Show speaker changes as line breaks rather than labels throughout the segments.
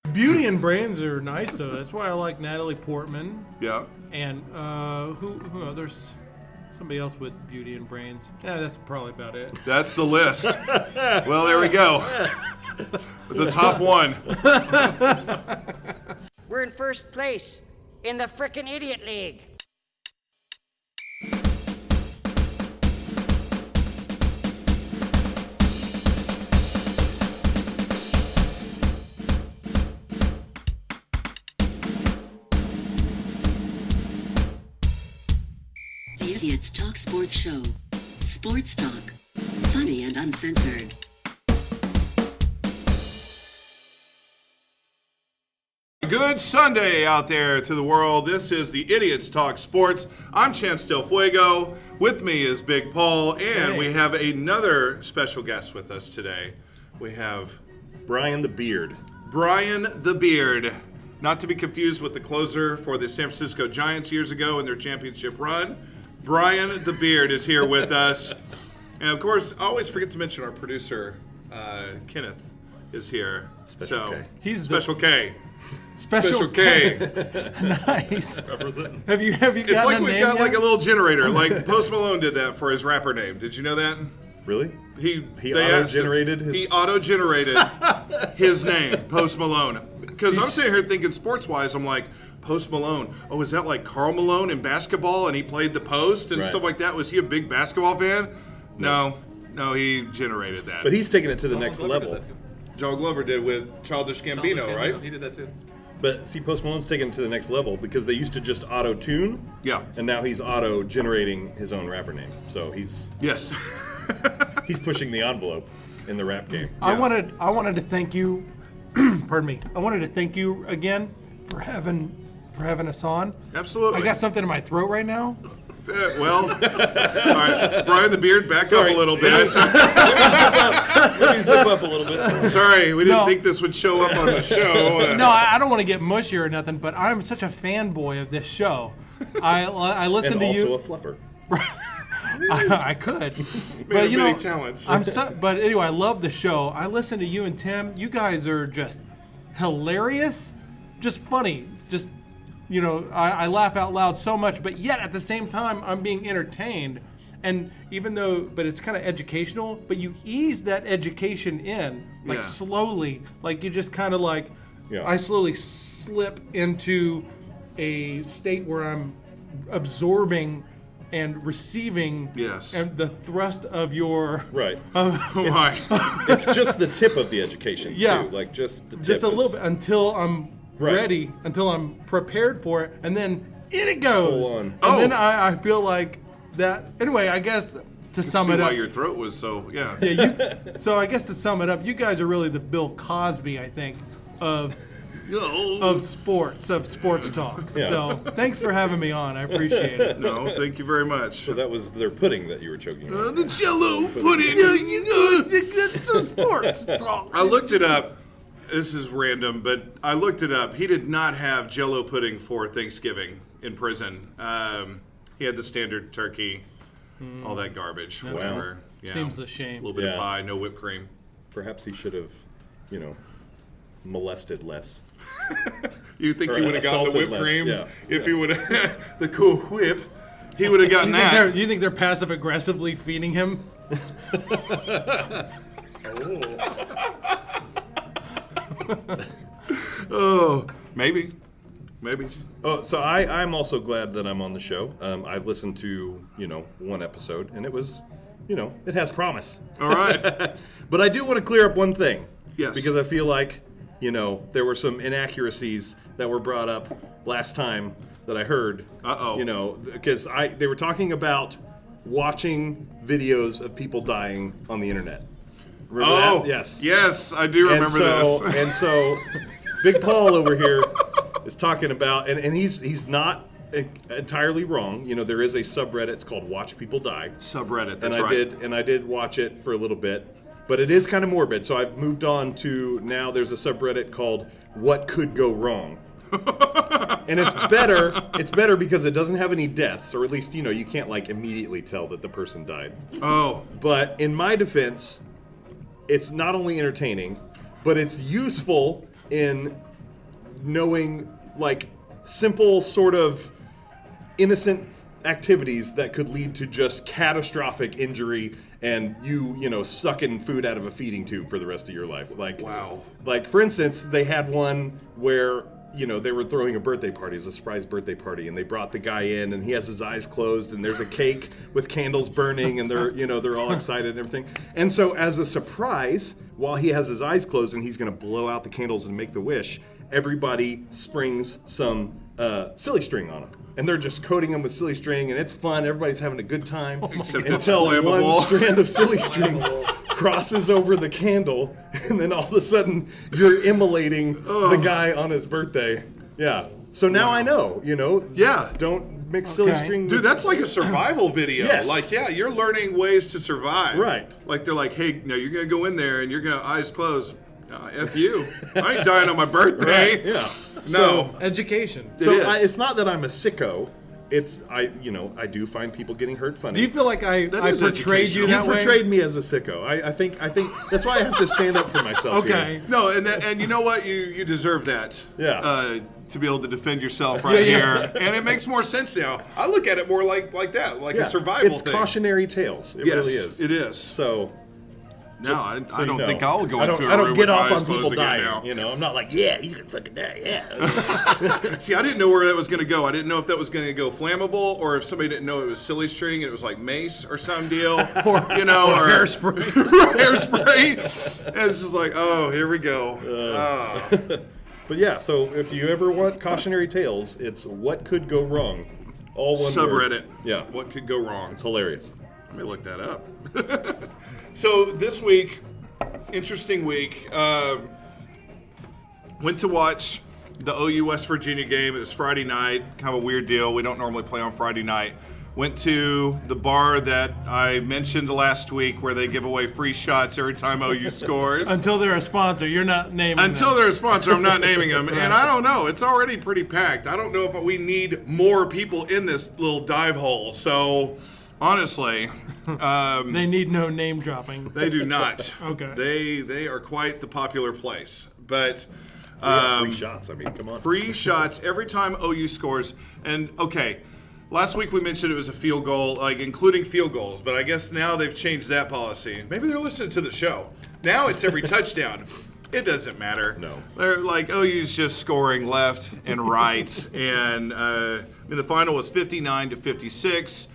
Beauty and brains are nice though. That's why I like Natalie Portman.
Yeah.
And who there's somebody else with beauty and brains. Yeah, that's probably about it.
That's the list. Well, there we go. The top one.
We're in first place in the frickin' Idiot League.
The Idiots Talk Sports Show. Sports talk. Funny and uncensored.
Good Sunday out there to the world. This is the Idiots Talk Sports. I'm Chance Del Fuego. With me is Big Paul, and we have another special guest with us today. We have
Brian the Beard.
Brian the Beard. Not to be confused with the closer for the San Francisco Giants years ago in their championship run. Brian the Beard is here with us. And of course, I always forget to mention our producer, Kenneth, is here.
Special K.
He's
Special K.
Special
K.
Nice.
Representing.
Have you
It's
gotten
like
a
we've
name
got
yet?
like a little generator. Like Post Malone did that for his rapper name. Did you know that?
Really?
He
He auto-generated his...
He auto-generated his name, Post Malone. Because I'm sitting here thinking sports-wise, I'm like, Post Malone. Oh, is that like Karl Malone in basketball and he played the post and
Right.
stuff like that? Was he a big basketball fan? No, he generated that.
But he's taking it to the next level.
John Glover did with Childish Gambino, right?
He did that too.
But see, Post Malone's taking it to the next level because they used to just auto-tune.
Yeah.
And now he's auto-generating his own rapper name. So he's
Yes.
pushing the envelope in the rap game.
I wanted to thank you. Pardon me. I wanted to thank you again for having us on.
Absolutely.
I got something in my throat right now.
Well, all right. Brian the Beard, back up a little bit.
Let me zip up a little bit.
Sorry, we didn't
No.
think this would show up on the show.
No, I don't want to get mushy or nothing, but I'm such a fanboy of this show. I listen
And
to
also
you.
a fluffer.
I could,
Man
but
of
you
many
know,
talents.
but anyway, I love the show. I listen to you and Tim. You guys are just hilarious, just funny, just I laugh out loud so much, but yet at the same time I'm being entertained. And even though, but it's kind of educational, but you ease that education in, like
Yeah.
slowly, like you just kind of like,
Yeah.
I slowly slip into a state where I'm absorbing and receiving
Yes.
and the thrust of your
Right.
Why?
It's just the tip of the education,
Yeah.
too. Like, just the tip.
just a little
is-
bit until I'm
Right.
ready, until I'm prepared for it, and then in it goes.
Full on.
And
Oh.
then I feel like that. Anyway, I guess to sum
See
it
why
up,
your throat was so, yeah.
so I guess to sum it up, you guys are really the Bill Cosby, I think, of sports talk.
Yeah.
So thanks for having me on. I appreciate it.
No, thank you very much.
So that was their pudding that you were choking on.
The Jello pudding.
It's a sports talk.
I looked it up. This is random, but I looked it up. He did not have Jello pudding for Thanksgiving in prison. He had the standard turkey, all that garbage, whatever. Yeah.
Seems a shame.
A little bit of
Yeah.
pie, no whipped cream.
Perhaps he should have, molested less.
You think
Or
he would have gotten the
assaulted
whipped
less,
cream
yeah.
if he would have the cool whip? He would have gotten that.
You think they're passive aggressively feeding him?
Oh, maybe.
Oh, so I'm also glad that I'm on the show. I've listened to, one episode, and it was, it has promise.
All right.
But I do want to clear up one thing.
Yes.
Because I feel like, there were some inaccuracies that were brought up last time that I heard.
Uh-oh.
Because they were talking about watching videos of people dying on the internet. Remember that? Yes.
Yes, I do remember this.
And so, Big Paul over here is talking about, and he's not entirely wrong. There is a subreddit. It's called Watch People Die.
Subreddit, that's
and
right.
I did watch it for a little bit, but it is kind of morbid. So I've moved on to now. There's a subreddit called What Could Go Wrong. And it's better. It's better because it doesn't have any deaths, or at least you can't immediately tell that the person died.
Oh,
But in my defense, it's not only entertaining, but it's useful in knowing like simple sort of innocent activities that could lead to just catastrophic injury and you know, sucking food out of a feeding tube for the rest of your life. Like,
wow.
Like, for instance, they had one where, you know, they were throwing a birthday party. It was a surprise birthday party, and they brought the guy in, and he has his eyes closed, and there's a cake with candles burning, and they're, you know, they're all excited and everything. And so as a surprise, while he has his eyes closed and he's going to blow out the candles and make the wish, everybody springs some silly string on him. And they're just coating them with silly string, and it's fun. Everybody's having a good time until one strand of silly string crosses over the candle, and then all of a sudden you're immolating the guy on his birthday. Yeah. So now I know, you know.
Yeah.
Don't mix silly string.
Dude, that's like a survival video.
Yes.
Like, yeah, you're learning ways to survive.
Right.
Like, they're like, hey, no, you're going to go in there, and you're going to eyes closed. F you. I ain't dying on my birthday.
Right. Yeah.
No.
Education.
So
It is.
it's not that I'm a sicko. It's I do find people getting hurt funny.
Do you feel like I
is
portrayed you
educational.
that
You
way?
portrayed me as a sicko. I think that's why I have to stand up for myself.
Okay.
Here.
No, and you know what? You deserve that.
Yeah.
To be able to defend yourself right here. And it makes more sense now. I look at it more like that, like
Yeah.
a survival
It's
thing.
cautionary tales. It
Yes,
really is.
it is.
So.
No,
just
I
so
don't
you know.
think I'll go
I
into a
don't
room
get
with
off
eyes
on people
closed again
dying.
now.
You know, I'm not like, yeah, he's gonna fucking die. Yeah.
See, I didn't know where that was going to go. I didn't know if that was going to go flammable or if somebody didn't know it was silly string and it was like mace or some deal. or
hairspray.
Hairspray. And it's just like, oh, here we go.
But yeah, so if you ever want cautionary tales, it's what could go wrong. All one
Subreddit.
word. Yeah.
What could go wrong?
It's hilarious.
Let me look that up. So this week, interesting week. Went to watch the OU West Virginia game. It was Friday night. Kind of a weird deal. We don't normally play on Friday night. Went to the bar that I mentioned last week where they give away free shots every time OU scores.
Until they're a sponsor, you're not naming
Until
them.
they're a sponsor, I'm not naming them. And I don't know. It's already pretty packed. I don't know if we need more people in this little dive hole. So, honestly,
They need no name dropping.
they do not.
Okay.
They are quite the popular place. But
We got free shots. I mean, come on.
free shots every time OU scores. And, okay, last week we mentioned it was a field goal, like including field goals. But I guess now they've changed that policy. Maybe they're listening to the show. Now it's every touchdown. It doesn't matter.
No.
They're like, OU's just scoring left and right. And the final was 59-56.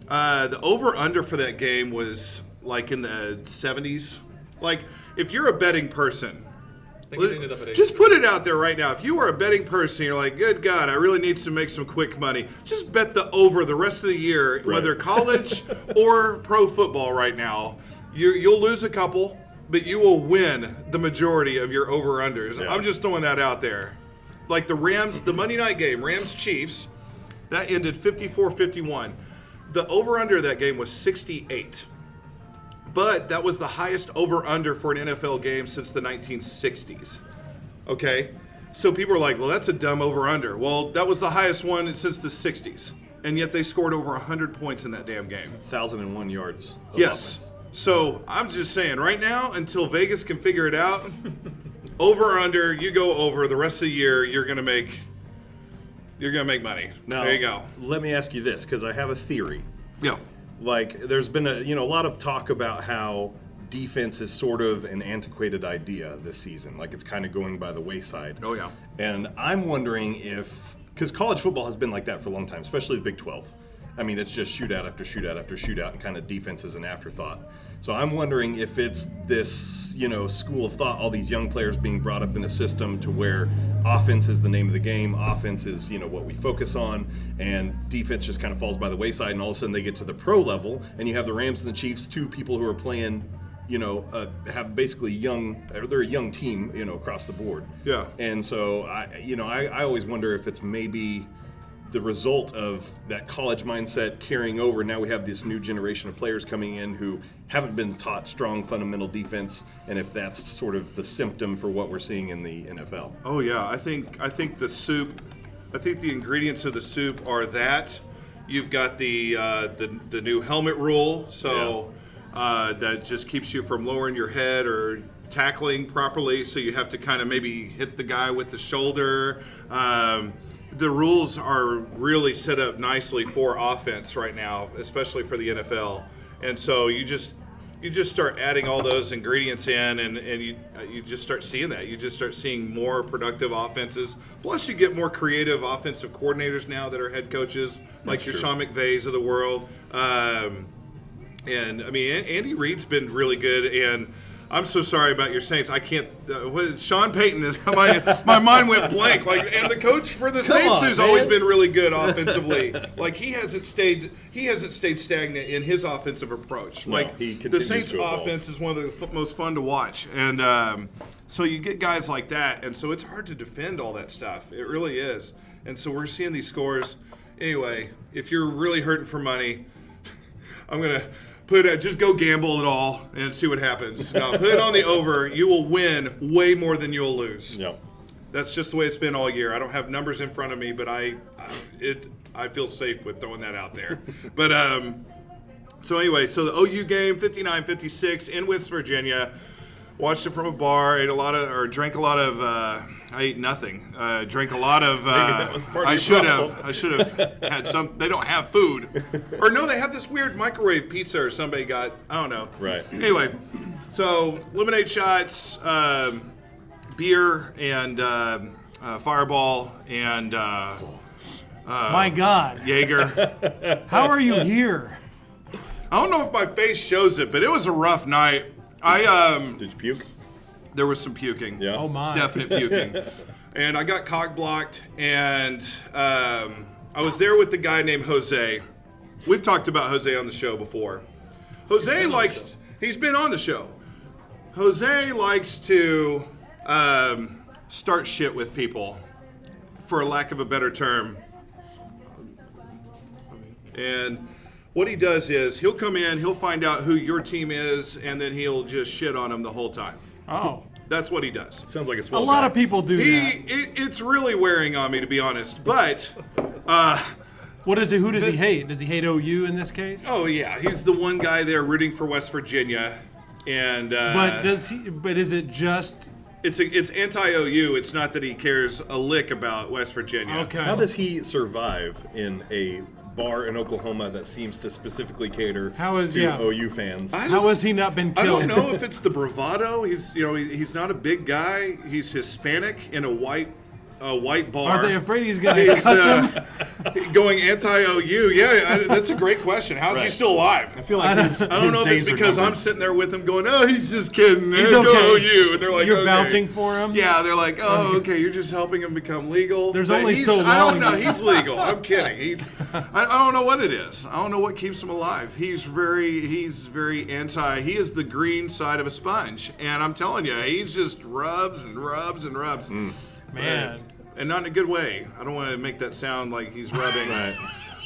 The over-under for that game was like in the 70s. Like, if you're a betting person, just put it out there right now. If you are a betting person, you're like, good God, I really need to make some quick money. Just bet the over the rest of the year, whether college or pro football right now. You'll lose a couple, but you will win the majority of your over-unders.
Yeah.
I'm just throwing that out there. Like the Rams, the Monday night game, Rams-Chiefs, that ended 54-51. The over-under of that game was 68. But that was the highest over-under for an NFL game since the 1960s. Okay? So people are like, well, that's a dumb over-under. Well, that was the highest one since the 60s. And yet they scored over 100 points in that damn game.
1,001 yards. Of
Yes.
offense.
So I'm just saying, right now, until Vegas can figure it out, over-under, you go over. The rest of the year, you're going to make money.
Now,
there you go.
let me ask you this, because I have a theory.
Yeah.
Like, there's been a lot of talk about how defense is sort of an antiquated idea this season. Like, it's kind of going by the wayside.
Oh, yeah.
And I'm wondering if, because college football has been like that for a long time, especially the Big 12. I mean, it's just shootout after shootout after shootout, and kind of defense is an afterthought. So I'm wondering if it's this, school of thought, all these young players being brought up in a system to where offense is the name of the game, offense is, what we focus on, and defense just kind of falls by the wayside, and all of a sudden they get to the pro level, and you have the Rams and the Chiefs, two people who are playing, have basically they're a young team, across the board.
Yeah.
And so, I always wonder if it's maybe the result of that college mindset carrying over. Now we have this new generation of players coming in who haven't been taught strong fundamental defense, and if that's sort of the symptom for what we're seeing in the NFL.
Oh yeah, I think the soup. I think the ingredients of the soup are that. You've got the new helmet rule, so that just keeps you from lowering your head or tackling properly, so you have to kind of maybe hit the guy with the shoulder. The rules are really set up nicely for offense right now, especially for the NFL. And so you just start adding all those ingredients in, and you just start seeing that. You just start seeing more productive offenses. Plus, you get more creative offensive coordinators now that are head coaches, like your Sean McVays of the world. And I mean, Andy Reid's been really good. And I'm so sorry about your Saints. I can't. Sean Payton is my mind went blank. And the coach for the Saints, who's always been really good offensively. He hasn't stayed stagnant in his offensive approach. The Saints' offense is one of the most fun to watch, and so you get guys like that, and so it's hard to defend all that stuff. It really is, and so we're seeing these scores. Anyway, if you're really hurting for money, I'm gonna. Just go gamble it all and see what happens. Now, put it on the over. You will win way more than you'll lose.
Yep.
That's just the way it's been all year. I don't have numbers in front of me, but I feel safe with throwing that out there. But so anyway, so the OU game, 59-56 in West Virginia. Watched it from a bar. Drank a lot of. I ate nothing. Drank a lot of. I should have had some. They don't have food, or no, they have this weird microwave pizza, or somebody got. I don't know.
Right.
Anyway, so lemonade shots, beer, and Fireball, and
My God,
Jaeger.
how are you here?
I don't know if my face shows it, but it was a rough night.
Did you puke?
There was some puking.
Yeah.
Oh my.
Definite puking. And I got cock blocked, and I was there with the guy named Jose. We've talked about Jose on the show before. He's been on the show. Jose likes to start shit with people, for lack of a better term. And what he does is he'll come in, he'll find out who your team is, and then he'll just shit on them the whole time.
Oh.
That's what he does.
Sounds like a
A
swell
lot
guy.
of people do that.
It's really wearing on me, to be honest. But,
What is it? Who does he hate? Does he hate OU in this case?
oh yeah, he's the one guy there rooting for West Virginia. And
But does he? But is it just?
it's anti-OU. It's not that he cares a lick about West Virginia.
Okay.
How does he survive in a bar in Oklahoma that seems to specifically cater to OU fans?
How has he not been
I
killed?
don't know if it's the bravado. He's not a big guy. He's Hispanic in a white bar.
Are they afraid he's going to cut them?
Going anti-OU? Yeah, that's a great question. How's he still alive?
I feel like
I don't know if it's because I'm sitting there with him going, oh, he's just kidding.
He's
Go
okay.
OU. And they're like,
You're
okay.
vouching for him?
Yeah, they're like, oh, okay, you're just helping him become legal.
There's
But
only so
I don't
long.
know. He's legal. I'm kidding. I don't know what it is. I don't know what keeps him alive. He's very anti. He is the green side of a sponge. And I'm telling you, he just rubs and rubs and rubs.
Man.
And not in a good way. I don't want to make that sound like he's rubbing.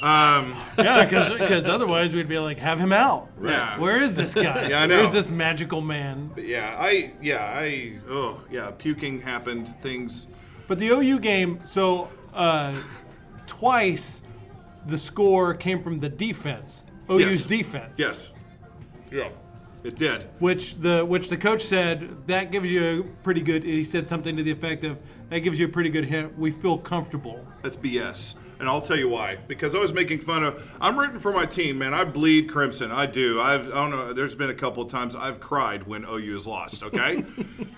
Yeah, because otherwise we'd be like, have him out.
Yeah.
Where is this guy?
Yeah, I know.
Where's this magical man?
Puking happened. Things.
But the OU game, so twice the score came from the defense. OU's
Yes.
defense.
Yes. Yeah. It did.
Which the coach said that gives you a pretty good. He said something to the effect of that gives you a pretty good hint. We feel comfortable.
That's BS. And I'll tell you why. Because I was making fun of. I'm rooting for my team, man. I bleed crimson. I do. I don't know. There's been a couple of times I've cried when OU has lost. Okay,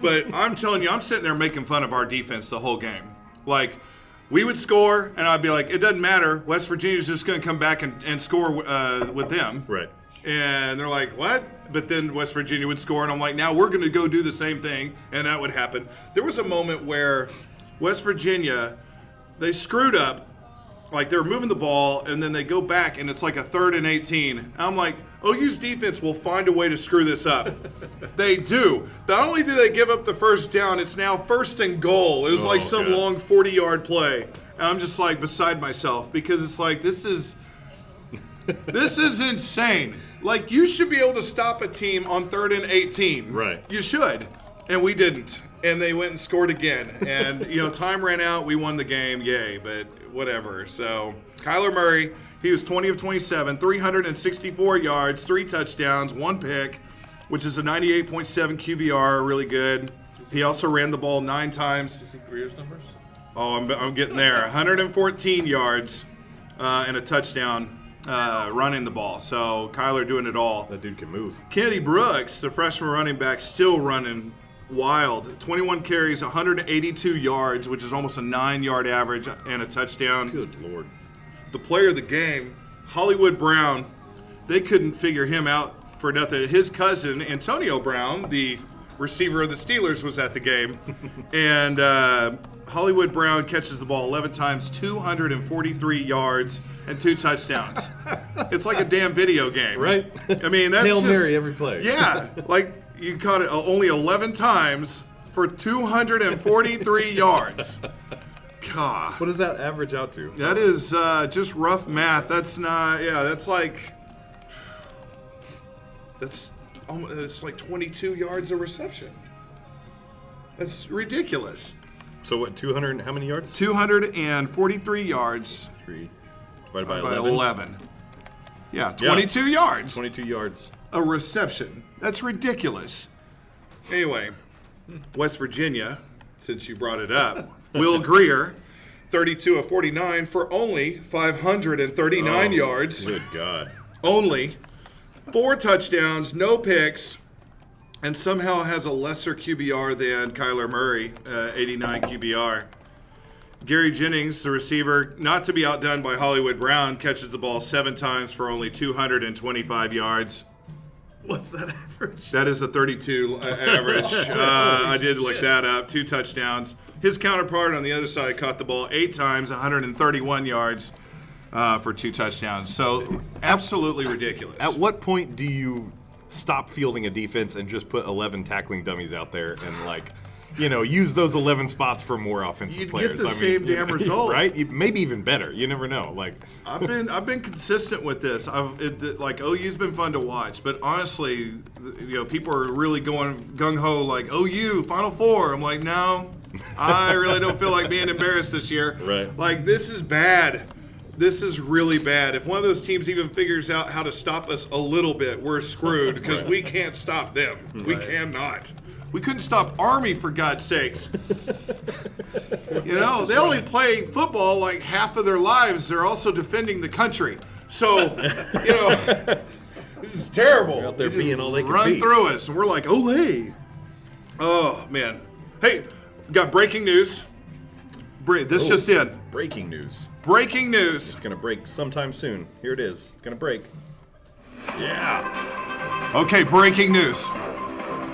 but I'm telling you, I'm sitting there making fun of our defense the whole game. Like, we would score, and I'd be like, it doesn't matter. West Virginia's just going to come back and score with them.
Right.
And they're like, what? But then West Virginia would score, and I'm like, now we're going to go do the same thing, and that would happen. There was a moment where West Virginia, they screwed up. Like, they were moving the ball, and then they go back, and it's like a 3rd and 18. And I'm like, OU's defense will find a way to screw this up. They do. Not only do they give up the first down, it's now 1st and goal. It was like some
God.
long 40-yard play. And I'm just, like, beside myself because it's like, this is insane. Like, you should be able to stop a team on 3rd and 18.
Right.
You should. And we didn't. And they went and scored again. And, time ran out. We won the game. Yay. But whatever. So, Kyler Murray, he was 20 of 27, 364 yards, 3 touchdowns, 1 pick. which is a 98.7 QBR, really good. He also ran the ball 9 times.
Did you see Greer's numbers?
Oh, I'm getting there. 114 yards and a touchdown running the ball. So Kyler doing it all.
That dude can move.
Kennedy Brooks, the freshman running back, still running wild. 21 carries, 182 yards, which is almost a 9-yard average, and a touchdown.
Good Lord.
The player of the game, Hollywood Brown, they couldn't figure him out for nothing. His cousin, Antonio Brown, the receiver of the Steelers, was at the game. And Hollywood Brown catches the ball 11 times, 243 yards, and 2 touchdowns. It's like a damn video game.
Right?
I mean, that's
Hail
just,
Mary every play.
Yeah. Like, you caught it only 11 times for 243 yards. God.
What does that average out to?
That is just rough math. That's not, that's like 22 yards a reception. That's ridiculous.
So what, 200, how many yards?
243 yards
3 divided by
by
11.
11. Yeah, 22 yards.
22 yards.
A reception. That's ridiculous. Anyway, West Virginia, since you brought it up, Will Greer, 32 of 49 for only 539 yards.
Good God.
Only 4 touchdowns, no picks, and somehow has a lesser QBR than Kyler Murray, 89 QBR. Gary Jennings, the receiver, not to be outdone by Hollywood Brown, catches the ball 7 times for only 225 yards.
What's that average?
That is a 32 average. I did look that up. 2 touchdowns. His counterpart on the other side caught the ball 8 times, 131 yards for 2 touchdowns. So absolutely ridiculous.
At what point do you stop fielding a defense and just put 11 tackling dummies out there and use those 11 spots for more offensive
You'd
players?
get the same damn result,
right? Maybe even better. You never know.
I've been consistent with this. OU's been fun to watch, but honestly, people are really going gung ho like OU Final Four. I'm like, no, I really don't feel like being embarrassed this year.
Right.
Like, this is bad. This is really bad. If one of those teams even figures out how to stop us a little bit, we're screwed because we can't stop them. We cannot. We couldn't stop Army, for God's sakes. They only play football like half of their lives. They're also defending the country. So, this is terrible.
They're out there being all they can
run
be.
through us, and we're like, Olay. Oh, man. Hey, got breaking news. This just in.
Breaking news.
Breaking news.
It's going to break sometime soon. Here it is. It's going to break. Yeah.
Okay, breaking news.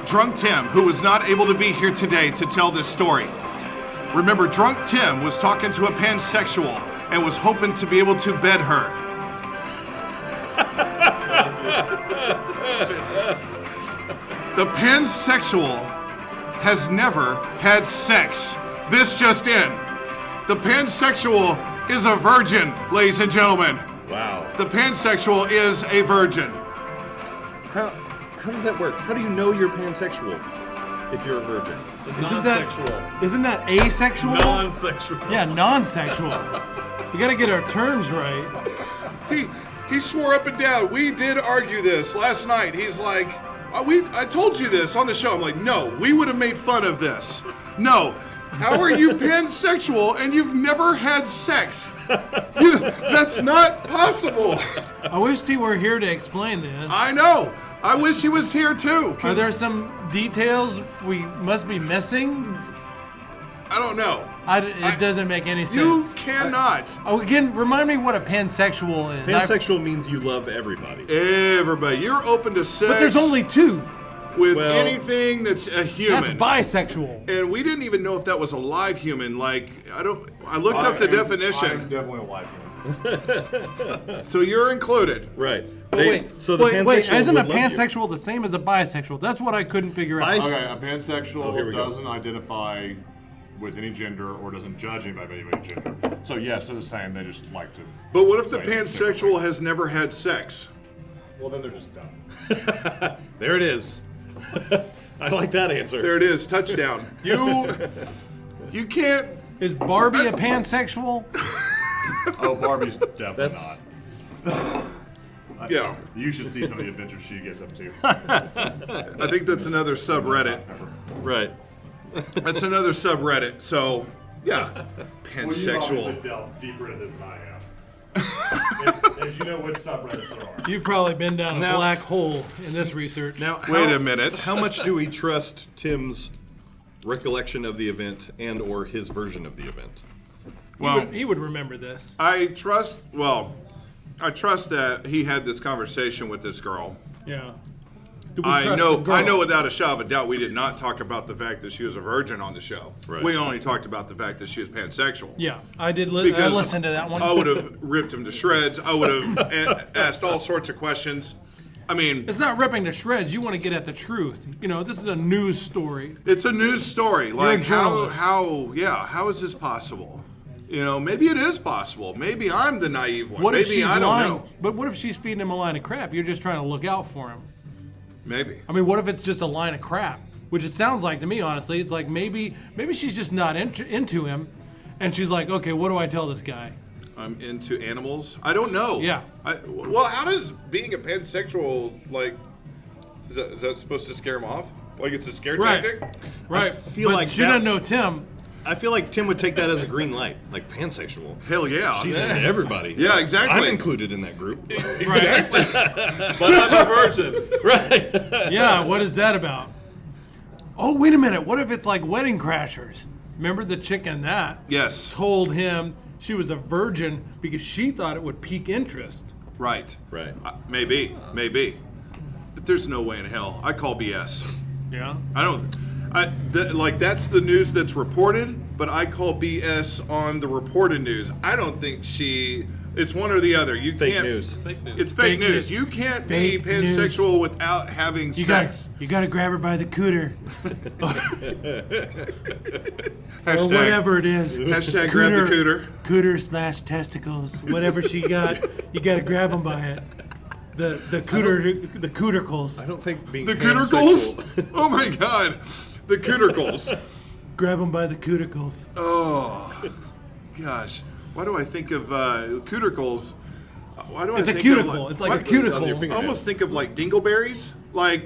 Drunk Tim, who was not able to be here today to tell this story. Remember, Drunk Tim was talking to a pansexual and was hoping to be able to bed her. The pansexual has never had sex. This just in. The pansexual is a virgin, ladies and gentlemen.
Wow.
The pansexual is a virgin.
How does that work? How do you know you're pansexual if you're a virgin?
It's a non-sexual.
Isn't that asexual?
Non-sexual.
Yeah, non-sexual. We got to get our terms right.
He swore up and down. We did argue this last night. He's like, I told you this on the show. I'm like, no, we would have made fun of this. No. How are you pansexual and you've never had sex? That's not possible.
I wish he were here to explain this.
I know. I wish he was here too.
Are there some details we must be missing?
I don't know.
It doesn't make any
You
sense.
cannot.
Again, remind me what a pansexual is.
Pansexual means you love everybody.
Everybody, you're open to sex.
But there's only 2.
with
Well,
anything that's a human.
That's bisexual.
And we didn't even know if that was a live human. Like, I looked up the definition.
I'm definitely a live human.
So you're included.
Right.
Wait,
so the pansexual
isn't a
would love you.
pansexual the same as a bisexual? That's what I couldn't figure out.
Bis-
Okay, a pansexual
here we go.
doesn't identify with any gender or doesn't judge anybody by any gender. So yes, they're the same. They just like to.
But what if the
say different
pansexual
things.
has never had sex?
Well, then they're just dumb.
There it is. I like that answer.
There it is, touchdown. You can't.
Is Barbie a pansexual?
Oh, Barbie's definitely
That's-
not.
Yeah.
You should see some of the adventures she gets up to.
I think that's another subreddit.
Right.
That's another subreddit. So, yeah.
Well, you've
Pansexual.
obviously delved deeper into this than I have. if you know which subreddits there are.
You've probably been down a
Now-
black hole in this research.
Now,
Wait a minute.
How much do we trust Tim's recollection of the event and or his version of the event?
Well,
he would remember this.
I trust that he had this conversation with this girl.
Yeah. Do we
I
trust
know
the girl?
without a shadow of a doubt we did not talk about the fact that she was a virgin on the show.
Right.
We only talked about the fact that she was pansexual.
Yeah, I did. I
Because
listened to that one.
I would have ripped him to shreds. I would have asked all sorts of questions. I mean,
It's not ripping to shreds. You want to get at the truth. You know, this is a news story.
it's a news story. Like
a journalist.
how is this possible? You know, maybe it is possible. Maybe I'm the naive one.
What if
Maybe
she's
I don't
lying?
know.
But what if she's feeding him a line of crap? You're just trying to look out for him.
Maybe.
I mean, what if it's just a line of crap? Which it sounds like to me, honestly. It's like maybe she's just not into him, and she's like, okay, what do I tell this guy?
I'm into animals. I don't know.
Yeah.
Well, how does being a pansexual, like, is that supposed to scare him off? Like it's a scare tactic?
Right.
feel
but
like
she
that-
doesn't know Tim.
I feel like Tim would take that as a green light, like pansexual.
Hell yeah.
She's into everybody.
Yeah, exactly.
I'm included in that group.
Exactly.
But I'm a virgin.
Right.
Yeah, what is that about? Oh, wait a minute. What if it's like Wedding Crashers? Remember the chick in that
Yes.
told him she was a virgin because she thought it would pique interest.
Right.
Right.
Maybe. But there's no way in hell. I call BS.
Yeah.
I don't. That's the news that's reported, but I call BS on the reported news. I don't think it's one or the other. You
Fake
can't,
news.
It's
Fake
fake news.
news.
You can't
Fake
be pansexual without having
You
sex.
gotta grab her by the cooter.
Hashtag,
Or whatever it is.
Hashtag grab the cooter.
Cooter/testicles. Whatever she got, you gotta grab them by it. The cootercles.
I don't think being
The
pansexual-
cootercles? Oh my god. The cootercles.
Grab them by the cootercles.
Oh, gosh. Why do I think of cootercles? Why do
It's
I
a
think
cuticle.
Of
It's like a
on your
cuticle.
finger.
I almost think of like dingleberries, like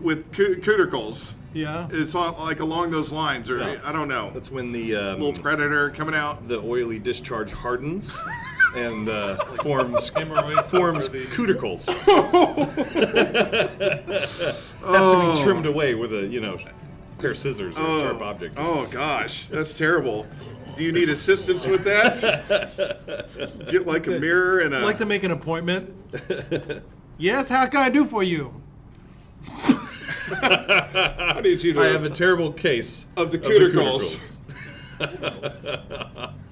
with cootercles.
Yeah.
It's like along those lines, or
Yeah.
I don't know.
That's when the
Little predator coming out.
the oily discharge hardens and forms
Hemorrhoids.
cuticles. Has to be trimmed away with a pair of scissors or a sharp object.
Oh gosh, that's terrible. Do you need assistance with that? Get like a mirror and a.
I'd like to make an appointment. Yes, how can I do for you?
I need you to.
I have a terrible case
Of the cuticles.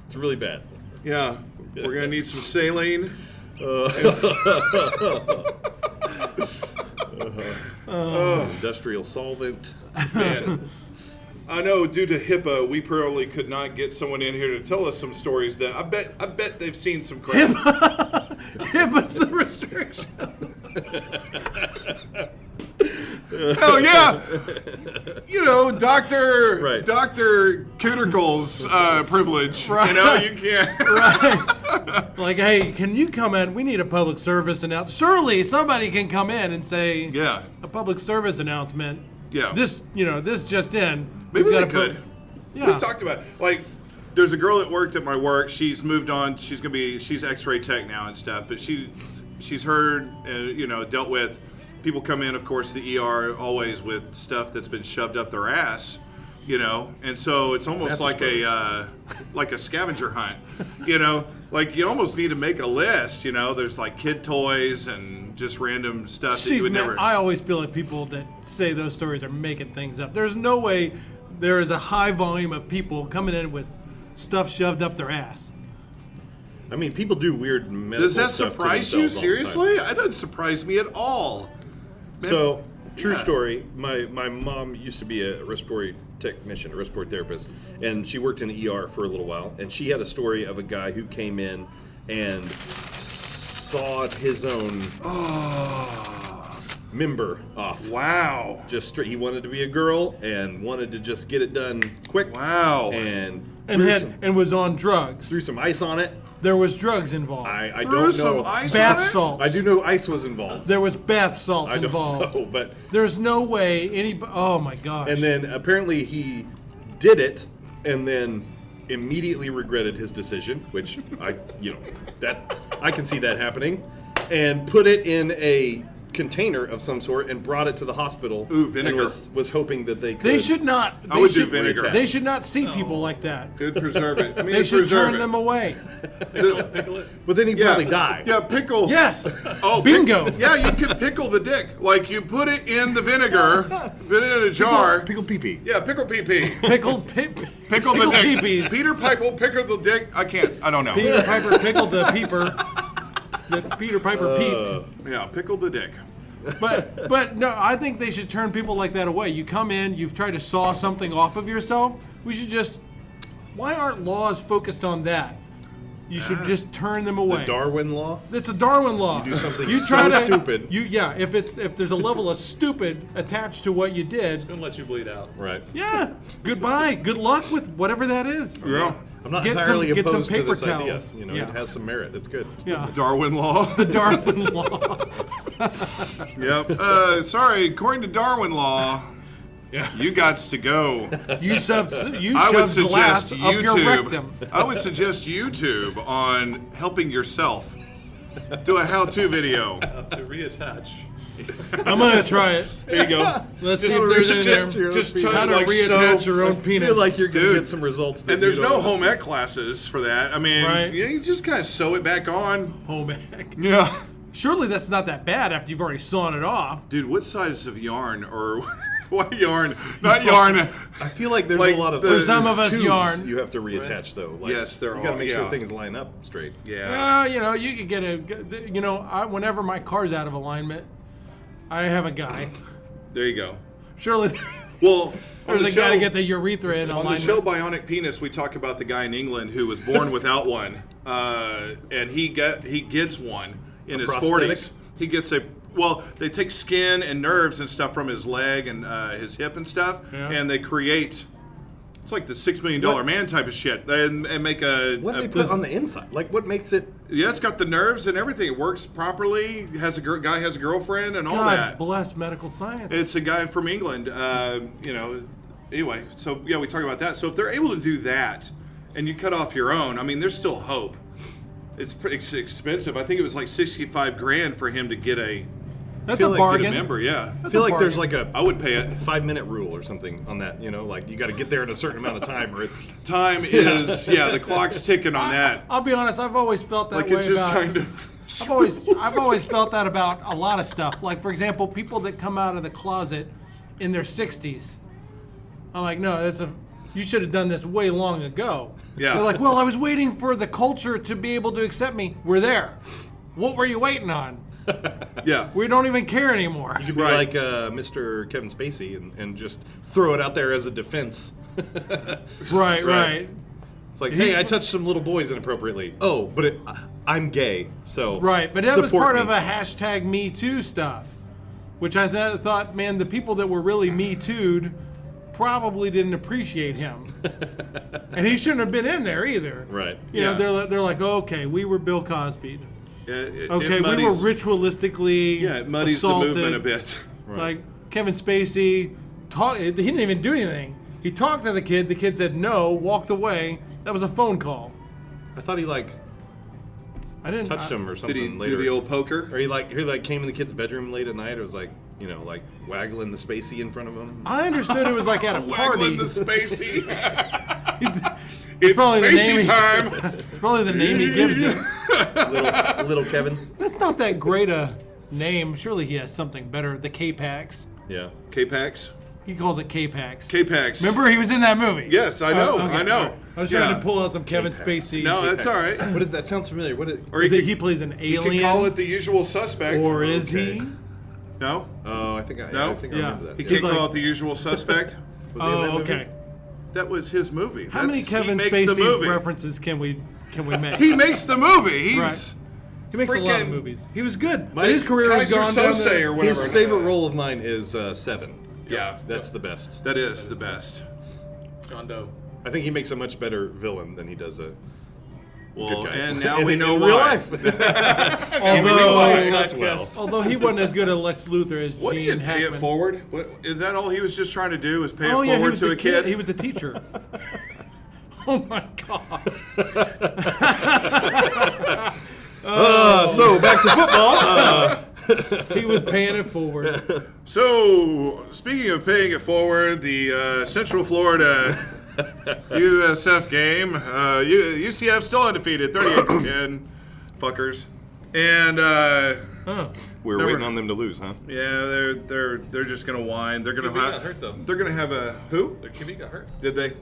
It's really bad.
Yeah, we're gonna need some saline.
Some industrial solvent.
Man, I know due to HIPAA, we probably could not get someone in here to tell us some stories that I bet they've seen some crap.
HIPAA's the restriction.
Hell yeah! You know, Dr.
Right.
Dr. Cootergle's privilege.
Right.
You know, you can't.
Like, hey, can you come in? We need a public service announcement. Surely somebody can come in and say,
Yeah.
a public service announcement.
Yeah.
This just in.
Maybe
We've
they
gotta
could.
Yeah.
We talked about like. There's a girl that worked at my work. She's moved on. She's X-ray tech now and stuff. But she's heard dealt with people come in, of course, the ER always with stuff that's been shoved up their ass, and so it's almost like a scavenger hunt, like you almost need to make a list. There's like kid toys and just random stuff that you would never.
I always feel like people that say those stories are making things up. There's no way there is a high volume of people coming in with stuff shoved up their ass.
I mean, people do weird medical
Does that
stuff to
surprise you?
themselves all the time.
Seriously? It doesn't surprise me at all.
So, true
Yeah.
story. My mom used to be a respiratory technician, a respiratory therapist, and she worked in the ER for a little while. And she had a story of a guy who came in and sawed his own member off.
Wow.
Just straight. He wanted to be a girl and wanted to just get it done quick.
Wow.
And
was on drugs.
threw some ice on it.
There was drugs involved.
I
Threw
don't
some
know.
ice
Bath
on it?
salts.
I do know ice was involved.
There was bath salts
I don't
involved.
know, but
There's no way oh my gosh.
and then apparently he did it and then immediately regretted his decision, which I can see that happening, and put it in a container of some sort and brought it to the hospital.
Ooh, vinegar.
And was hoping that they could.
They should not.
I
they
would do
should-
vinegar.
They should not see people like that.
Good preserve it. I mean,
They should
preserve
turn
it.
them away.
Pickle it.
But then he'd
Yeah.
probably die.
Yeah, pickle.
Yes.
Oh,
Bingo.
Yeah, you could pickle the dick. Like you put it in the vinegar, put it in a jar.
Pickle pee-pee.
Yeah, pickle pee-pee.
Pickle
Pickle the dick.
peepees.
Peter Piper pickled the dick. I can't. I don't know.
Peter Piper pickled the peeper. The Peter Piper peeped.
Yeah, pickle the dick.
But no, I think they should turn people like that away. You come in, you've tried to saw something off of yourself. We should just. Why aren't laws focused on that? You should just turn them away.
The Darwin law.
It's a Darwin law.
You do something stupid.
If there's a level of stupid attached to what you did,
Gonna let you bleed out.
Right.
yeah. Goodbye. Good luck with whatever that is.
Yeah.
I'm not
Get some-
entirely
get some
opposed to
paper
this idea.
towels.
You know,
Yeah.
it has some merit. It's good.
Yeah.
Darwin law.
The Darwin law.
Yep. Sorry, according to Darwin law, you gots to go.
You shoved
I would
glass
suggest
up your rectum.
YouTube. I would suggest YouTube on helping yourself. Do a how-to video.
To reattach.
I'm gonna try it.
There you go.
Let's see if there's any
just-
there.
Just
How to
like
reattach
so.
your own
I
penis.
feel like you're going to
Dude.
get some results. That
And there's
you
no
don't
home
wanna
ec classes for that. I mean,
Right.
you just kind of sew it back on.
home ec.
Yeah.
Surely that's not that bad after you've already sawn it off.
Dude, what size of yarn or what yarn? Not yarn.
see. I feel like there's
Like
a lot of
the- For
some of us,
tubes
yarn.
you have to reattach though. Like,
Yes, there
You got to
are,
make sure
yeah.
things line up straight.
Yeah.
You could get whenever my car's out of alignment, I have a guy.
There you go.
Surely
Well,
there's a guy to get the urethra in
On
alignment.
the show Bionic Penis, we talk about the guy in England who was born without one, and he gets one in his
prosthetic?
40s. He gets they take skin and nerves and stuff from his leg and his hip and stuff,
Yeah.
and they create. It's like the $6 million man type of shit, and make a.
What do they put on the inside? Like, what makes it?
Yeah, it's got the nerves and everything. It works properly. Guy has a girlfriend and all
God
that.
bless medical science.
It's a guy from England. Anyway, so yeah, we talk about that. So if they're able to do that, and you cut off your own, I mean, there's still hope. It's pretty expensive. I think it was like $65,000 for him to get a
That's
feel
a
like
bargain.
get a member. Yeah,
I feel like there's
bargain.
like a
I would pay it.
5-minute rule or something on that. You know, like you got to get there in a certain amount of time, or it's
Time is the clock's ticking on that.
I'll be honest. I've always felt that
Like
way
it's just
about.
kind of.
I've always felt that about a lot of stuff. Like, for example, people that come out of the closet in their 60s. I'm like, no, you should have done this way long ago.
Yeah.
They're like, well, I was waiting for the culture to be able to accept me. We're there. What were you waiting on?
Yeah.
We don't even care anymore.
you could be
Right.
like Mr. Kevin Spacey and just throw it out there as a defense.
Right.
It's like, hey, I touched some little boys inappropriately. Oh, but I'm gay, so
Right, but that was
support
part
me.
of a hashtag Me Too stuff, which I thought, man, the people that were really Me Too'd probably didn't appreciate him, and he shouldn't have been in there either.
Right.
You know,
Yeah.
they're like, okay, we were Bill Cosby.
It
Okay, we were
muddies-
ritualistically
Yeah, it muddies
assaulted.
the movement a bit.
Like Kevin Spacey, he didn't even do anything. He talked to the kid. The kid said no, walked away. That was a phone call.
I thought he
I didn't
touched him or
Did
something
he
later.
do the old poker?
Or he came in the kid's bedroom late at night. It was like, you know, like waggling the Spacey in front of him.
I understood it was like at a party.
Waggling the Spacey.
It's
It's
probably the name
Spacey
he-
time.
It's probably the name he gives it.
little Kevin.
That's not that great a name. Surely he has something better. The K-Pax.
Yeah.
K-Pax.
He calls it K-Pax.
K-Pax.
Remember, he was in that movie.
Yes, I know.
okay,
I know.
all right. I was trying
Yeah.
to pull out some Kevin Spacey.
No, that's all right.
What is that? Sounds familiar. What is?
Or
Is
he
it
could,
he plays an
he
alien?
could call it the usual suspect.
Or is
Okay.
he?
No?
Oh, I think I
No?
I
Yeah.
remember that.
He
Yeah.
can't
like-
call it the usual suspect?
Was he in that
Oh,
movie?
okay.
That was his movie.
How many Kevin
he makes the
Spacey
movie.
references can we make?
He makes the movie. He's
Right. He makes a lot of
freaking-
movies. He was good, but his career has
Kaiser
gone down
Sose
the...
or whatever.
His favorite role of mine is Seven.
Yeah.
That's the best.
That is the best.
John Doe.
I think he makes a much better villain than he does a
Well,
good guy.
and now
In-
we
in
know
real
why.
life.
Although,
well.
although he wasn't as good as Lex Luthor as
What do
Gene
you pay it
Hackman.
forward? What, is that all he was just trying to do? Was pay it
Oh yeah, he
forward
was
to
the
a kid?
He was the teacher. Oh my god.
So back to football.
He was paying it forward.
So, speaking of paying it forward, the Central Florida USF game, UCF still undefeated, 38-10, fuckers. And
We're
Never-
waiting on them to lose, huh?
yeah, they're just gonna whine. They're gonna
QB got hurt, though.
They're gonna have a who?
Their QB got hurt.
Did they?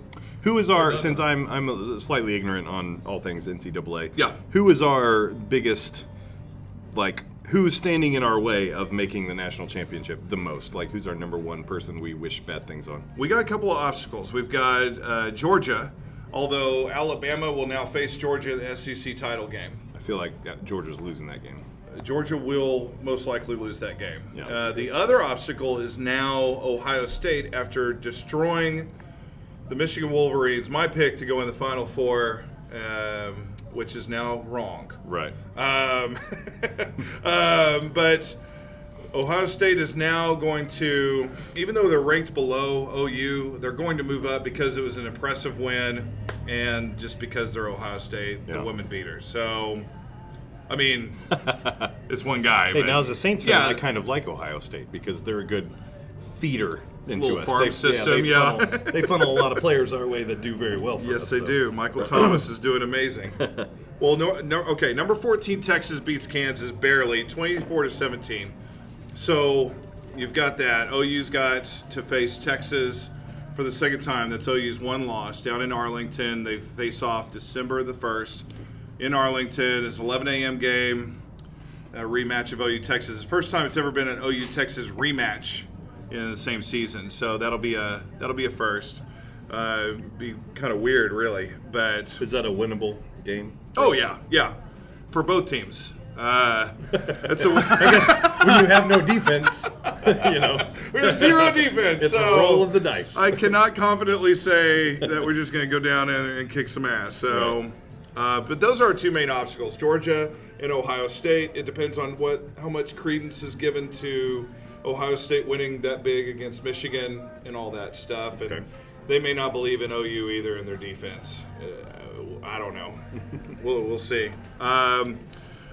Who is our? Since I'm slightly ignorant on all things NCAA.
Yeah.
Who is our biggest, like, who's standing in our way of making the national championship the most? Like, who's our number one person we wish bad things on?
We got a couple of obstacles. We've got Georgia, although Alabama will now face Georgia in the SEC title game.
I feel like Georgia's losing that game.
Georgia will most likely lose that game.
Yeah.
The other obstacle is now Ohio State after destroying the Michigan Wolverines. My pick to go in the Final Four, which is now wrong.
Right.
But Ohio State is now going to, even though they're ranked below OU, they're going to move up because it was an impressive win and just because they're Ohio State, the
Yeah.
women beaters. So, I mean, it's one guy.
Hey,
but-
now as a Saints fan,
Yeah.
I kind of like Ohio State because they're a good feeder into
Little
us.
farm system, yeah.
They funnel a lot of players our way that do very well for us.
Yes, they
so.
do. Michael Thomas is doing amazing. Well, okay. Number 14, Texas beats Kansas barely, 24-17. So you've got that. OU's got to face Texas for the second time. That's OU's one loss down in Arlington. They face off December the 1st in Arlington. It's an 11 a.m. game. A rematch of OU Texas. It's the first time it's ever been an OU Texas rematch in the same season. So that'll be a first. Be kind of weird, really, but
Is that a winnable game?
oh yeah, for both teams. It's a
I guess when you have no defense, you know,
we have zero defense.
it's
so
a roll of the dice.
I cannot confidently say that we're just going to go down and kick some ass. So, but those are our two main obstacles: Georgia and Ohio State. It depends on how much credence is given to Ohio State winning that big against Michigan and all that stuff. And
Okay.
they may not believe in OU either in their defense. I don't know. We'll see.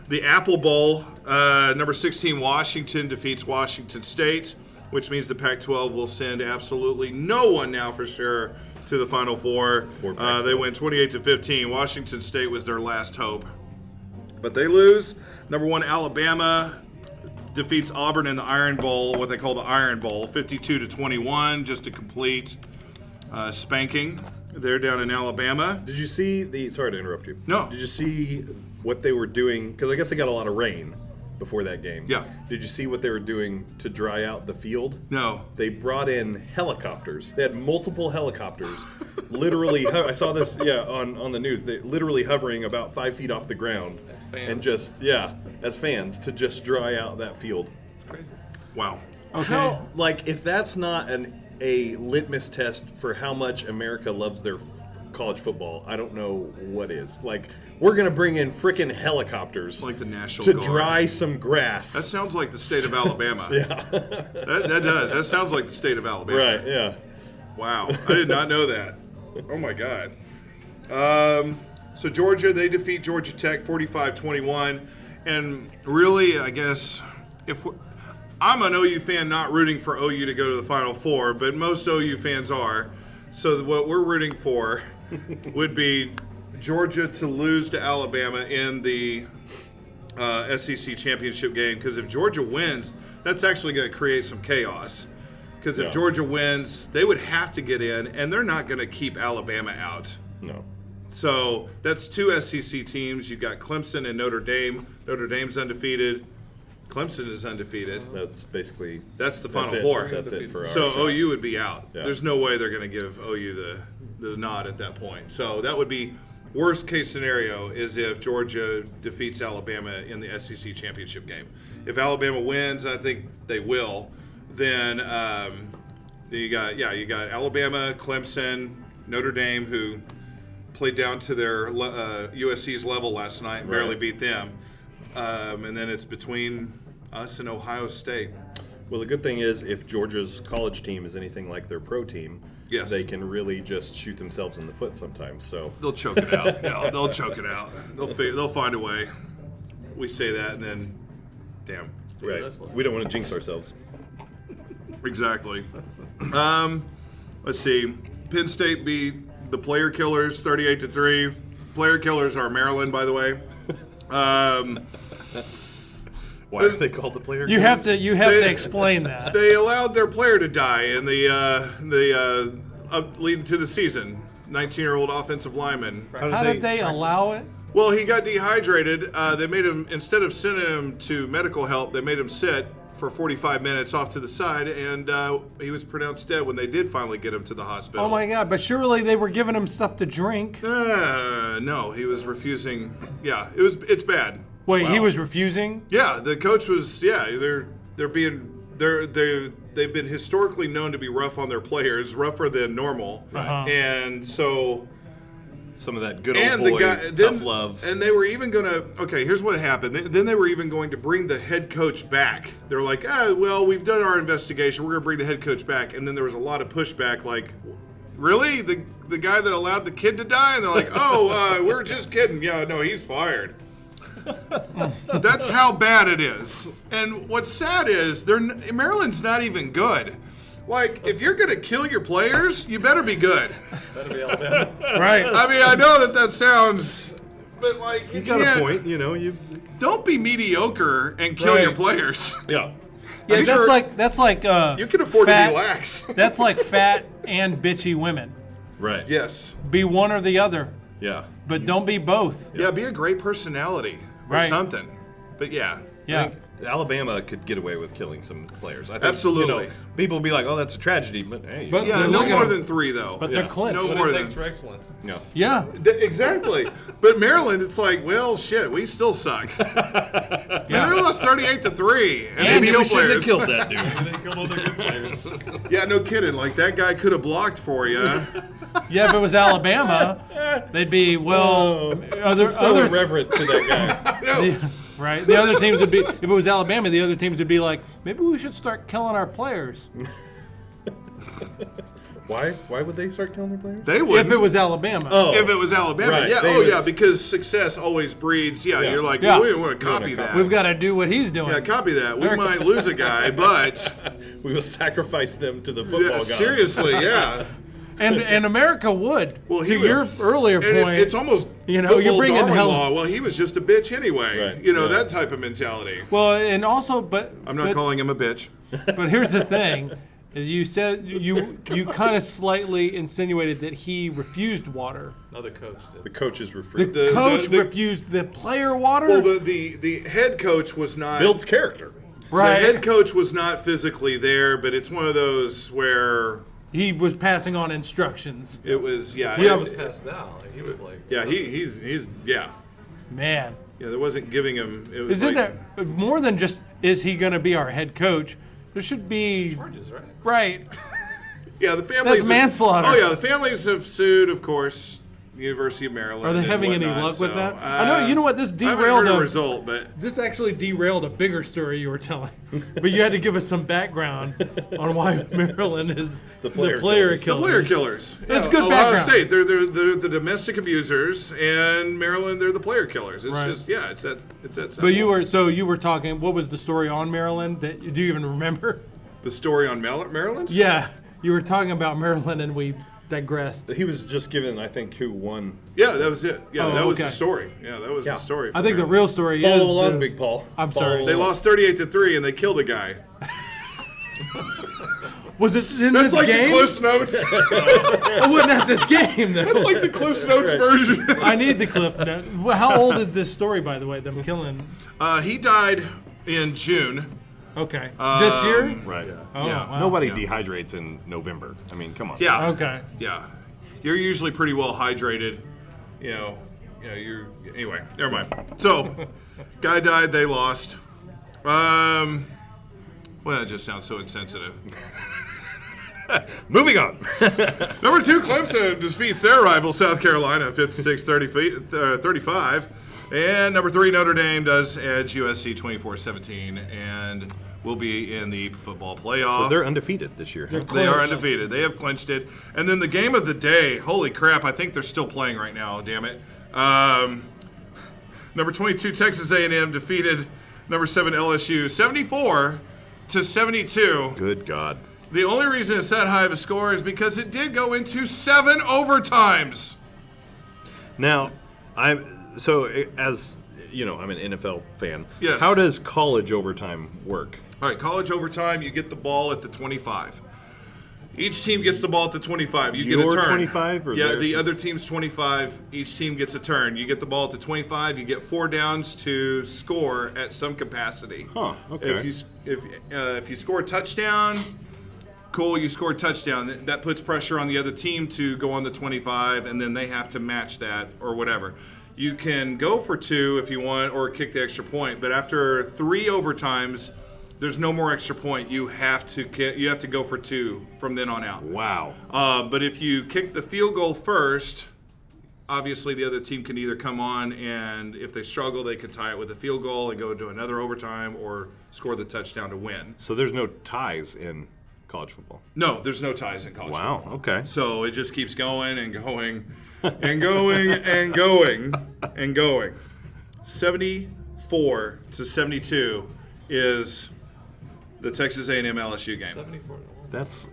The Apple Bowl, number 16 Washington defeats Washington State, which means the Pac-12 will send absolutely no one now for sure to the Final Four. They win 28-15. Washington State was their last hope, but they lose. Number 1 Alabama defeats Auburn in the Iron Bowl, what they call the Iron Bowl, 52-21, just a complete spanking. They're down in Alabama.
Did you see the? Sorry to interrupt you.
No.
Did you see what they were doing? Because I guess they got a lot of rain before that game.
Yeah.
Did you see what they were doing to dry out the field?
No.
They brought in helicopters. They had multiple helicopters, literally. I saw this, on the news. They literally hovering about 5 feet off the ground,
As fans.
and just as fans to just dry out that field.
It's crazy.
Wow.
Okay.
How, like, if that's not a litmus test for how much America loves their college football, I don't know what is. Like, we're gonna bring in frickin' helicopters,
Like the National
to
Guard.
dry some grass.
That sounds like the state of Alabama. Yeah. That does. That sounds like the state of Alabama.
Right? Yeah.
Wow. I did not know that. Oh, my God. So Georgia, they defeat Georgia Tech 45-21. And really, I guess, I'm an OU fan not rooting for OU to go to the Final Four, but most OU fans are. So what we're rooting for would be Georgia to lose to Alabama in the SEC championship game, because if Georgia wins, that's actually going to create some chaos. Because if
Yeah.
Georgia wins, they would have to get in, and they're not going to keep Alabama out.
No.
So that's 2 SEC teams. You've got Clemson and Notre Dame. Notre Dame's undefeated. Clemson is undefeated.
That's basically.
That's the
That's
Final
it.
Four.
That's it for our
So
shot.
OU would be out.
Yeah.
There's no way they're going to give OU the nod at that point. So that would be worst case scenario is if Georgia defeats Alabama in the SEC championship game. If Alabama wins, I think they will. Then you got Alabama, Clemson, Notre Dame, who played down to their USC's level last night and barely beat them. And then it's between us and Ohio State.
Well, the good thing is if Georgia's college team is anything like their pro team,
Yes.
they can really just shoot themselves in the foot sometimes. So
They'll choke it out. Yeah, they'll choke it out. They'll find a way. We say that, and then, damn.
right, we don't want to jinx ourselves.
Exactly. Let's see. Penn State beat the Player Killers 38-3. Player Killers are Maryland, by the way.
Why are they called the player?
You have to explain that.
They allowed their player to die in the leading to the season. 19-year-old offensive lineman.
How did they allow it?
Well, he got dehydrated. They made him, instead of sending him to medical help, they made him sit for 45 minutes off to the side, and he was pronounced dead when they did finally get him to the hospital.
Oh my God! But surely they were giving him stuff to drink.
No, he was refusing. Yeah, it's bad.
Wait, he was refusing?
Yeah, the coach was. Yeah, they've been historically known to be rough on their players, rougher than normal, and so.
Some of that good old boy tough love.
And they were even going to, okay, here's what happened. Then they were even going to bring the head coach back. They were like, well, we've done our investigation. We're going to bring the head coach back. And then there was a lot of pushback like, really? The guy that allowed the kid to die? And they're like, we're just kidding. Yeah, no, he's fired. That's how bad it is. And what's sad is Maryland's not even good. Like, if you're going to kill your players, you better be good.
That'll be Alabama.
Right.
I mean, I know that sounds, but like,
You got a point, you.
Don't be mediocre and kill your players.
Yeah.
Yeah, that's like
You can afford
fat,
to be lax.
That's like fat and bitchy women.
Right.
Yes.
Be one or the other,
Yeah.
but don't be both.
Yeah, be a great personality or
Right.
something. But yeah.
Yeah.
I think Alabama could get away with killing some players. I think,
Absolutely.
People will be like, "Oh, that's a tragedy," but hey,
But-
Yeah,
They're
no
looking-
more than 3, though.
But they're
Yeah.
clinched.
No
What
more
it
than.
takes for excellence.
no.
Yeah.
Exactly. But Maryland, it's like, well, shit, we still suck.
Yeah.
They lost 38-3. And
Maybe
they kill
we shouldn't have
players.
killed that dude.
They killed all the good players.
Yeah, no kidding. Like, that guy could have blocked for you.
Yeah, if it was Alabama, they'd be other
So irreverent to that guy.
right. The other teams would be if it was Alabama, the other teams would be like, maybe we should start killing our players.
Why? Why would they start killing their players?
They wouldn't.
If it was Alabama.
Oh,
If it was Alabama,
Right,
yeah.
they
Oh,
was-
yeah, because success always breeds. Yeah,
Yeah.
you're like,
Yeah.
we want to copy that.
We've got to do what he's doing.
Yeah, copy that. We might lose a guy, but
we will sacrifice them to the football
yeah,
gods.
seriously, yeah.
And America would.
Well,
to your earlier
And
point,
it's almost
you know,
football
you're bringing
Darwin
hell-
law. Well, he was just a bitch anyway.
Right.
You know,
Yeah.
that type of mentality.
well, and also, but
I'm not calling him a bitch.
But here's the thing: is you said you kind of slightly insinuated that he refused water.
Another coach did.
The coaches were
The
free.
coach refused the player water.
Well, the head coach was not.
Builds character.
right.
The head coach was not physically there, but it's one of those where
He was passing on instructions.
it was. Yeah.
He
it-
was passed out. Like, he was like.
Yeah. He's. Yeah.
Man,
Yeah. There wasn't giving him. It was
isn't
like,
that more than just is he going to be our head coach? There should be
Charges, right?
right.
Yeah, the families.
That's manslaughter.
Oh yeah, the families have sued, of course, the University of Maryland.
Are they
and
having any
whatnot,
luck with
so,
that? I know. You know what? This
I haven't
derailed
heard a
a
result, but
This actually derailed a bigger story you were telling, but you had to give us some background on why Maryland is the
player
player
killers.
killer.
player killers.
That's good
Ohio
background.
State, they're the domestic abusers, and Maryland, they're the player killers. It's
Right.
just it's that simple.
But you were talking. What was the story on Maryland? Do you even remember?
the story on Maryland.
Yeah, you were talking about Maryland, and we digressed.
He was just given, I think, who won.
Yeah, that was it. Yeah,
Oh,
that was
okay.
the story. Yeah, that was the story.
I think the
for
real story
Follow
is
along,
the-
Big Paul.
I'm
Follow
sorry.
They
along.
lost 38-3, and they killed a guy.
Was it in
That's
this
like
game?
the Cliff's Notes.
It wasn't at this game though.
That's like the Cliff's Notes version.
I need the clip. Note. Well, how old is this story, by the way? Them killing.
He died in June.
Okay, this year.
Right.
Oh,
yeah.
wow.
Nobody dehydrates in November. I mean, come on.
Yeah.
Okay.
Yeah. You're usually pretty well hydrated, you know, anyway, never mind. So, guy died, they lost. Well, that just sounds so insensitive.
Moving on.
Number 2, Clemson defeats their rival South Carolina 56-35. And number 3, Notre Dame does edge USC 24-17 and will be in the football playoff.
So they're undefeated this year.
They are undefeated. They have clinched it. And then the game of the day, holy crap, I think they're still playing right now, damn it. Number 22, Texas A&M defeated number 7, LSU 74-72.
Good God.
The only reason it's that high of a score is because it did go into 7 overtimes.
Now, as you know, I'm an NFL fan.
Yes.
How does college overtime work?
All right, college overtime, you get the ball at the 25. Each team gets the ball at the 25. You get a turn.
25? Or
yeah, the other team's 25. Each team gets a turn. You get the ball at the 25. You get 4 downs to score at some capacity.
Huh, okay.
If you score a touchdown, cool, you score a touchdown. That puts pressure on the other team to go on the 25, and then they have to match that or whatever. You can go for 2 if you want or kick the extra point, but after 3 overtimes, there's no more extra point. You have to go for 2 from then on out.
Wow.
But if you kick the field goal first, obviously the other team can either come on and if they struggle, they could tie it with a field goal and go to another overtime or score the touchdown to win.
So there's no ties in college football?
No, there's no ties in college football.
Wow, okay.
So it just keeps going and going and going and going and going. 74-72 is the Texas A&M LSU game.
74.
That's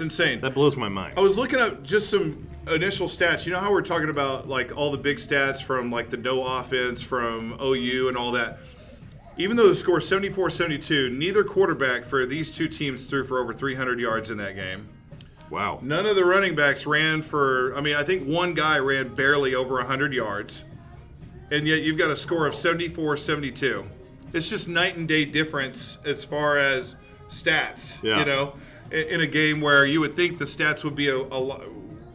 insane.
That blows my mind.
I was looking up just some initial stats. You know how we're talking about like all the big stats from like the no offense from OU and all that? Even though the score is 74-72, neither quarterback for these two teams threw for over 300 yards in that game.
Wow.
None of the running backs ran for, I think one guy ran barely over 100 yards. And yet you've got a score of 74-72. It's just night and day difference as far as stats,
Yeah.
you know, in a game where you would think the stats would be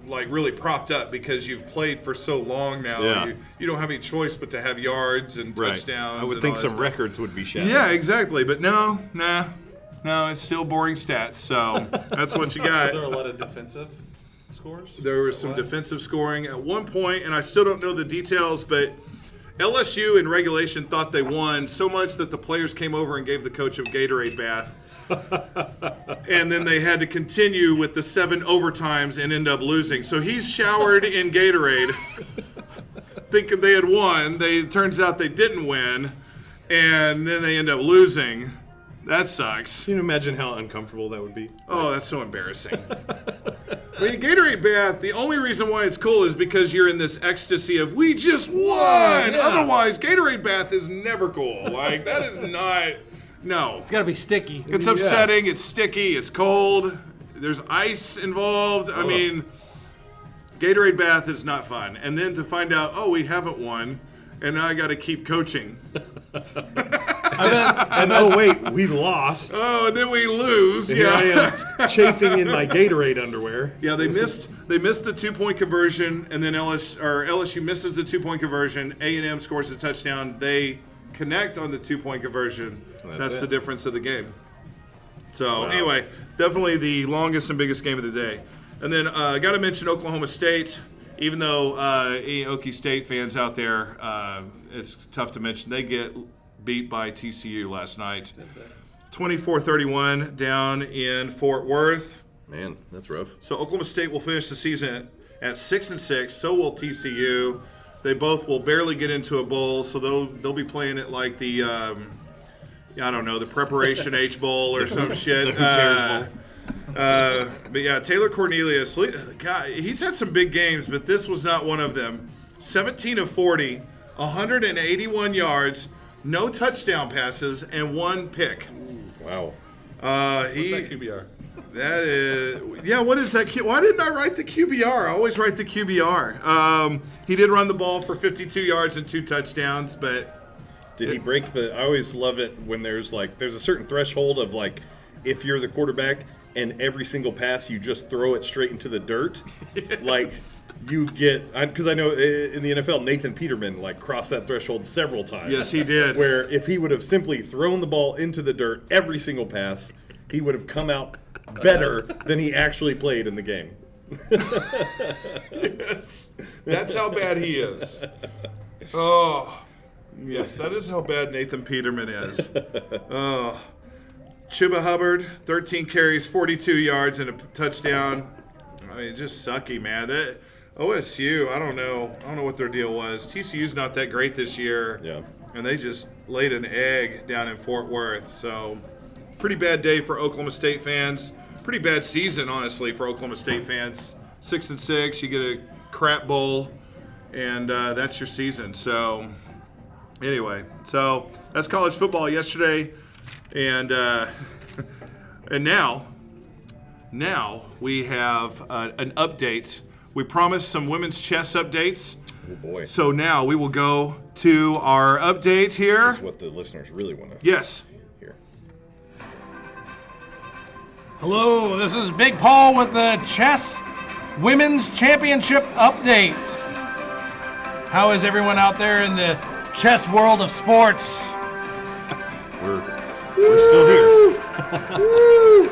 like really propped up because you've played for so long now.
Yeah.
You don't have any choice but to have yards and touchdowns.
I would
and
think
all that
some
stuff.
records would be shattered.
Yeah, exactly. But no, it's still boring stats. So that's what you got.
Are there a lot of defensive scores?
There was some defensive scoring at one point, and I still don't know the details, but LSU in regulation thought they won so much that the players came over and gave the coach a Gatorade bath. And then they had to continue with the 7 overtimes and end up losing. So he's showered in Gatorade, thinking they had won. Turns out they didn't win, and then they end up losing. That sucks.
Can you imagine how uncomfortable that would be?
Oh, that's so embarrassing. Gatorade bath, the only reason why it's cool is because you're in this ecstasy of, we just won!
Yeah.
Otherwise, Gatorade bath is never cool. Like, that is not, no.
It's got to be sticky.
It's upsetting, it's sticky, it's cold, there's ice involved. I mean, Gatorade bath is not fun. And then to find out, we haven't won, and now I got to keep coaching.
And oh wait, we lost.
Oh, and then we lose.
And
Yeah.
here I am chafing in my Gatorade underwear.
Yeah, they missed the 2-point conversion, and then LSU misses the 2-point conversion. A&M scores a touchdown. They connect on the 2-point conversion. That's the difference of the game. So anyway, definitely the longest and biggest game of the day. And then I got to mention Oklahoma State. Even though Okie State fans out there, it's tough to mention, they get beat by TCU last night. 24-31 down in Fort Worth.
Man, that's rough.
So Oklahoma State will finish the season at 6-6. So will TCU. They both will barely get into a bowl, so they'll be playing it like the the Preparation H Bowl or some shit. But yeah, Taylor Cornelius, God, he's had some big games, but this was not one of them. 17 of 40, 181 yards, no touchdown passes, and 1 pick.
Wow.
What's that QBR?
That is, what is that? Why didn't I write the QBR? I always write the QBR. He did run the ball for 52 yards and 2 touchdowns, but
did he break I always love it when there's a certain threshold of like, if you're the quarterback, and every single pass you just throw it straight into the dirt, like you get, because I know in the NFL, Nathan Peterman like crossed that threshold several times.
Yes, he did.
Where if he would have simply thrown the ball into the dirt every single pass, he would have come out better than he actually played in the game.
Yes, that's how bad he is. Oh, yes, that is how bad Nathan Peterman is. Oh, Chuba Hubbard, 13 carries, 42 yards, and a touchdown. I mean, just sucky, man. That OSU, I don't know what their deal was. TCU's not that great this year.
Yeah.
And they just laid an egg down in Fort Worth. So, pretty bad day for Oklahoma State fans. Pretty bad season, honestly, for Oklahoma State fans. 6-6, you get a crap bowl, and that's your season. So, anyway, so that's college football yesterday, and and now we have an update. We promised some women's chess updates.
Oh boy.
So now we will go to our update here.
What the listeners really want to
Yes.
hear.
Hello, this is Big Paul with the Chess Women's Championship Update. How is everyone out there in the chess world of sports?
We're still here.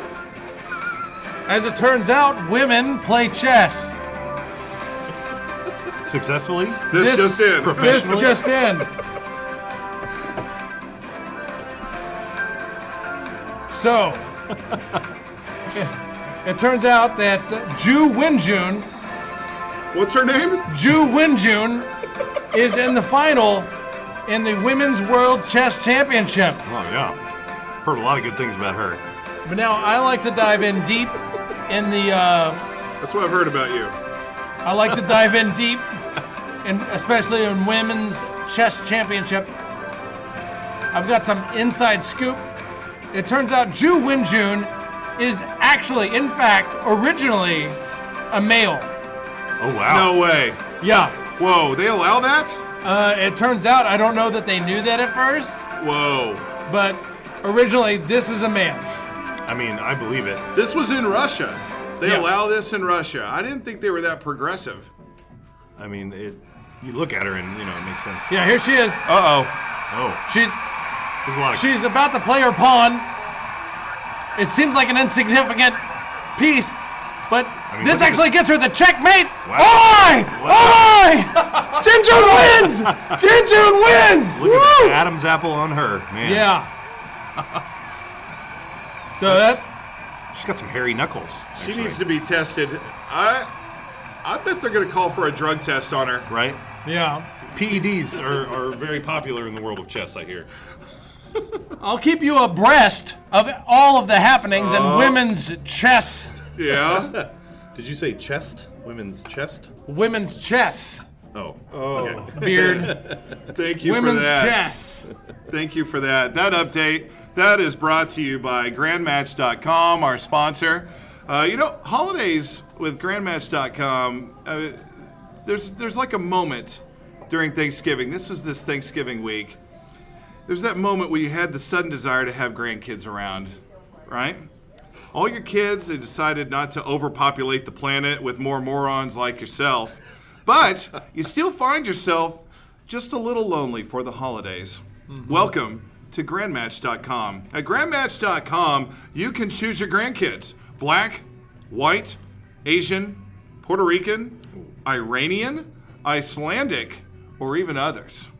As it turns out, women play chess.
Successfully?
This just in.
This just in. So, it turns out that Ju Winjun,
What's her name?
is in the final in the Women's World Chess Championship.
Oh, yeah. Heard a lot of good things about her.
But now I like to dive in deep in the.
That's what I've heard about you.
I like to dive in deep, and especially in Women's Chess Championship. I've got some inside scoop. It turns out Ju Winjun is actually, in fact, originally a male.
Oh, wow.
No way.
Yeah.
Whoa, they allow that?
It turns out, I don't know that they knew that at first,
Whoa.
but originally this is a man.
I mean, I believe it.
This was in Russia. They
Yeah.
allow this in Russia. I didn't think they were that progressive.
I mean, you look at her and, it makes sense.
Yeah, here she is.
Uh-oh.
Oh, there's a lot of...
She's about to play her pawn. It seems like an insignificant piece, but
mean,
this
look at
actually gets her the checkmate.
Wow.
Oh my!
Wow.
Oh my! Jinjun wins! Jinjun wins!
Look at the Adam's apple on her, man.
Yeah. So that
She's got some hairy knuckles.
She
actually.
needs to be tested. I bet they're going to call for a drug test on her.
Right?
yeah.
PEDs are very popular in the world of chess, I hear.
I'll keep you abreast of all of the happenings in women's chess.
Yeah?
Did you say chest? Women's chest?
Women's chess.
Oh. Okay.
Beard.
Thank you
Women's
for that.
chess.
Thank you for that. That update, that is brought to you by grandmatch.com, our sponsor. Holidays with grandmatch.com, there's like a moment during Thanksgiving. This was this Thanksgiving week. There's that moment where you had the sudden desire to have grandkids around, right? All your kids, they decided not to overpopulate the planet with more morons like yourself. But you still find yourself just a little lonely for the holidays. Welcome to grandmatch.com. At grandmatch.com, you can choose your grandkids. Black, white, Asian, Puerto Rican, Iranian, Icelandic, or even others.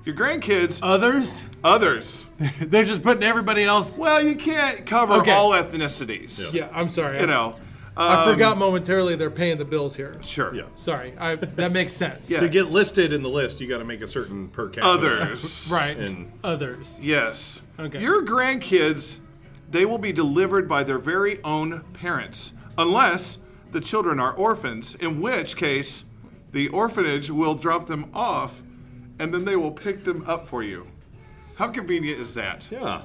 Your grandkids,
Others? They're just putting everybody else.
well, you can't cover
Okay.
all ethnicities.
Yeah, I'm sorry.
I
I forgot momentarily they're paying the bills here.
Sure.
Yeah.
Sorry. That makes sense.
Yeah.
To get listed in the list, you got to make a certain per capita.
Others.
Right.
And
Others.
Yes.
Okay.
Your grandkids, they will be delivered by their very own parents, unless the children are orphans, in which case the orphanage will drop them off and then they will pick them up for you. How convenient is that?
yeah.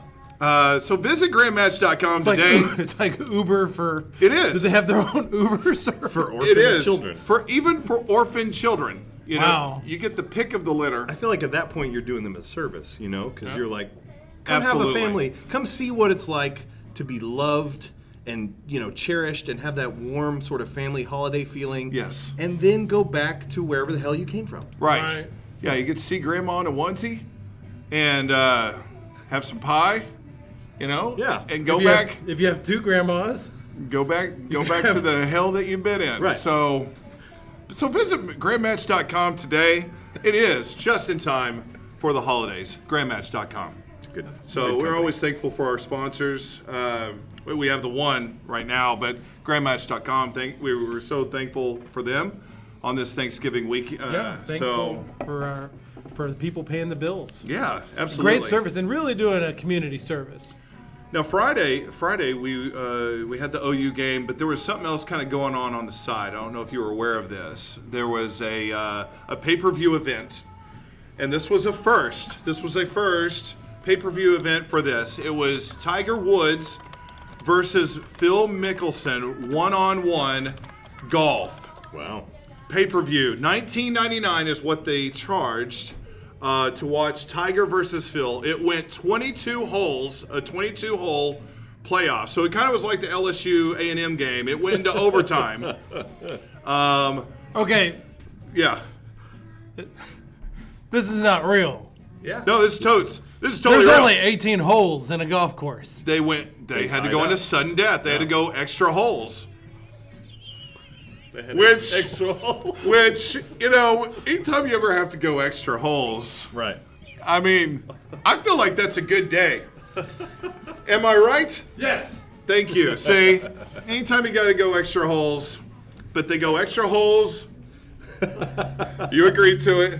So visit grandmatch.com today.
It's like Uber for.
It is.
Do they have their own Uber service?
For orphan
It is.
children.
Even for orphan children.
Wow.
You get the pick of the litter.
I feel like at that point you're doing them a service, because you're like, come
Absolutely.
have a family. Come see what it's like to be loved and cherished and have that warm sort of family holiday feeling.
Yes.
And then go back to wherever the hell you came from.
Right. Yeah, you get to see Grandma in a onesie and have some pie,
Yeah.
and go back.
If you have two grandmas.
Go back to the hell that you've been in.
Right.
So visit grandmatch.com today. It is just in time for the holidays. Grandmatch.com.
It's good.
So we're always thankful for our sponsors. We have the one right now, but grandmatch.com. We were so thankful for them on this Thanksgiving week.
Thankful for the people paying the bills.
Yeah, absolutely.
Great service and really doing a community service.
Now Friday we had the OU game, but there was something else kind of going on the side. I don't know if you were aware of this. There was a pay-per-view event, and this was a first. This was a first pay-per-view event for this. It was Tiger Woods versus Phil Mickelson one-on-one golf.
Wow.
Pay-per-view. $19.99 is what they charged to watch Tiger versus Phil. It went 22 holes, a 22-hole playoff. So it kind of was like the LSU A&M game. It went into overtime.
Okay,
Yeah.
this is not real.
Yeah.
No, this is totally
There's
real.
only 18 holes in a golf course.
They had to go into sudden death. They had to go extra holes. Which, anytime you ever have to go extra holes,
Right.
I mean, I feel like that's a good day. Am I right?
Yes.
Thank you. See, anytime you got to go extra holes, but they go extra holes, you agreed to it.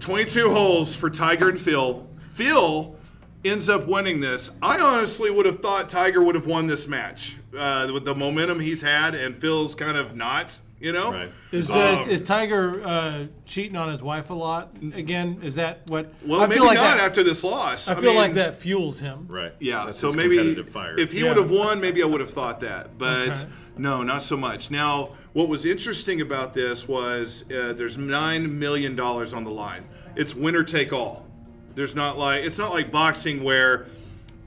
22 holes for Tiger and Phil. Phil ends up winning this. I honestly would have thought Tiger would have won this match with the momentum he's had, and Phil's kind of not.
Right.
Is Tiger cheating on his wife a lot again? Is that what?
Well,
I
maybe
feel like
not
that,
after this loss.
I feel like
mean,
that fuels him.
Right.
Yeah,
That's
so
his
maybe
competitive fire.
if he
Yeah.
would have won, maybe I would have thought that. But
Okay.
no, not so much. Now, what was interesting about this was there's $9 million on the line. It's winner take all. It's not like boxing where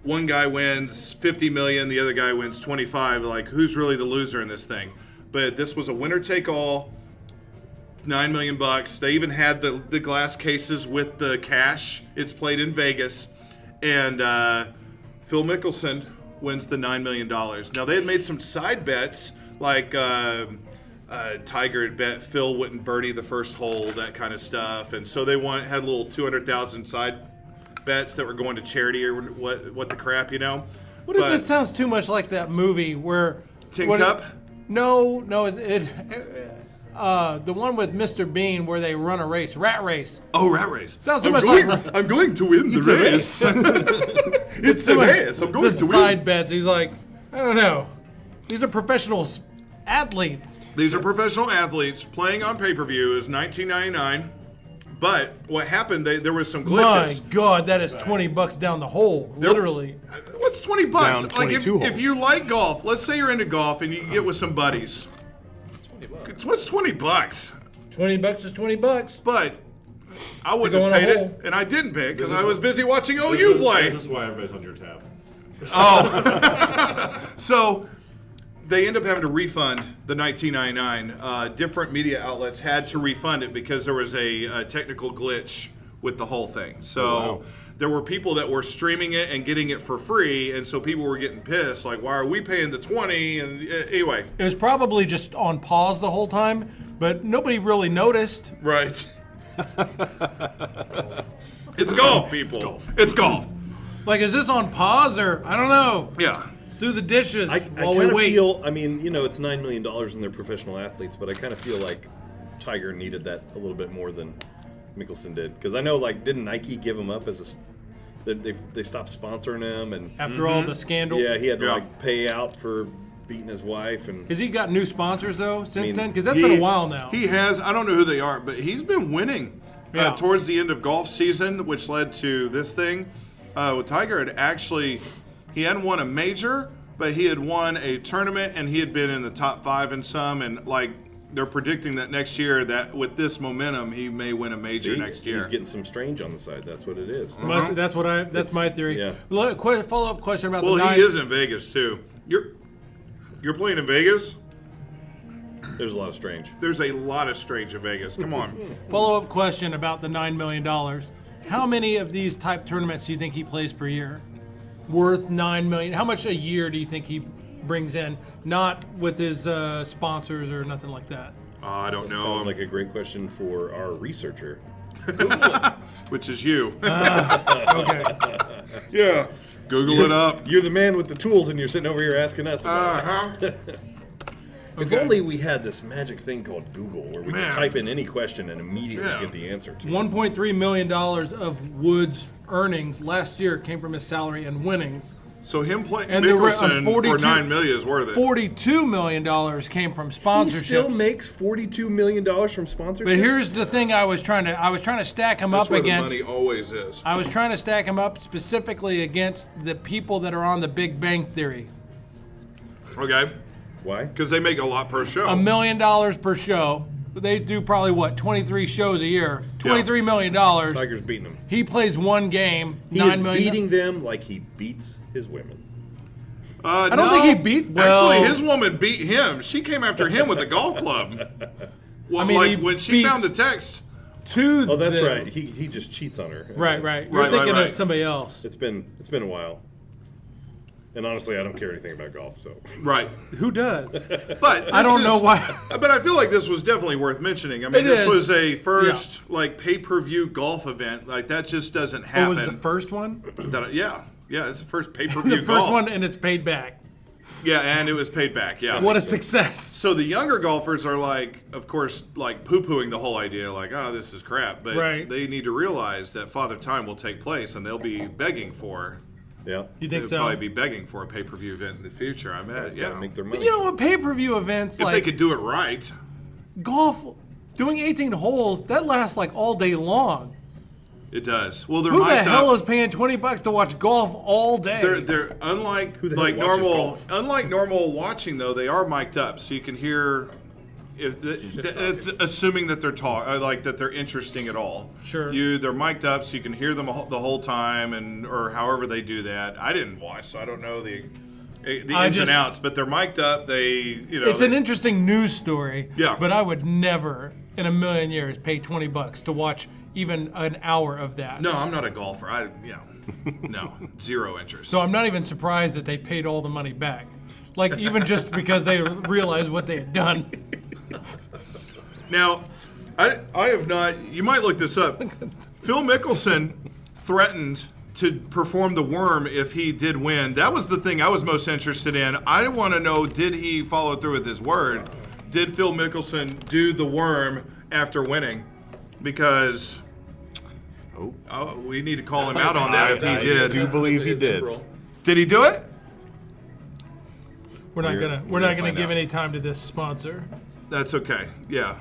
one guy wins 50 million, the other guy wins 25. Like, who's really the loser in this thing? But this was a winner take all. $9 million. They even had the glass cases with the cash. It's played in Vegas, and Phil Mickelson wins the $9 million. Now they had made some side bets, like Tiger had bet Phil wouldn't birdie the first hole, that kind of stuff, and so they had a little 200,000 side bets that were going to charity or what the crap,
What if this sounds too much like that movie where
Tin
what-
Cup?
No, the one with Mr. Bean where they run a race, rat race.
Oh, rat race.
Sounds so much like
I'm going to win the race. It's the race. I'm going
the
to win.
side bets. He's like, I don't know. These are professional athletes.
These are professional athletes playing on pay-per-view. Is $19.99. But what happened? There was some
My
glitches.
God, that is $20 down the hole, literally.
What's $20?
Down
Like
22
if
holes.
you like golf, let's say you're into golf and you get with some buddies. What's $20?
$20 is $20.
But I wouldn't
go
have
on a
paid
hole.
it, and I didn't pay it because I was busy watching OU play.
This is why everybody's on your tab.
So they end up having to refund the $19.99. Different media outlets had to refund it because there was a technical glitch with the whole thing. So there were people that were streaming it and getting it for free, and so people were getting pissed, like, why are we paying the $20? And anyway,
It was probably just on pause the whole time, but nobody really noticed.
right. It's golf, people. It's golf.
Like, is this on pause or I don't know?
Yeah.
Let's do the dishes
I
while we
kind of
wait.
feel, it's $9 million and they're professional athletes, but I kind of feel like Tiger needed that a little bit more than Mickelson did. Because I know, didn't Nike give him up as they stopped sponsoring him? And
After all the scandal.
yeah, he had to,
Yeah.
pay out for beating his wife. And
Has he got new sponsors, though, since
mean,
then? Because that's been a while now.
He has. I don't know who they are, but he's been winning
Yeah.
towards the end of golf season, which led to this thing. Tiger had actually, he hadn't won a major, but he had won a tournament, and he had been in the top 5 in some. And they're predicting that next year, that with this momentum, he may win a major next year.
He's getting some strange on the side. That's what it is.
That's my theory.
yeah.
Follow-up question about
Well,
the
he is in Vegas too. You're playing in Vegas?
There's a lot of strange.
There's a lot of strange in Vegas. Come on.
Follow-up question about the $9 million. How many of these type tournaments do you think he plays per year? Worth $9 million. How much a year do you think he brings in? Not with his sponsors or nothing like that.
I don't know.
Sounds like a great question for our researcher.
Which is you.
Okay.
Yeah. Google it up.
You're the man with the tools, and you're sitting over here asking us about it.
Uh-huh.
If only we had this magic thing called Google, where we
Man.
could type in any question and immediately
Yeah.
get the answer to it.
$1.3 million of Woods' earnings last year came from his salary and winnings.
So him playing
And there were,
Mickelson for $9 million is worth it.
$42 million came from
He
sponsorships.
still makes $42 million from sponsorships?
But here's the thing: I was trying to stack him
That's
up
where
against.
the money always is.
I was trying to stack him up specifically against the people that are on the Big Bang Theory.
Okay.
Why?
Because they make a lot per show.
$1 million per show. They do probably, 23 shows a year. $23 million.
Tiger's beating him.
He plays one game,
He
$9
is
million.
beating them like he beats his women.
I don't think he beat. Well,
Actually, his woman beat him. She came after him with a golf club. Well,
I mean, he
like when she found the
beats-
text.
to
Oh, that's
them.
right. He just cheats on her.
Right. You're
Right,
thinking
right.
of somebody else.
It's been a while. And honestly, I don't care anything about golf, so.
Right.
Who does?
But
I don't
this
know
is-
why.
But I feel like this was definitely worth mentioning. I mean,
It
this
is.
was a first like pay-per-view golf event. Like that just doesn't
What
happen.
was the first one?
Yeah, it's the first pay-per-view
The first
golf.
one, and it's paid back.
Yeah, and it was paid back. Yeah.
What a success!
So the younger golfers are like, of course, like poo-pooing the whole idea, like, oh, this is crap. But
Right.
they need to realize that Father Time will take place, and they'll be begging for.
Yeah.
You think
They'll
so?
probably be begging for a pay-per-view event in the future. I
Guys
mean,
gotta
yeah.
make their money.
You know what? Pay-per-view events
If they
like
could do it right.
golf, doing 18 holes, that lasts like all day long.
It does. Well, they're
Who the
mic'd
hell
up.
is paying $20 to watch golf all day?
They're unlike
the hell
like
watches
normal
golf?
unlike normal watching though. They are mic'd up, so you can hear. If it's assuming that they're like that they're interesting at all.
Sure.
They're mic'd up, so you can hear them the whole time, and or however they do that. I didn't watch, so I don't know the ins and outs. But they're mic'd up.
It's an interesting news story.
Yeah.
But I would never, in a million years, pay $20 to watch even an hour of that.
No, I'm not a golfer. No, zero interest.
So I'm not even surprised that they paid all the money back. Like even just because they realized what they had done.
Now, I have not. You might look this up. Phil Mickelson threatened to perform the worm if he did win. That was the thing I was most interested in. I want to know, did he follow through with his word? Did Phil Mickelson do the worm after winning? Because we need to call him out on that if he
I
did.
do believe he did.
Did he do it?
We're not gonna
find
give
out.
any time to this sponsor.
That's okay. Yeah,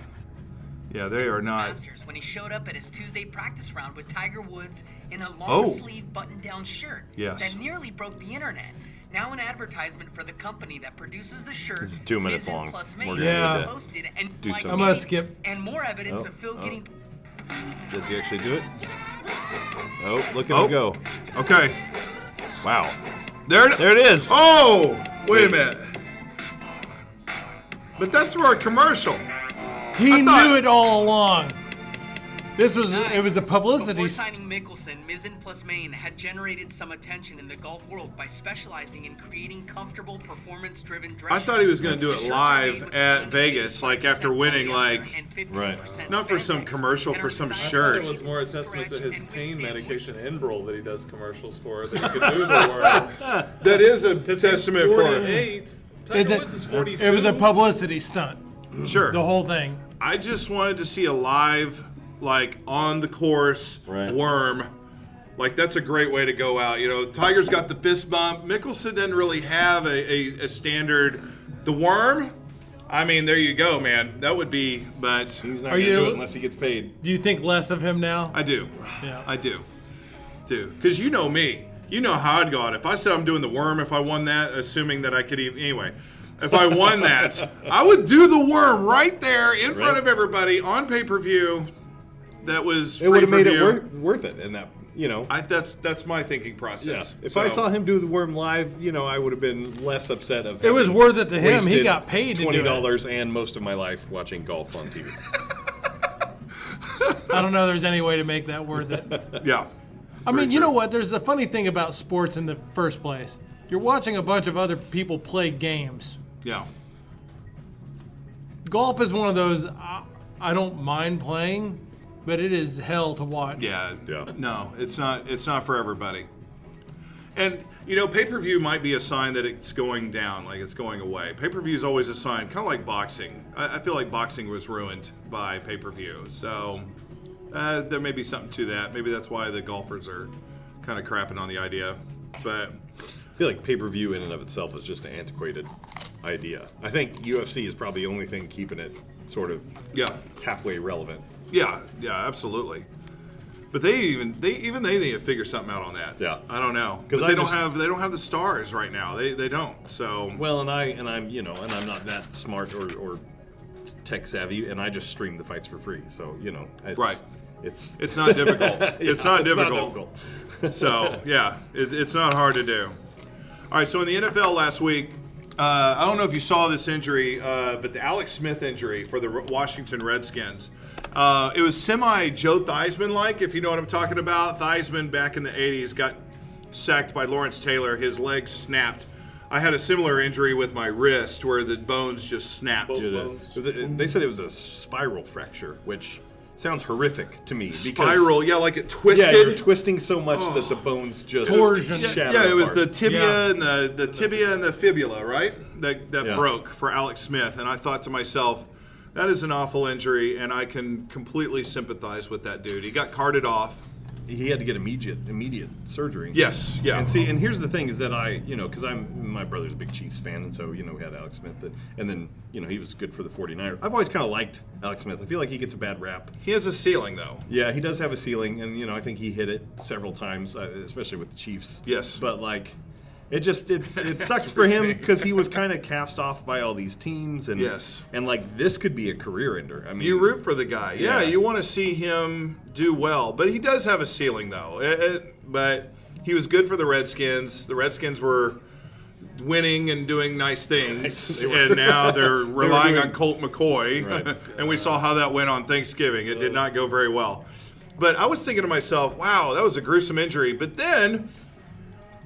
they are not.
Masters when he showed up at his Tuesday practice round with Tiger Woods in a
Oh.
long-sleeve button-down shirt
Yes.
that nearly broke the internet. Now an advertisement for the company that produces the shirt.
This is 2 minutes
Mizzen
long.
Plus
We're
Main
gonna
Yeah.
skip it.
posted and
Do
like
some.
I'm gonna
any-
skip.
and more evidence of Phil getting.
Does he actually do it? Oh, look at
Oh.
him go.
Okay,
Wow.
there
There it is.
Oh, wait a minute. But that's for a commercial.
He
I thought-
knew it all along. It was a publicity.
Before signing Mickelson, Mizzen Plus Main had generated some attention in the golf world by specializing in creating comfortable, performance-driven dress
I thought he was
shirts.
going to do
The
it
shirts are
live
made with
at
100%
Vegas, like after winning,
polyester
like
and 15%
Right.
Not for some
spandex,
commercial,
and
for
are
some
designed
shirt.
It was more a testament to
scratch
his
and
pain
withstand
medication
moisture.
Enbrel that he does commercials for. That he could do the work.
that is a testament for
48. Tiger Woods is 42.
It was a publicity stunt.
sure.
The whole thing.
I just wanted to see a live, like on the course
Right.
worm. Like that's a great way to go out. You know, Tiger's got the fist bump. Mickelson didn't really have a standard. The worm. I mean, there you go, man. That would be, but
He's not
Are
going to do
you-
it unless he gets paid.
Do you think less of him now?
I do.
Yeah.
I do. Because you know me. You know how I'd go out. If I said I'm doing the worm, if I won that, assuming that I could even. Anyway, if I won that, I would do the worm right there in front of everybody on pay-per-view. That was
It would
free
have
for
made
view.
it worth it in that
That's my thinking process.
If I saw him do the worm live, I would have been less upset of.
It was worth it to him. He
wasted
got paid to do it.
$20 and most of my life watching golf on TV.
I don't know there's any way to make that worth it.
Yeah.
I mean, you know what? There's the funny thing about sports in the first place. You're watching a bunch of other people play games.
Yeah.
Golf is one of those I don't mind playing, but it is hell to watch.
Yeah. No, it's not for everybody. And pay-per-view might be a sign that it's going down, like it's going away. Pay-per-view is always a sign, kind of like boxing. I feel like boxing was ruined by pay-per-view. So there may be something to that. Maybe that's why the golfers are kind of crapping on the idea. But
I feel like pay-per-view in and of itself is just an antiquated idea. I think UFC is probably the only thing keeping it sort of halfway relevant.
Yeah, absolutely. But they need to figure something out on that. Yeah, I don't know because they don't have the stars right now. They don't. So
and I'm not that smart or tech savvy, and I just stream the fights for free. So
right.
It's
not difficult. It's not difficult. So it's not hard to do. All right. So in the NFL last week, I don't know if you saw this injury, but the Alex Smith injury for the Washington Redskins. It was semi-Joe Theismann-like, if you know what I'm talking about. Theismann, back in the 80s, got sacked by Lawrence Taylor. His leg snapped. I had a similar injury with my wrist where the bones just snapped.
They said it was a spiral fracture, which sounds horrific to me.
Spiral, like it twisted.
Yeah, you're twisting so much that the bones just shatter.
Yeah, it was the tibia and the tibia and the fibula, right? That broke for Alex Smith. And I thought to myself, that is an awful injury, and I can completely sympathize with that dude. He got carted off.
He had to get immediate surgery.
Yes, yeah.
And here's the thing is that because my brother's a big Chiefs fan, and so, we had Alex Smith, and then, he was good for the 49ers. I've always kind of liked Alex Smith. I feel like he gets a bad rap.
He has a ceiling, though.
Yeah, he does have a ceiling, and, I think he hit it several times, especially with the Chiefs.
Yes.
But, it sucks for him because he was kind of cast off by all these teams, and this could be a career ender. I mean,
you root for the guy, you want to see him do well, but he does have a ceiling though. But he was good for the Redskins. The Redskins were winning and doing nice things, and now they're relying on Colt McCoy, and we saw how that went on Thanksgiving. It did not go very well. But I was thinking to myself, wow, that was a gruesome injury. But then,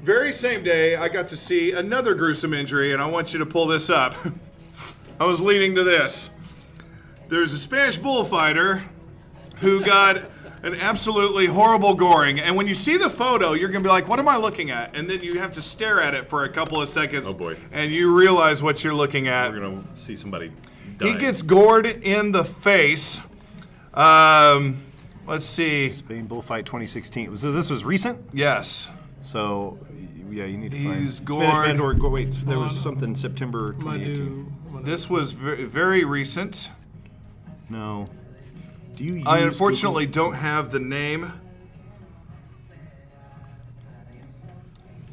very same day, I got to see another gruesome injury, and I want you to pull this up. I was leading to this. There's a Spanish bullfighter who got an absolutely horrible goring, and when you see the photo, you're going to be like, what am I looking at? And then you have to stare at it for a couple of seconds.
Oh, boy.
And you realize what you're looking at.
We're going to see somebody die.
He gets gored in the face. Let's see.
Spain bullfight 2016. So this was recent?
Yes.
So, you need to find.
He's gored.
There was something September 2018.
This was very, very recent.
No. Do you use
I unfortunately don't have the name.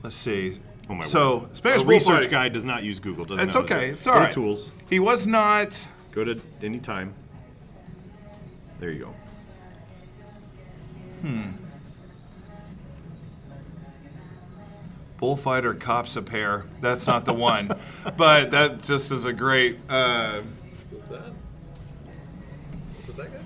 Let's see.
Oh my
word. Spanish
Our research guy does not use Google.
It's okay. It's all right.
Go to tools.
He was not.
Go to any time. There you go.
Bullfighter cops a pair. That's not the one, but that just is a great.
Is it that guy?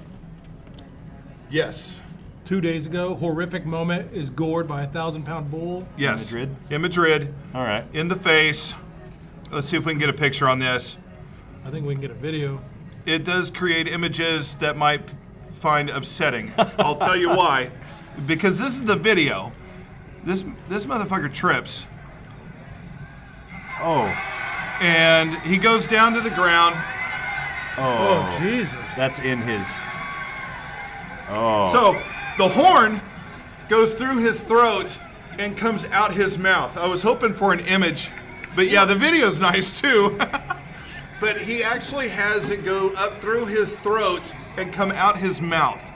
Yes.
2 days ago, horrific moment is gored by a 1,000-pound bull.
Yes.
Madrid?
In Madrid.
All right.
In the face. Let's see if we can get a picture on this.
I think we can get a video.
It does create images that might find upsetting. I'll tell you why. Because this is the video. This motherfucker trips.
Oh.
And he goes down to the ground.
Oh, Jesus.
That's in his. Oh.
So the horn goes through his throat and comes out his mouth. I was hoping for an image, but yeah, the video's nice too. But he actually has it go up through his throat and come out his mouth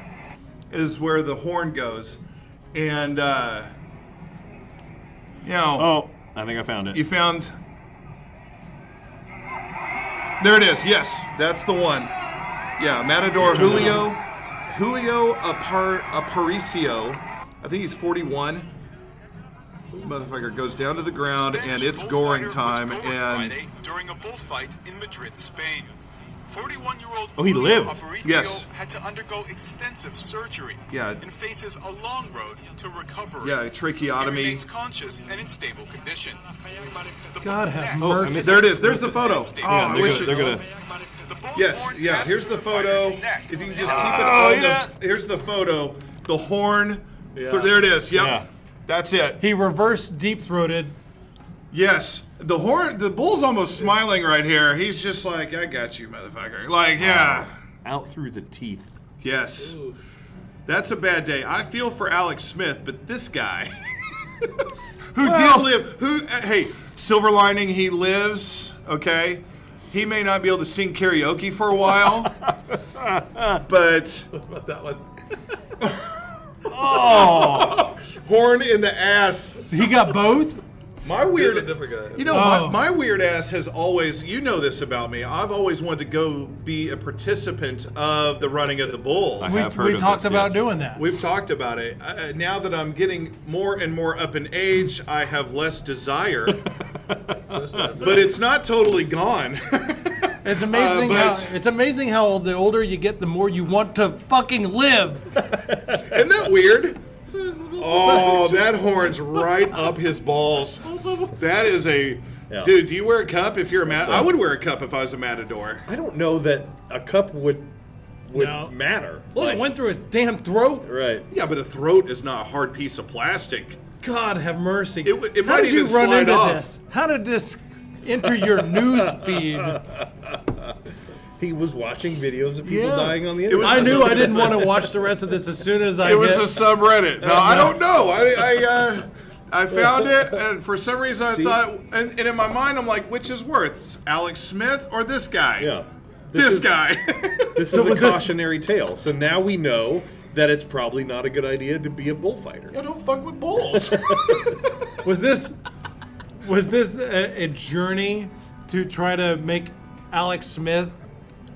is where the horn goes. And,
Oh, I think I found it.
You found... There it is, yes, that's the one. Yeah, Matador Julio Aparicio, I think he's 41. Motherfucker goes down to the ground, and it's goring time. And
during a bullfight in Madrid, Spain. 41-year-old
Oh, he lived.
Yes.
had to undergo extensive surgery.
Yeah.
And faces a long road to recovery.
yeah,
He
tracheotomy.
remains conscious and in stable condition. The
God
book
have
next.
mercy.
There it is. There's the photo. Oh,
Yeah,
I wish
they're gonna.
The bull's
Yes,
horn
yeah.
passes
Here's the
the
photo.
fighter's neck.
If you can just keep it on here's the photo. The horn. There it is. Yep.
Yeah.
That's it.
He reverse deep-throated.
Yes. The horn. The bull's almost smiling right here. He's just like, I got you, motherfucker. Like, yeah.
Out through the teeth.
Yes. That's a bad day. I feel for Alex Smith, but this guy who did live, hey, silver lining, he lives, okay? He may not be able to sing karaoke for a while, but
About that one.
horn in the ass.
He got both?
My
He's a
weird,
different guy.
you know,
Oh.
my weird ass has always, you know this about me, I've always wanted to go be a participant of the running of the bulls.
I have heard
We
of
talked
this,
about
yes.
doing that.
We've talked about it. Now that I'm getting more and more up in age, I have less desire. But it's not totally gone.
It's amazing
but-
how the older you get, the more you want to fucking live.
Isn't that weird? Oh, that horn's right up his balls. That is a...
Yeah.
Dude, do you wear a cup if you're a matador? I would wear a cup if I was a matador.
I don't know that a cup would
No.
matter.
Look, it went through his damn throat.
Right.
Yeah, but a throat is not a hard piece of plastic.
God have mercy.
It
How
might
did you
even
run
slide
into
off.
this? How did this enter your news feed?
He was watching videos of people
Yeah.
dying on the
was-
internet.
I knew I didn't want to watch the rest of this as soon as I
It was
hit.
a subreddit. No, I don't know. I found it, and for some reason I thought, and in my mind I'm like, which is worse, Alex Smith or this guy?
Yeah.
This guy.
This is a cautionary tale. So now we know that it's probably not a good idea to be a bullfighter.
I don't fuck with bulls.
Was this a journey to try to make Alex Smith,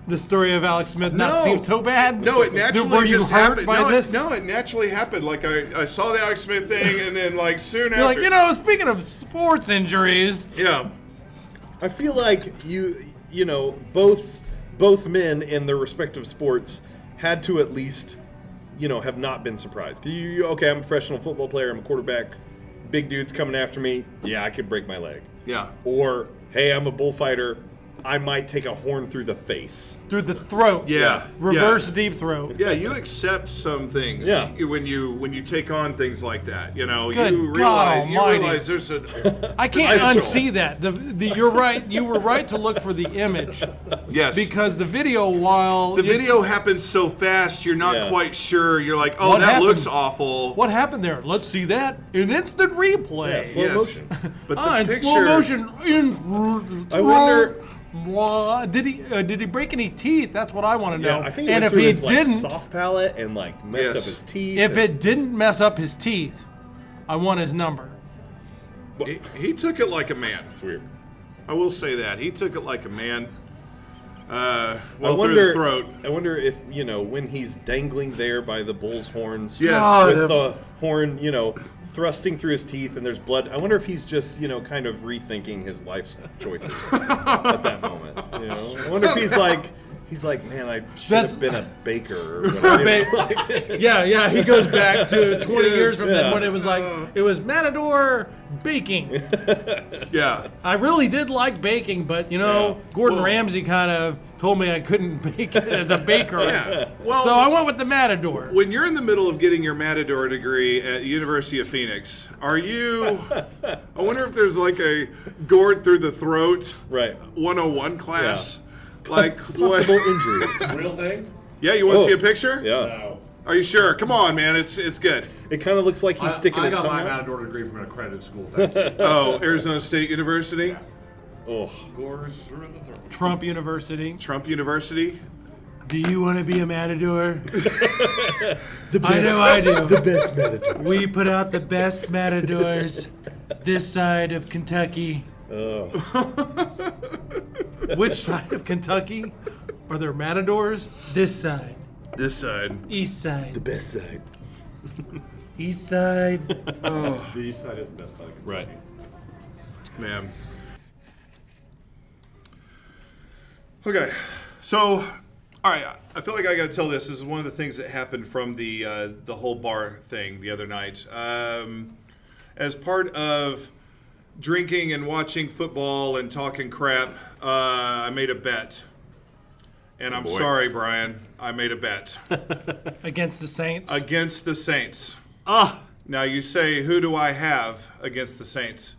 the story of Alex Smith, not seem so bad?
No, it naturally
Were you
just
hurt
happened.
by
no,
this?
No, it naturally happened. Like I saw the Alex Smith thing, and then like soon
You're
after.
like, speaking of sports injuries,
Yeah.
I feel like you know, both men in their respective sports had to at least, have not been surprised. Okay, I'm a professional football player, I'm a quarterback, big dude's coming after me, yeah, I could break my leg.
Yeah.
Or, hey, I'm a bullfighter, I might take a horn through the face.
through the throat.
Yeah.
Reverse deep throat.
Yeah, you accept some things.
Yeah.
When you take on things like that,
Good
you
God almighty.
realize there's a.
I can't
Life
unsee that. You're right. You were right to look for the image
Yes.
because the video, while
the video happens so fast, you're not
Yeah.
quite sure. You're like, oh,
What
that
happened?
looks awful.
what happened there? Let's see that in instant replay.
Slow
Yes.
motion.
But the
in
picture.
slow motion. In
I wonder-
Blah. Did he break any teeth? That's what I want to know.
Yeah, I think
and
went
if
through
he
his,
didn't,
soft palate and messed up
Yes.
his teeth.
if
and-
it didn't mess up his teeth, I want his number.
He took it like a man.
It's weird.
I will say that he took it like a man.
I
Through
wonder.
the throat.
I wonder if when he's dangling there by the bull's horns.
Yes.
With the horn, thrusting through his teeth, and there's blood. I wonder if he's just, kind of rethinking his life's choices at that moment. I wonder if he's like, man, I should
That's-
have been a baker. Or whatever.
Yeah. He goes back to 20 years from then
Yeah.
when it was Matador baking.
Yeah.
I really did like baking, but Gordon Ramsay kind of told me I couldn't bake it as a baker.
Yeah. Well,
So I went with the Matador.
when you're in the middle of getting your Matador degree at the University of Phoenix, are you? I wonder if there's like a gored through the throat
Right.
101 class. Like what?
Possible injuries.
Real thing?
Yeah, you want to
Oh.
see a picture?
Yeah.
No.
Are you sure? Come on, man. It's good.
It kind of looks like he's sticking
I
his
got
tongue
my
out.
Matador degree from an accredited school. Thank you.
Oh, Arizona State University,
Oh.
Gores through the throat.
Trump University.
Trump University.
Do you want to be a Matador? I know I do.
The best matador.
We put out the best Matadors this side of Kentucky. Which side of Kentucky? Are there Matadors? This side.
This side.
East side.
The best side.
East Side.
The East Side is the best side of Kentucky.
Right.
Man. Okay, so, all right, I feel like I got to tell this. This is one of the things that happened from the whole bar thing the other night. As part of drinking and watching football and talking crap, I made a bet. And I'm sorry, Brian, I made a bet.
Against the Saints?
Against the Saints. Now you say, who do I have against the Saints?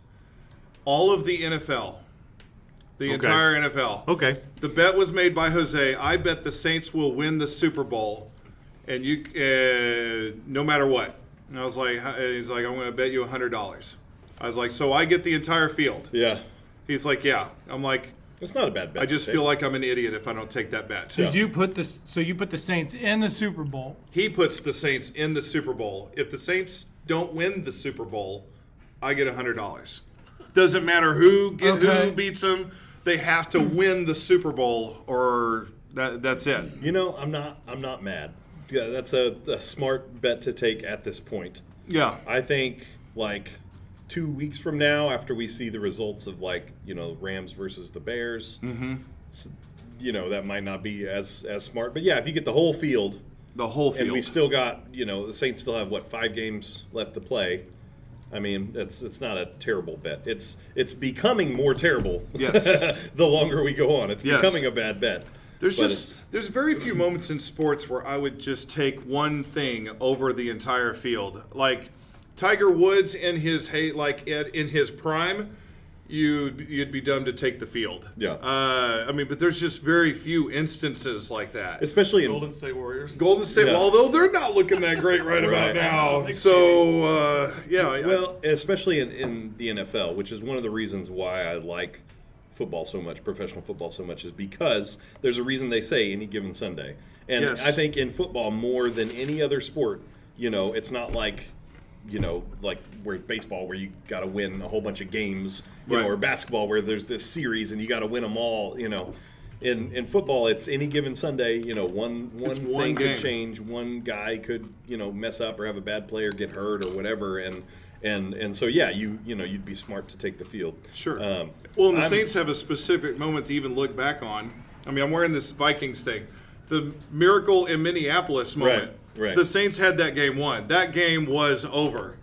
All of the NFL. The entire NFL.
Okay.
The bet was made by Jose. I bet the Saints will win the Super Bowl, and you, no matter what. And I was like, he's like, I'm going to bet you $100. I was like, so I get the entire field.
Yeah.
He's like, yeah. I'm like,
It's not a bad bet.
I just feel like I'm an idiot if I don't take that bet.
Did you put this? So you put the Saints in the Super Bowl?
He puts the Saints in the Super Bowl. If the Saints don't win the Super Bowl, I get $100. Doesn't matter who beats them. They have to win the Super Bowl, or that's it.
You know, I'm not mad. Yeah, that's a smart bet to take at this point.
Yeah.
I think like 2 weeks from now, after we see the results of Rams versus the Bears, that might not be as smart. But yeah, if you get the whole field, and we've still got the Saints still have 5 games left to play. I mean, it's not a terrible bet. It's becoming more terrible.
Yes.
The longer we go on, it's becoming a bad bet.
There's very few moments in sports where I would just take one thing over the entire field. Like Tiger Woods in his in his prime, you'd be dumb to take the field.
Yeah.
But there's just very few instances like that.
Especially in
Golden State Warriors.
Golden State, although they're not looking that great right about now. So,
Well, especially in the NFL, which is one of the reasons why I like football so much, professional football so much, is because there's a reason they say any given Sunday. And I think in football, more than any other sport, it's not like where baseball, where you got to win a whole bunch of games, or basketball, where there's this series and you got to win them all. In football, it's any given Sunday. One thing could change. One guy could mess up or have a bad player get hurt or whatever, and so you'd be smart to take the field.
Sure. The Saints have a specific moment to even look back on. I mean, I'm wearing this Vikings thing, the miracle in Minneapolis moment.
Right.
The Saints had that game won. That game was over,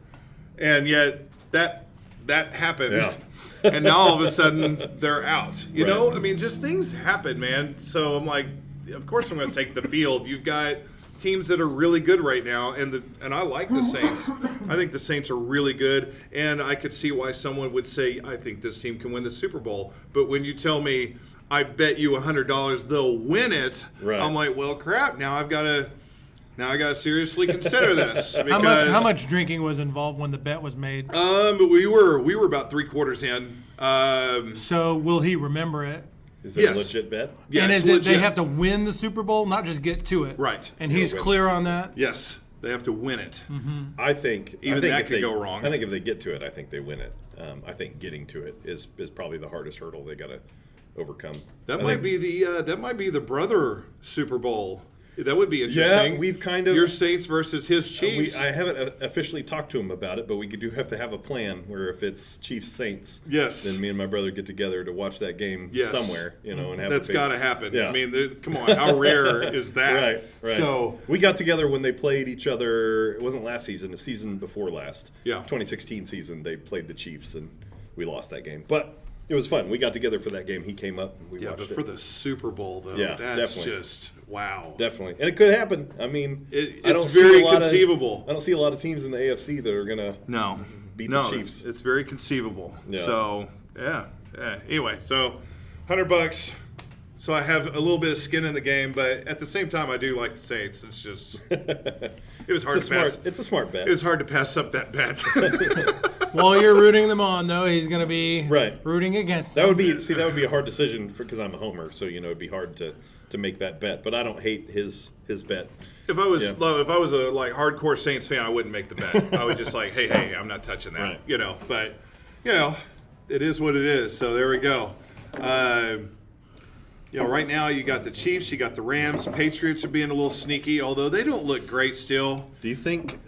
and yet that happened.
Yeah.
And now all of a sudden they're out. You know, I mean, just things happen, man. So I'm like, of course I'm going to take the field. You've got teams that are really good right now, and I like the Saints. I think the Saints are really good, and I could see why someone would say, I think this team can win the Super Bowl. But when you tell me, I bet you $100 they'll win it, I'm like, well, crap. Now I got to seriously consider this.
How much drinking was involved when the bet was made?
We were about 3/4 in.
So will he remember it?
Is it a legit bet?
Yeah,
and
it's
is it
legit.
they have to win the Super Bowl, not just get to it?
Right.
And he's clear on that?
Yes. They have to win it.
Mm-hmm.
I think
that could go wrong.
I think if they get to it, I think they win it. I think getting to it is probably the hardest hurdle they got to overcome.
That might be the brother Super Bowl. That would be interesting.
Yeah, we've kind of
your Saints versus his Chiefs.
I haven't officially talked to him about it, but we do have to have a plan where if it's Chiefs Saints, then me and my brother get together to watch that game somewhere, and have
that's got to happen.
Yeah.
I mean, come on, how rare is that?
Right.
So
we got together when they played each other. It wasn't last season, the season before last.
Yeah,
2016 season. They played the Chiefs and we lost that game, but it was fun. We got together for that game. He came up and we watched it.
But for the Super Bowl, though, that's
definitely.
Just wow.
Definitely. And it could happen. I mean,
it's very conceivable.
I don't see a lot of teams in the AFC that are going to beat the Chiefs.
It's very conceivable.
Yeah.
So, yeah. Anyway, so $100. So I have a little bit of skin in the game, but at the same time, I do like the Saints. It's just, it was hard to pass.
It's a smart bet.
It was hard to pass up that bet.
While you're rooting them on, though, he's going to be rooting against them.
That would be a hard decision because I'm a homer. So it'd be hard to make that bet. But I don't hate his bet.
If I was a hardcore Saints fan, I wouldn't make the bet. I would just hey, I'm not touching that.
Right.
But it is what it is. So there we go. Right now you got the Chiefs, you got the Rams. Patriots are being a little sneaky, although they don't look great still.
Do you think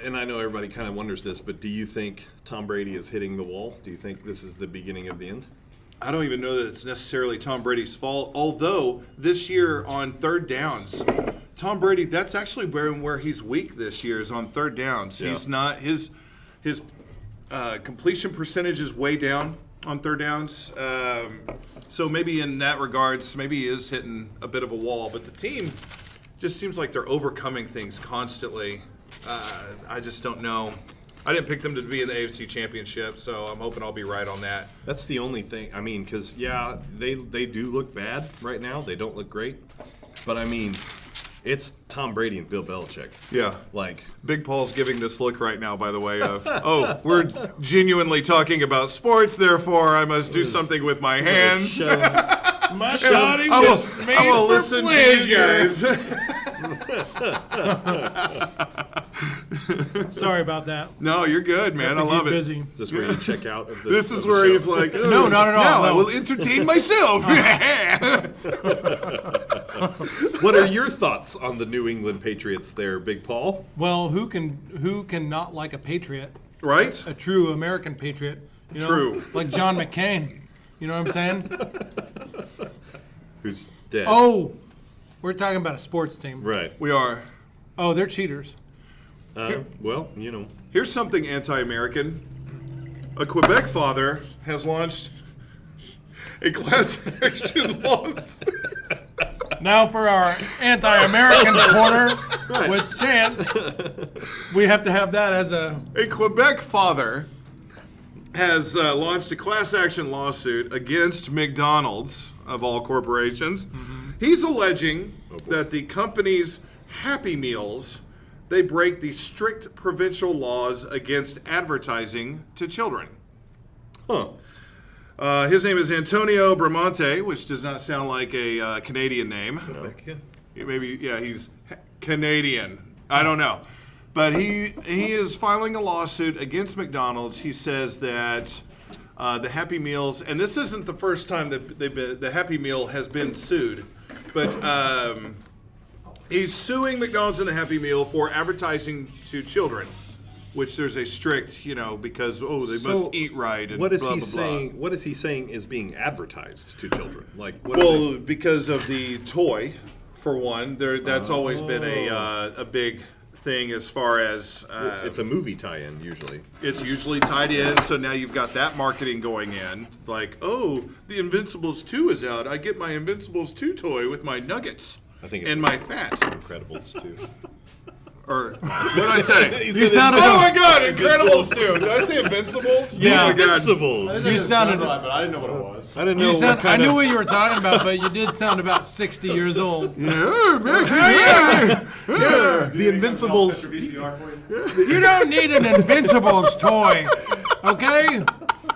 and I know everybody kind of wonders this, but do you think Tom Brady is hitting the wall? Do you think this is the beginning of the end?
I don't even know that it's necessarily Tom Brady's fault. Although this year on third downs, Tom Brady, that's actually where he's weak this year is on third downs. Yeah. He's not his completion percentage is way down on third downs. So maybe in that regards, maybe he is hitting a bit of a wall. But the team just seems like they're overcoming things constantly. I just don't know. I didn't pick them to be in the AFC Championship, so I'm hoping I'll be right on that.
That's the only thing. I mean, because, yeah, they do look bad right now. They don't look great. But, I mean, it's Tom Brady and Bill Belichick.
Yeah.
Like,
Big Paul's giving this look right now, by the way, of, oh, we're genuinely talking about sports, therefore I must do something with my hands.
My shouting is made
I will
for
listen
pleasure.
to you guys.
Sorry about that.
No, you're good, man. I love it.
Busy.
is this where you check out of the
This is
of the
where
show?
he's like,
No, not at all.
Now I
No.
will entertain myself.
What are your thoughts on the New England Patriots there, Big Paul?
Well, who can not like a patriot?
Right?
A true American patriot. You know?
True.
Like John McCain. You know what I'm saying?
Who's dead?
Oh, we're talking about a sports team.
Right.
We are.
Oh, they're cheaters.
Well, you know.
Here's something anti-American. A Quebec father has launched a class action lawsuit.
Now for our anti-American corner with Chance, we have to have that as a...
A Quebec father has launched a class action lawsuit against McDonald's, of all corporations. Mm-hmm. He's alleging that the company's Happy Meals, they break the strict provincial laws against advertising to children.
Huh.
His name is Antonio Bramante, which does not sound like a Canadian name. Maybe, yeah, he's Canadian. I don't know. But he is filing a lawsuit against McDonald's. He says that the Happy Meals, and this isn't the first time that the Happy Meal has been sued, but he's suing McDonald's and the Happy Meal for advertising to children, which there's a strict, because they must eat right and
what is
blah,
he
blah,
saying?
blah.
What is he saying is being advertised to children? Like, what
Well, because of the toy, for one, that's always been a big thing as far as
it's a movie tie-in usually.
It's usually tied in, so now you've got that marketing going in. Like, oh, the Invincibles 2 is out. I get my Invincibles 2 toy with my nuggets and my fat.
Incredibles 2.
Or what did I say?
You sounded
oh my God, Incredibles 2. Did I say Invincibles?
Yeah.
Oh my God.
Invincibles.
You sounded...
right, but I didn't know what it was.
I didn't know
I knew what you were talking about, but you did sound about 60 years old.
The Invincibles.
VCR for you?
You don't need an Invincibles toy, okay?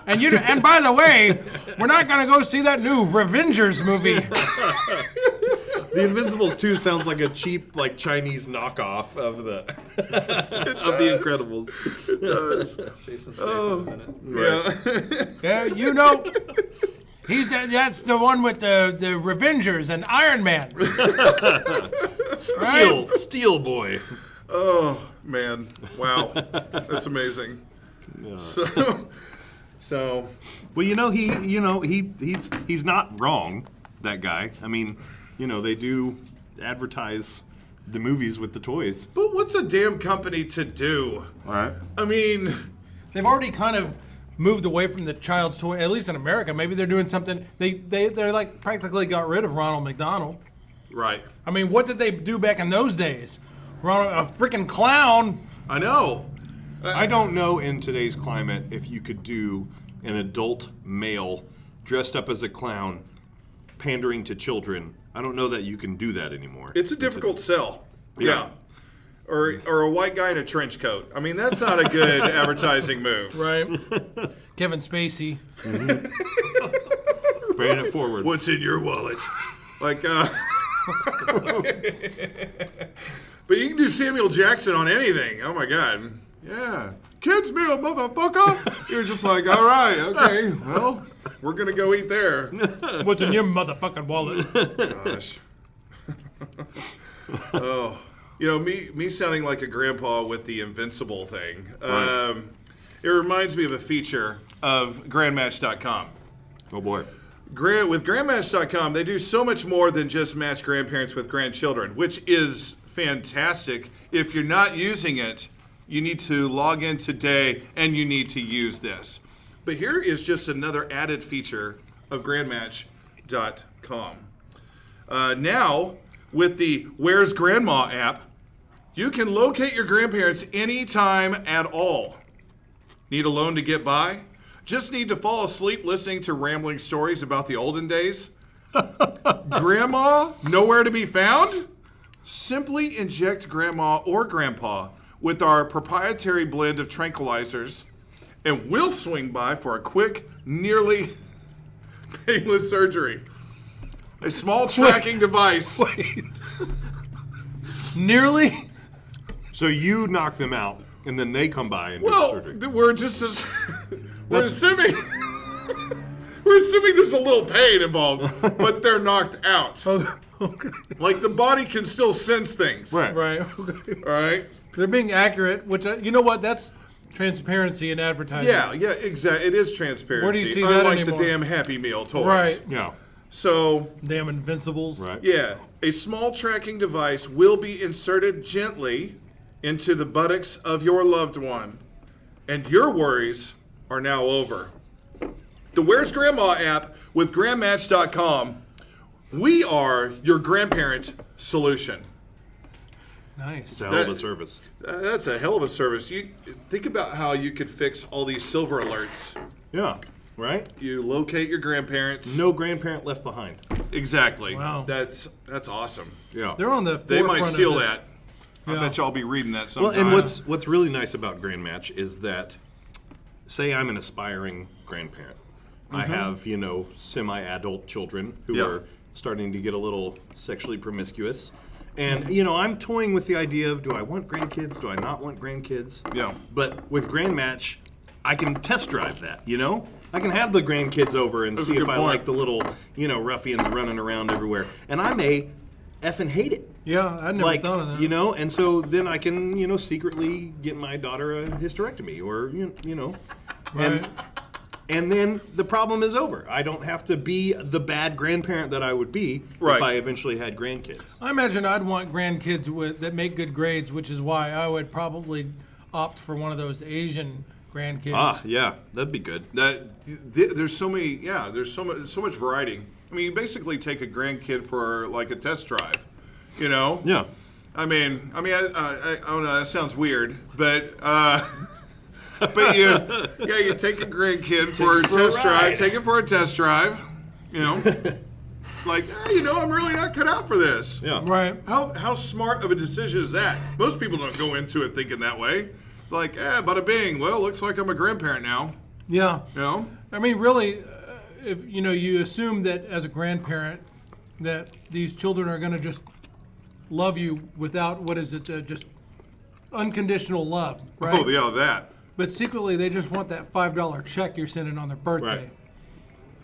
And by the way, we're not gonna go see that new Revengers movie.
The Invincibles 2 sounds like a cheap, like Chinese knockoff of the of the Incredibles.
It does.
Jason Statham's in it.
Yeah.
That's the one with the Revengers and Iron Man.
Steel Boy.
Oh, man. Wow. That's amazing. So
Well, he's not wrong, that guy. I mean, they do advertise the movies with the toys.
but what's a damn company to do?
All right.
I mean,
They've already kind of moved away from the child's toy, at least in America. Maybe they're doing something. They're like practically got rid of Ronald McDonald.
right.
I mean, what did they do back in those days? Ronald, a freaking clown.
I know.
I don't know in today's climate if you could do an adult male dressed up as a clown pandering to children. I don't know that you can do that anymore.
It's a difficult sell.
Yeah.
Or a white guy in a trench coat. I mean, that's not a good advertising move.
Right. Kevin Spacey.
Bringing it forward.
What's in your wallet? Like, but you can do Samuel Jackson on anything. Oh my God. Yeah. Kids meal, motherfucker. You're just like, all right, okay. Well, we're gonna go eat there.
What's in your motherfucking wallet?
Gosh. Oh. You know, me sounding like a grandpa with the Invincible thing.
Right.
It reminds me of a feature of grandmatch.com.
Oh boy.
With grandmatch.com, they do so much more than just match grandparents with grandchildren, which is fantastic. If you're not using it, you need to log in today and you need to use this. But here is just another added feature of grandmatch.com. Now, with the Where's Grandma app, you can locate your grandparents anytime at all. Need a loan to get by? Just need to fall asleep listening to rambling stories about the olden days? Grandma nowhere to be found? Simply inject grandma or grandpa with our proprietary blend of tranquilizers, and we'll swing by for a quick, nearly painless surgery. A small tracking device.
Nearly?
So you knock them out, and then they come by and do
Well,
surgery.
we're just as we're assuming there's a little pain involved, but they're knocked out.
Okay.
Like the body can still sense things.
Right.
Right. Okay.
All right.
They're being accurate, which, you know what? That's transparency in advertising.
Yeah, exactly. It is transparency.
Where do you see that
unlike
anymore?
the damn Happy Meal toys.
Right.
Yeah.
So,
Damn Invincibles.
Right.
yeah, a small tracking device will be inserted gently into the buttocks of your loved one, and your worries are now over. The Where's Grandma app with grandmatch.com, we are your grandparent solution.
Nice.
It's a hell of a service.
That's a hell of a service. You think about how you could fix all these silver alerts.
Yeah. Right?
You locate your grandparents.
No grandparent left behind.
Exactly.
Wow.
That's awesome.
Yeah.
They're on the
They might
forefront of
steal
this.
that. I
Yeah.
bet y'all be reading that
Well,
sometime.
and what's really nice about Grand Match is that, say I'm an aspiring grandparent. I have, semi-adult children who
Yeah.
are starting to get a little sexually promiscuous. And, I'm toying with the idea of, do I want grandkids? Do I not want grandkids?
Yeah.
But with Grand Match, I can test drive that, I can have the grandkids over and
That's a
see if
good
I
point.
like the little, ruffians running around everywhere. And I may effing hate it.
Yeah, I'd never thought of that.
And so then I can, secretly get my daughter a hysterectomy or,
Right.
and then the problem is over. I don't have to be the bad grandparent that I would be
Right.
if I eventually had grandkids.
I imagine I'd want grandkids that make good grades, which is why I would probably opt for one of those Asian grandkids.
Ah, yeah, that'd be good.
There's so much variety. I mean, you basically take a grandkid for like a test drive,
Yeah.
I mean, I don't know. That sounds weird, but you take a grandkid for a test drive. Take it for a test drive, like, I'm really not cut out for this.
Yeah.
Right.
How smart of a decision is that? Most people don't go into it thinking that way. Like, bada bing. Well, looks like I'm a grandparent now.
Yeah.
You
I mean, really, if you assume that as a grandparent that these children are going to just love you without just unconditional love, right?
Oh, yeah, that.
But secretly, they just want that $5 check you're sending on their birthday.
Right.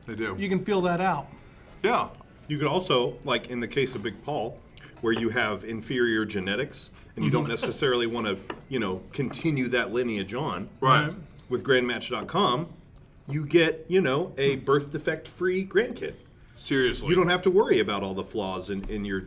They do.
You can feel that out.
Yeah.
You could also, like in the case of Big Paul, where you have inferior genetics and you don't necessarily want to, continue that lineage on.
Right.
With grandmatch.com, you get, a birth defect-free grandkid.
Seriously.
You don't have to worry about all the flaws in your,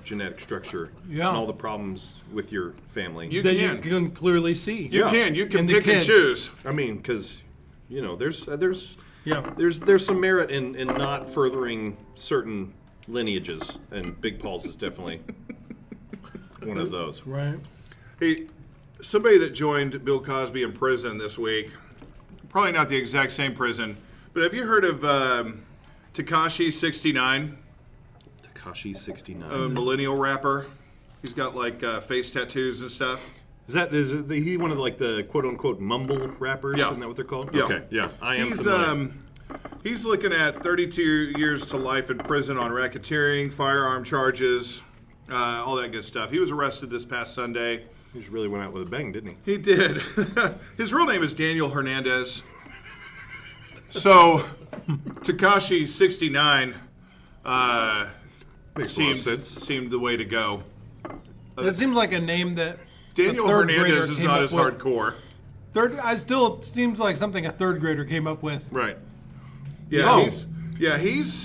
genetic structure
Yeah.
and all the problems with your family.
You
That
can.
you can clearly see.
You can. You
And
can
the
pick and
kids.
choose.
I mean, because, there's
Yeah.
there's some merit in not furthering certain lineages, and Big Paul's is definitely one of those.
Right.
Hey, somebody that joined Bill Cosby in prison this week, probably not the exact same prison, but have you heard of Tekashi69,
Tekashi69.
a millennial rapper? He's got like face tattoos and stuff.
Is he one of the quote unquote mumble rappers?
Yeah.
Isn't that what they're called?
Yeah.
Okay, yeah. I am
He's
familiar.
he's looking at 32 years to life in prison on racketeering, firearm charges, all that good stuff. He was arrested this past Sunday.
He just really went out with a bang, didn't he?
He did. His real name is Daniel Hernandez. So, Tekashi69
Makes a lot of sense.
seemed the way to go.
That seems like a name that
Daniel
a third
Hernandez
grader
is
came
not
up
as
with.
hardcore.
I still seems like something a third grader came up with.
Right.
Yeah,
No.
he's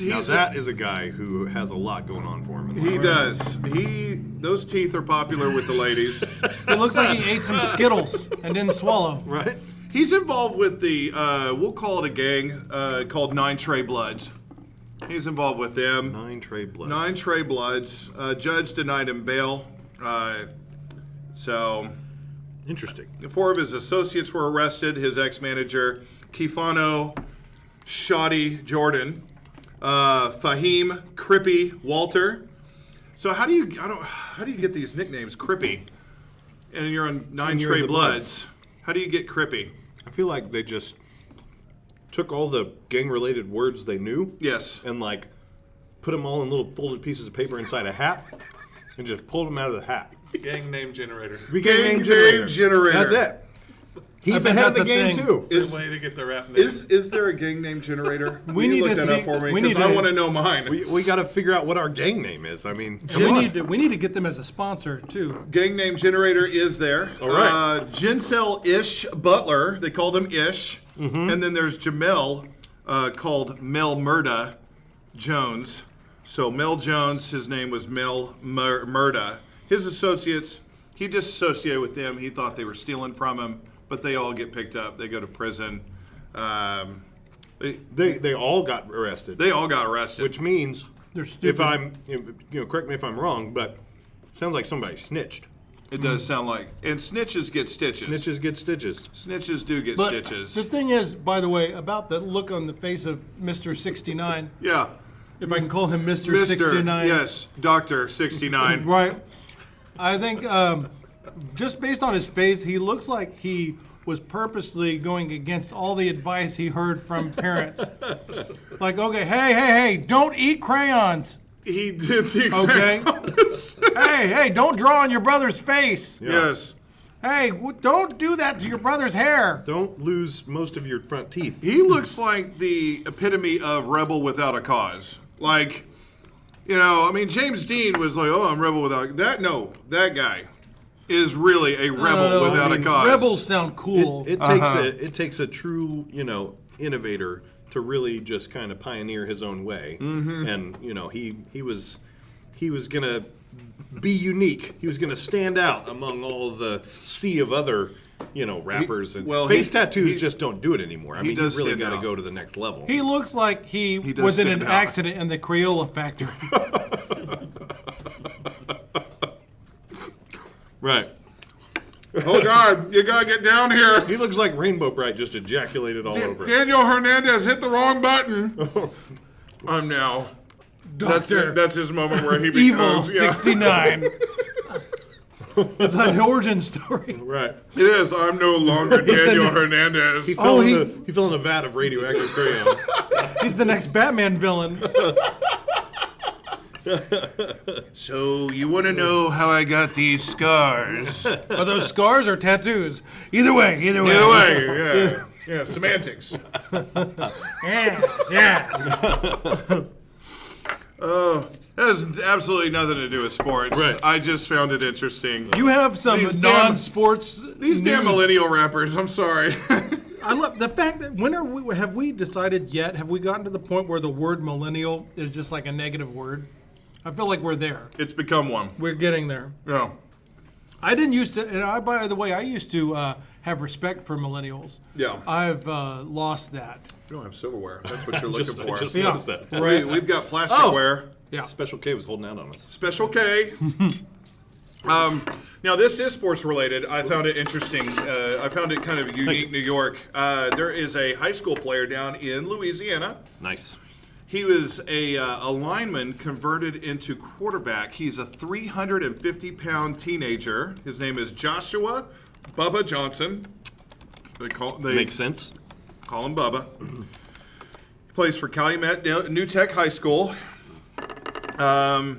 Now that is a guy who has a lot going on for him.
he does. Those teeth are popular with the ladies.
It looks like he ate some Skittles and didn't swallow.
Right?
He's involved with the we'll call it a gang called Nine Trey Bloods. He's involved with them.
Nine Trey Bloods.
Nine Trey Bloods. Judge denied him bail. So
Interesting.
4 of his associates were arrested. His ex-manager, Kifano Shoddy Jordan, Fahim Crippy Walter. So how do you get these nicknames, Crippy? And you're on Nine
And you're
Trey
the
Bloods. How do you get Crippy?
I feel like they just took all the gang-related words they knew.
Yes.
And like put them all in little folded pieces of paper inside a hat and just pulled them out of the hat.
Gang name generator.
Gang name generator.
That's it. He's
bet
ahead of the
that's a
game
thing.
too.
It's the way to get the rap name.
Is there a gang name generator?
We
Will you
need
look
to
that
see-
up for me
we
because
need
I
to-
want to know mine.
We got to figure out what our gang name is. I mean,
We need to get them as a sponsor too.
Gang name generator is there.
All right.
Jinsel Ish Butler. They called him Ish. And then there's Jamel called Mel Murda Jones. So Mel Jones, his name was Mel Murda. His associates, he disassociated with them. He thought they were stealing from him, but they all get picked up. They go to prison.
they all got arrested.
They all got arrested.
Which means,
They're stupid.
if I'm, correct me if I'm wrong, but sounds like somebody snitched.
It does sound like. And snitches get stitches.
Snitches get stitches.
Snitches do get
But
stitches.
the thing is, by the way, about the look on the face of Mr. 69,
Yeah.
if I can call him Mr.
Mr.
69.
Yes, Dr. 69.
Right. I think just based on his face, he looks like he was purposely going against all the advice he heard from parents. Like, okay, hey, don't eat crayons.
He did the
Okay.
exact opposite.
Hey, don't draw on your brother's face.
Yes.
Hey, don't do that to your brother's hair.
Don't lose most of your front teeth.
He looks like the epitome of rebel without a cause. Like, I mean, James Dean was like, oh, I'm rebel without that. No, that guy is really a rebel without a cause.
Rebels sound cool.
It takes a true, innovator to really just kind of pioneer his own way. And, he was going to be unique. He was going to stand out among all the sea of other, rappers. Face tattoos just don't do it anymore. I mean, you really got to go to the next level.
He looks like he
does
was in an
stand out.
accident in the Crayola factory.
Right.
Oh, God, you got to get down here.
He looks like Rainbow Bright just ejaculated all over it.
Daniel Hernandez hit the wrong button. I'm now.
Doctor.
That's his moment where he
Evil
becomes. Yeah.
69. It's like an origin story.
Right.
It is. I'm no longer Daniel Hernandez.
He fell in a vat of radioactive crayon.
He's the next Batman villain.
So you want to know how I got these scars?
Are those scars or tattoos? Either way.
Either way, yeah, semantics.
Yes.
That has absolutely nothing to do with sports.
Right.
I just found it interesting.
You have some
These damn-
non-sports.
These damn
news.
millennial rappers. I'm sorry.
I love the fact that have we decided yet? Have we gotten to the point where the word millennial is just like a negative word? I feel like we're there.
It's become one.
We're getting there.
No.
I didn't used to, and by the way, I used to have respect for millennials.
Yeah.
I've lost that.
You don't have silverware. That's what you're looking for.
Just
Yeah.
noticed that.
Right.
We've got plasticware.
Yeah.
Special K was holding out on us.
Special K. Now, this is sports related. I found it interesting. I found it kind of unique, New York. There is a high school player down in Louisiana.
Nice.
He was a lineman converted into quarterback. He's a 350-pound teenager. His name is Joshua Bubba Johnson. They
Makes sense.
call him Bubba. He plays for Calumet New Tech High School. I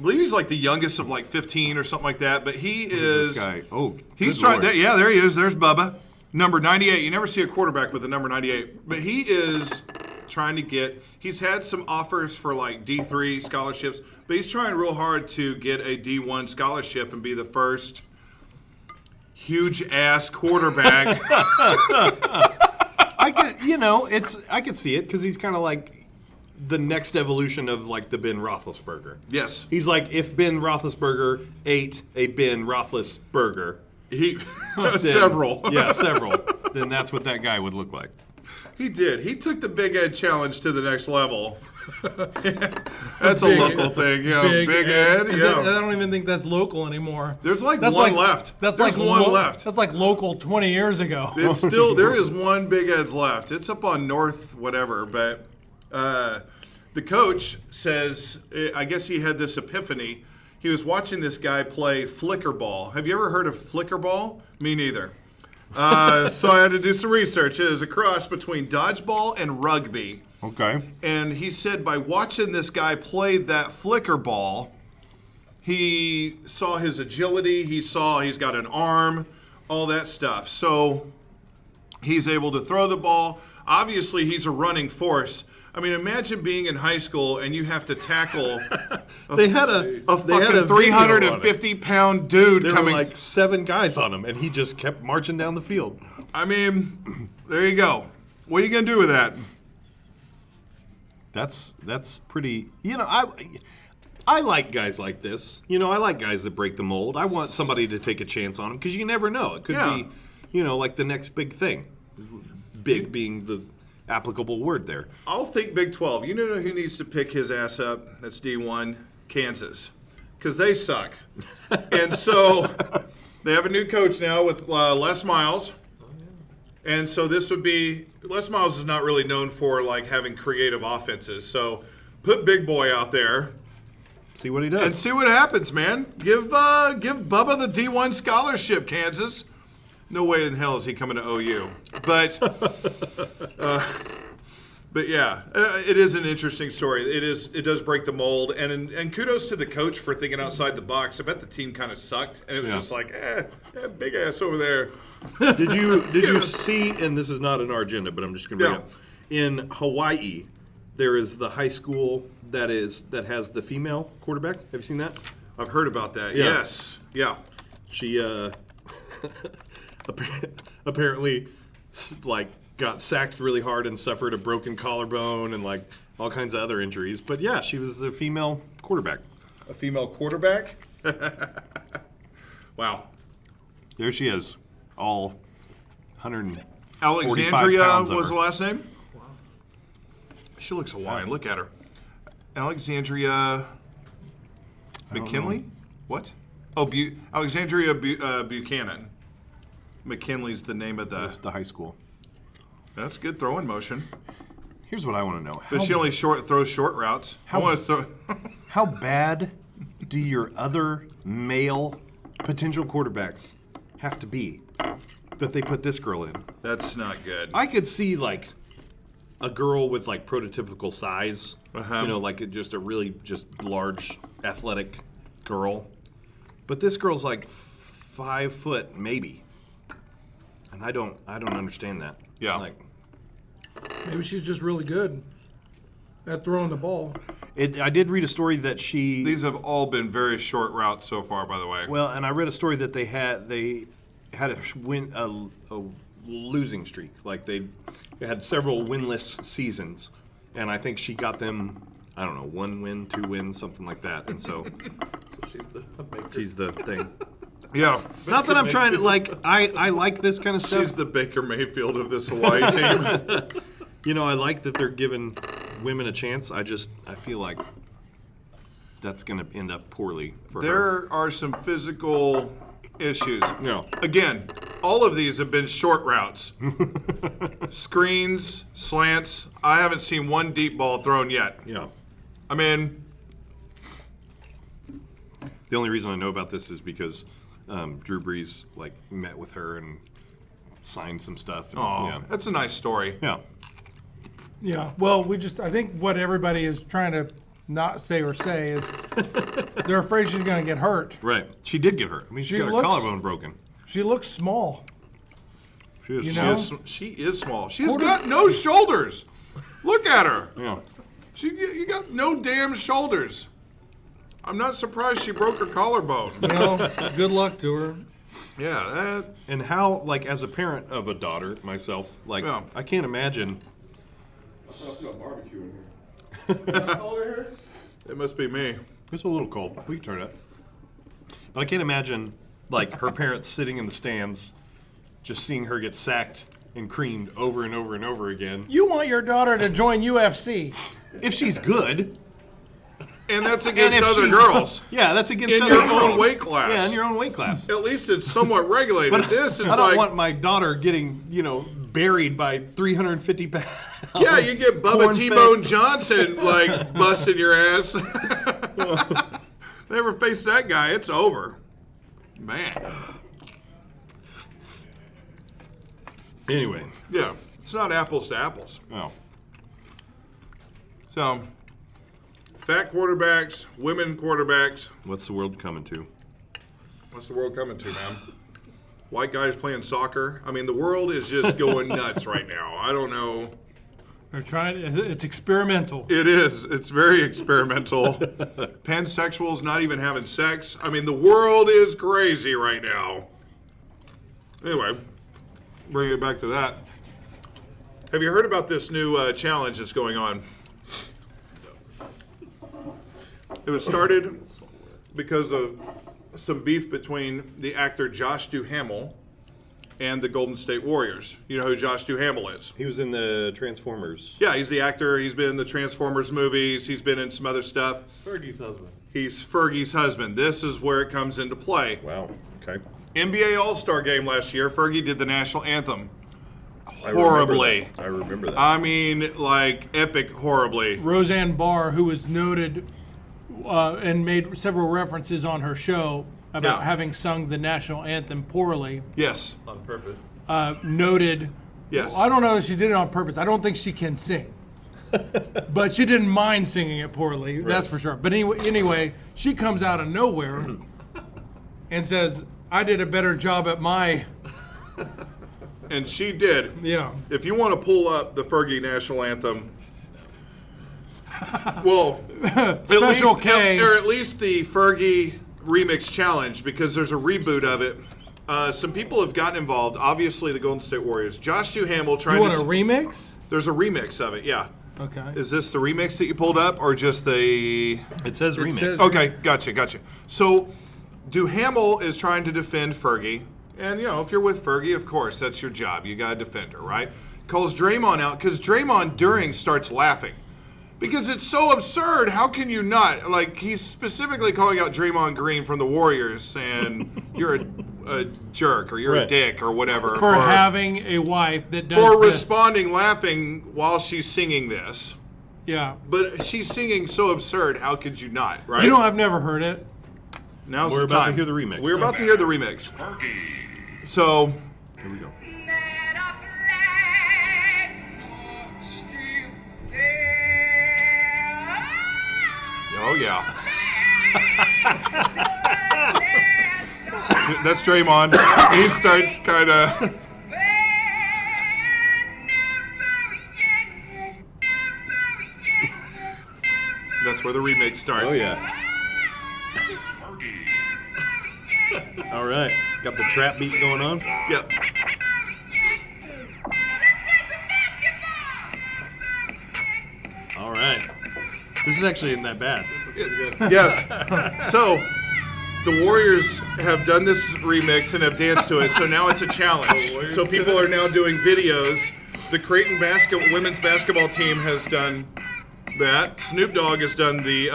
believe he's like the youngest of like 15 or something like that. But he is.
This guy. Oh,
He's
good
trying.
Lord.
Yeah, there he is. There's Bubba, number 98. You never see a quarterback with the number 98, but he is trying to get. He's had some offers for like D3 scholarships, but he's trying real hard to get a D1 scholarship and be the first huge ass quarterback.
I could see it because he's kind of like the next evolution of like the Ben Roethlisberger.
Yes,
he's like if Ben Roethlisberger ate a Ben Roethlisberger.
Several.
Yeah, several. Then that's what that guy would look like.
He did. He took the Big Ed challenge to the next level. That's a local thing, yeah. Big Ed. Yeah.
I don't even think that's local anymore.
There's like one left.
There's
like one left.
That's like local 20 years ago.
It's still there is one Big Ed's left. It's up on North whatever, but the coach says, I guess he had this epiphany. He was watching this guy play flicker ball. Have you ever heard of flicker ball? Me neither. So I had to do some research. It is a cross between dodgeball and rugby.
Okay.
And he said by watching this guy play that flicker ball, he saw his agility. He saw he's got an arm, all that stuff. So he's able to throw the ball. Obviously, he's a running force. I mean, imagine being in high school and you have to tackle a fucking 350-pound dude
there
coming.
Were like 7 guys on him, and he just kept marching down the field.
I mean, there you go. What are you gonna do with that?
That's pretty. I like guys like this. I like guys that break the mold. I want somebody to take a chance on them because you never know. It could be, like the next big thing. Big being the applicable word there.
I'll think Big 12. You know who needs to pick his ass up? That's D1, Kansas, because they suck. And so they have a new coach now with Les Miles. And so this would be Les Miles is not really known for like having creative offenses. So put Big Boy out there.
See what he does.
And see what happens, man. Give Bubba the D1 scholarship, Kansas. No way in hell is he coming to OU. But yeah, it is an interesting story. It does break the mold, and kudos to the coach for thinking outside the box. I bet the team kind of sucked, and it was just like, big ass over there.
Did you see? And this is not in our agenda, but I'm just going to bring it up. In Hawaii, there is the high school that has the female quarterback. Have you seen that?
I've heard about that.
Yeah.
Yes. Yeah.
She apparently got sacked really hard and suffered a broken collarbone and like all kinds of other injuries. But yeah, she was a female quarterback.
A female quarterback? Wow.
There she is, all 145
Alexandria
pounds of
was
her.
the last name? Wow. She looks Hawaiian. Look at her. Alexandria McKinley? What? Oh, Alexandria Buchanan. McKinley's the name of
the high school.
That's good throwing motion.
Here's what I want to know.
But she only throws short routes.
How bad do your other male potential quarterbacks have to be that they put this girl in?
That's not good.
I could see like a girl with like prototypical size, like just a really just large athletic girl. But this girl's like 5 foot maybe. And I don't understand that.
Yeah.
Maybe she's just really good at throwing the ball.
I did read a story that
These have all been very short routes so far, by the way.
Well, and I read a story that they had a losing streak. Like they had several winless seasons, and I think she got them. I don't know, 1 win, 2 wins, something like that. And so she's the thing.
Yeah.
Not that I'm trying to I like this kind of stuff.
She's the Baker Mayfield of this Hawaii team.
I like that they're giving women a chance. I feel like that's going to end up poorly for her.
There are some physical issues.
No.
Again, all of these have been short routes. Screens, slants. I haven't seen one deep ball thrown yet.
Yeah.
I mean,
the only reason I know about this is because Drew Brees met with her and signed some stuff. And,
that's a nice story.
Yeah.
Yeah. Well, I think what everybody is trying to not say or say is they're afraid she's going to get hurt.
Right. She did get hurt. I mean, she got her collarbone broken.
She looks small.
She is.
She is small. She's got no shoulders. Look at her.
Yeah.
You got no damn shoulders. I'm not surprised she broke her collarbone.
Good luck to her.
Yeah, that.
And how, like, as a parent of a daughter myself, like,
Yeah.
I can't imagine.
Barbecue in here.
It must be me.
It's a little cold. We can turn it up. But I can't imagine, like, her parents sitting in the stands, just seeing her get sacked and creamed over and over and over again.
You want your daughter to join UFC.
If she's good.
And that's against other girls.
Yeah, that's against
in
other
your
girls.
own weight class.
Yeah, in your own weight class.
At least it's somewhat regulated.
But
this is
I don't
like
want my daughter getting, buried by 350 pounds.
yeah, you get Bubba
corn-fed-
T-Bone Johnson like busting your ass. Never face that guy. It's over, man.
Anyway,
Yeah, it's not apples to apples.
oh,
So, fat quarterbacks, women quarterbacks.
what's the world coming to?
What's the world coming to, man? White guys playing soccer. I mean, the world is just going nuts right now. I don't know.
They're trying. It's experimental.
It is. It's very experimental. Pansexuals not even having sex. I mean, the world is crazy right now. Anyway, bring it back to that. Have you heard about this new challenge that's going on? It was started because of some beef between the actor Josh Duhamel and the Golden State Warriors. You know who Josh Duhamel is?
He was in the Transformers.
Yeah, he's the actor. He's been in the Transformers movies. He's been in some other stuff.
Fergie's husband.
He's Fergie's husband. This is where it comes into play.
Wow. Okay.
NBA All-Star Game last year, Fergie did the national anthem.
I
Horribly.
remember that.
I mean, like, epic horribly.
Roseanne Barr, who was noted and made several references on her show about
Yeah.
having sung the national anthem poorly,
Yes.
On purpose.
noted.
Yes.
I don't know if she did it on purpose. I don't think she can sing. But she didn't mind singing it poorly, that's for sure. But anyway, she comes out of nowhere and says, I did a better job at my,
And she did.
yeah.
If you want to pull up the Fergie national anthem, well,
Special K.
or at least the Fergie remix challenge, because there's a reboot of it. Some people have gotten involved. Obviously, the Golden State Warriors. Josh Duhamel tried
You want
to.
a remix?
There's a remix of it. Yeah.
Okay.
Is this the remix that you pulled up, or just the?
It says remix.
says-
Okay, gotcha. So, Duhamel is trying to defend Fergie, and if you're with Fergie, of course that's your job. You gotta defend her, right? Calls Draymond out because Draymond during starts laughing because it's so absurd. How can you not? Like, he's specifically calling out Draymond Green from the Warriors, and you're a jerk or you're a
Right.
dick or whatever
For having a wife that does
for
this.
responding laughing while she's singing this.
Yeah.
But she's singing so absurd. How could you not? Right?
I've never heard it.
Now's
We're
the
about
time.
to hear the remix.
We're about to hear the remix. So,
Here we go.
oh yeah. That's Draymond. He starts kind of. That's where the remix starts.
Oh, yeah. All right. Got the trap beat going on.
Yep.
All right. This is actually isn't that bad.
Yes. So, the Warriors have done this remix and have danced to it, so now it's a challenge. So people are now doing videos. The Creighton women's basketball team has done that. Snoop Dogg has done the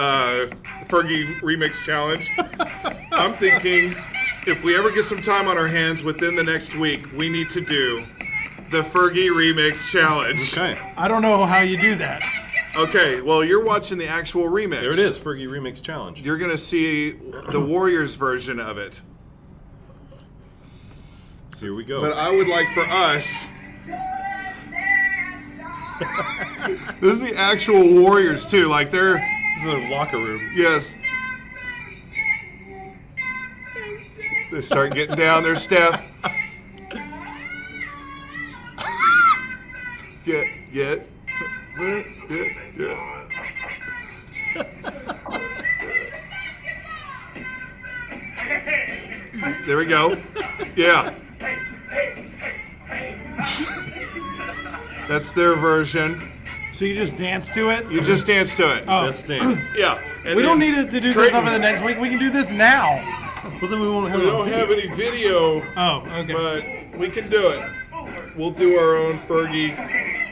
Fergie remix challenge. I'm thinking if we ever get some time on our hands within the next week, we need to do the Fergie remix challenge.
Okay.
I don't know how you do that.
Okay, well, you're watching the actual remix.
There it is. Fergie Remix Challenge.
You're going to see the Warriors version of it.
Here we go.
But I would like for us. This is the actual Warriors too. Like they're.
This is a locker room.
Yes. They start getting down their step. Get. There we go. Yeah. That's their version.
So you just dance to it?
You just dance to it.
Oh.
Just dance.
Yeah. And
We
then
don't need it to do this
Creighton-
over the next week. We can do this now.
Well, then we won't have
We don't have any video,
Oh, okay.
but we can do it. We'll do our own Fergie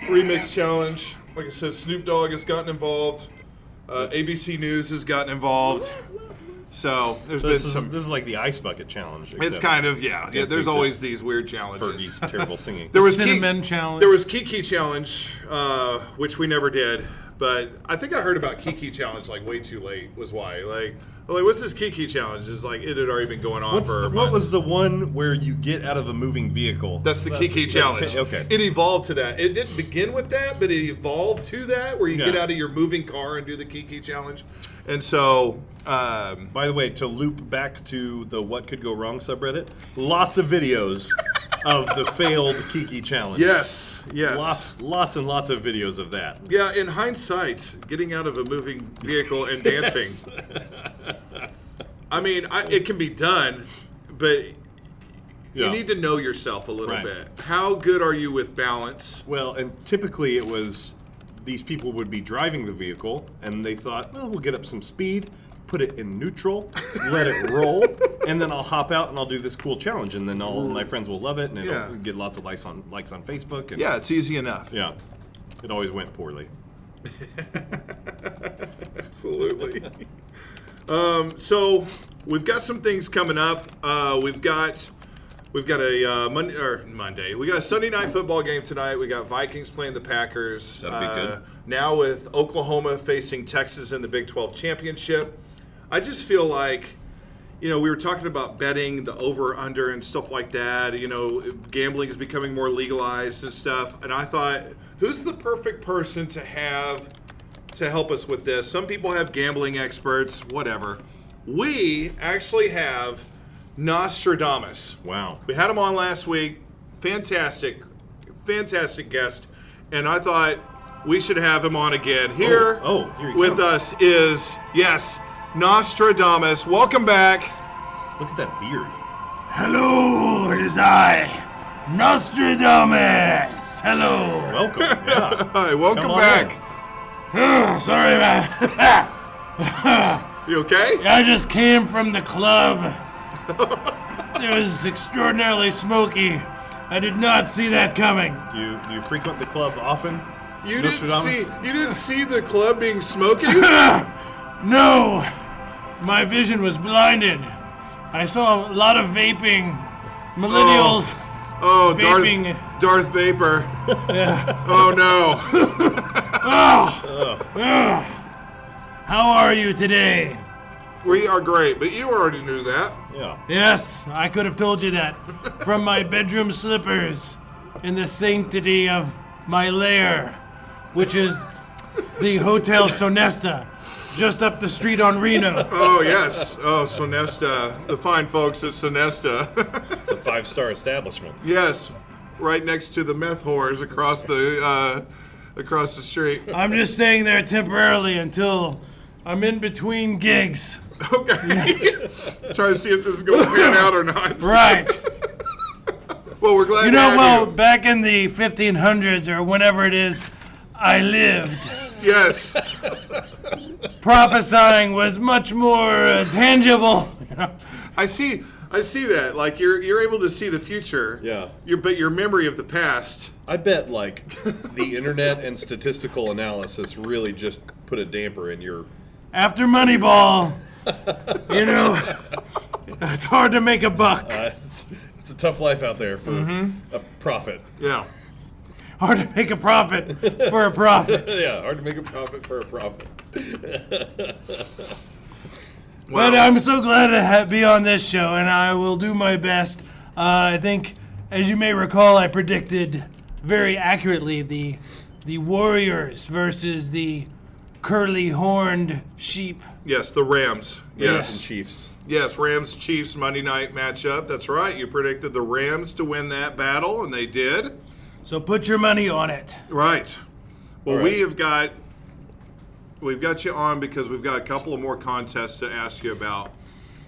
remix challenge. Like I said, Snoop Dogg has gotten involved. ABC News has gotten involved. So there's been
This
some.
is like the ice bucket challenge.
It's kind of yeah. There's
feature.
always these weird challenges.
Fergie's terrible singing.
There was
Cinnamon challenge.
There was Kiki challenge, which we never did. But I think I heard about Kiki challenge like way too late. Was why like what's this Kiki challenge? It's like it had already been going on for.
What was the one where you get out of a moving vehicle?
That's the Kiki challenge.
Okay.
It evolved to that. It didn't begin with that, but it evolved to that where you get
Yeah.
out of your moving car and do the Kiki challenge. And so,
By the way, to loop back to the What Could Go Wrong subreddit, lots of videos of the failed Kiki challenge.
yes.
Lots and lots of videos of that.
Yeah, in hindsight, getting out of a moving vehicle and dancing. I mean, it can be done, but you
Yeah.
need to know yourself a little
Right.
bit. How good are you with balance?
Well, and typically it was these people would be driving the vehicle and they thought, well, we'll get up some speed, put it in neutral, let it roll, and then I'll hop out and I'll do this cool challenge, and then all my friends will love it, and it'll
Yeah.
get lots of likes on Facebook. And
Yeah, it's easy enough.
yeah, it always went poorly.
Absolutely. So we've got some things coming up. We've got a Monday. We got a Sunday night football game tonight. We got Vikings playing the Packers.
That'd be good.
Now with Oklahoma facing Texas in the Big 12 championship. I just feel like, we were talking about betting, the over/under and stuff like that. Gambling is becoming more legalized and stuff. And I thought, who's the perfect person to have to help us with this? Some people have gambling experts, whatever. We actually have Nostradamus.
Wow.
We had him on last week. Fantastic guest. And I thought we should have him on again. Here,
here he
with
comes.
us is, Nostradamus. Welcome back.
Look at that beard.
Hello, it is I, Nostradamus. Hello.
Welcome. Yeah.
Hi, welcome
Come on
back.
Sorry, man.
You okay?
I just came from the club. It was extraordinarily smoky. I did not see that coming.
Do you frequent the club often?
You
Nostradamus?
didn't see the club being smoky?
No, my vision was blinded. I saw a lot of vaping. Millennials
Oh,
vaping.
Darth Vapor. Oh no.
How are you today?
We are great, but you already knew that.
Yeah.
Yes, I could have told you that. From my bedroom slippers in the sanctity of my lair, which is the Hotel Sonesta, just up the street on Reno.
Oh yes. Oh, Sonesta. The fine folks at Sonesta.
It's a 5-star establishment.
Yes. Right next to the meth whores across the street.
I'm just staying there temporarily until I'm in between gigs.
Okay. Try to see if this is going to pan out or not.
Right.
Well, we're glad
You
to
know,
have
well,
you.
back in the 1500s or whenever it is I lived,
Yes.
prophesying was much more tangible.
I see that. Like you're able to see the future.
Yeah.
But your memory of the past.
I bet, like, the internet and statistical analysis really just put a damper in your...
After Moneyball, it's hard to make a buck.
It's a tough life out there for a profit.
Yeah.
Hard to make a profit for a profit.
Yeah, hard to make a profit for a profit.
But I'm so glad to be on this show, and I will do my best. I think, as you may recall, I predicted very accurately the Warriors versus the curly-horned sheep.
Yes, the Rams.
And
Yes.
Chiefs.
Yes, Rams Chiefs Monday night matchup. That's right. You predicted the Rams to win that battle, and they did.
So put your money on it.
Right. Well,
All right.
we've got you on because we've got a couple of more contests to ask you about.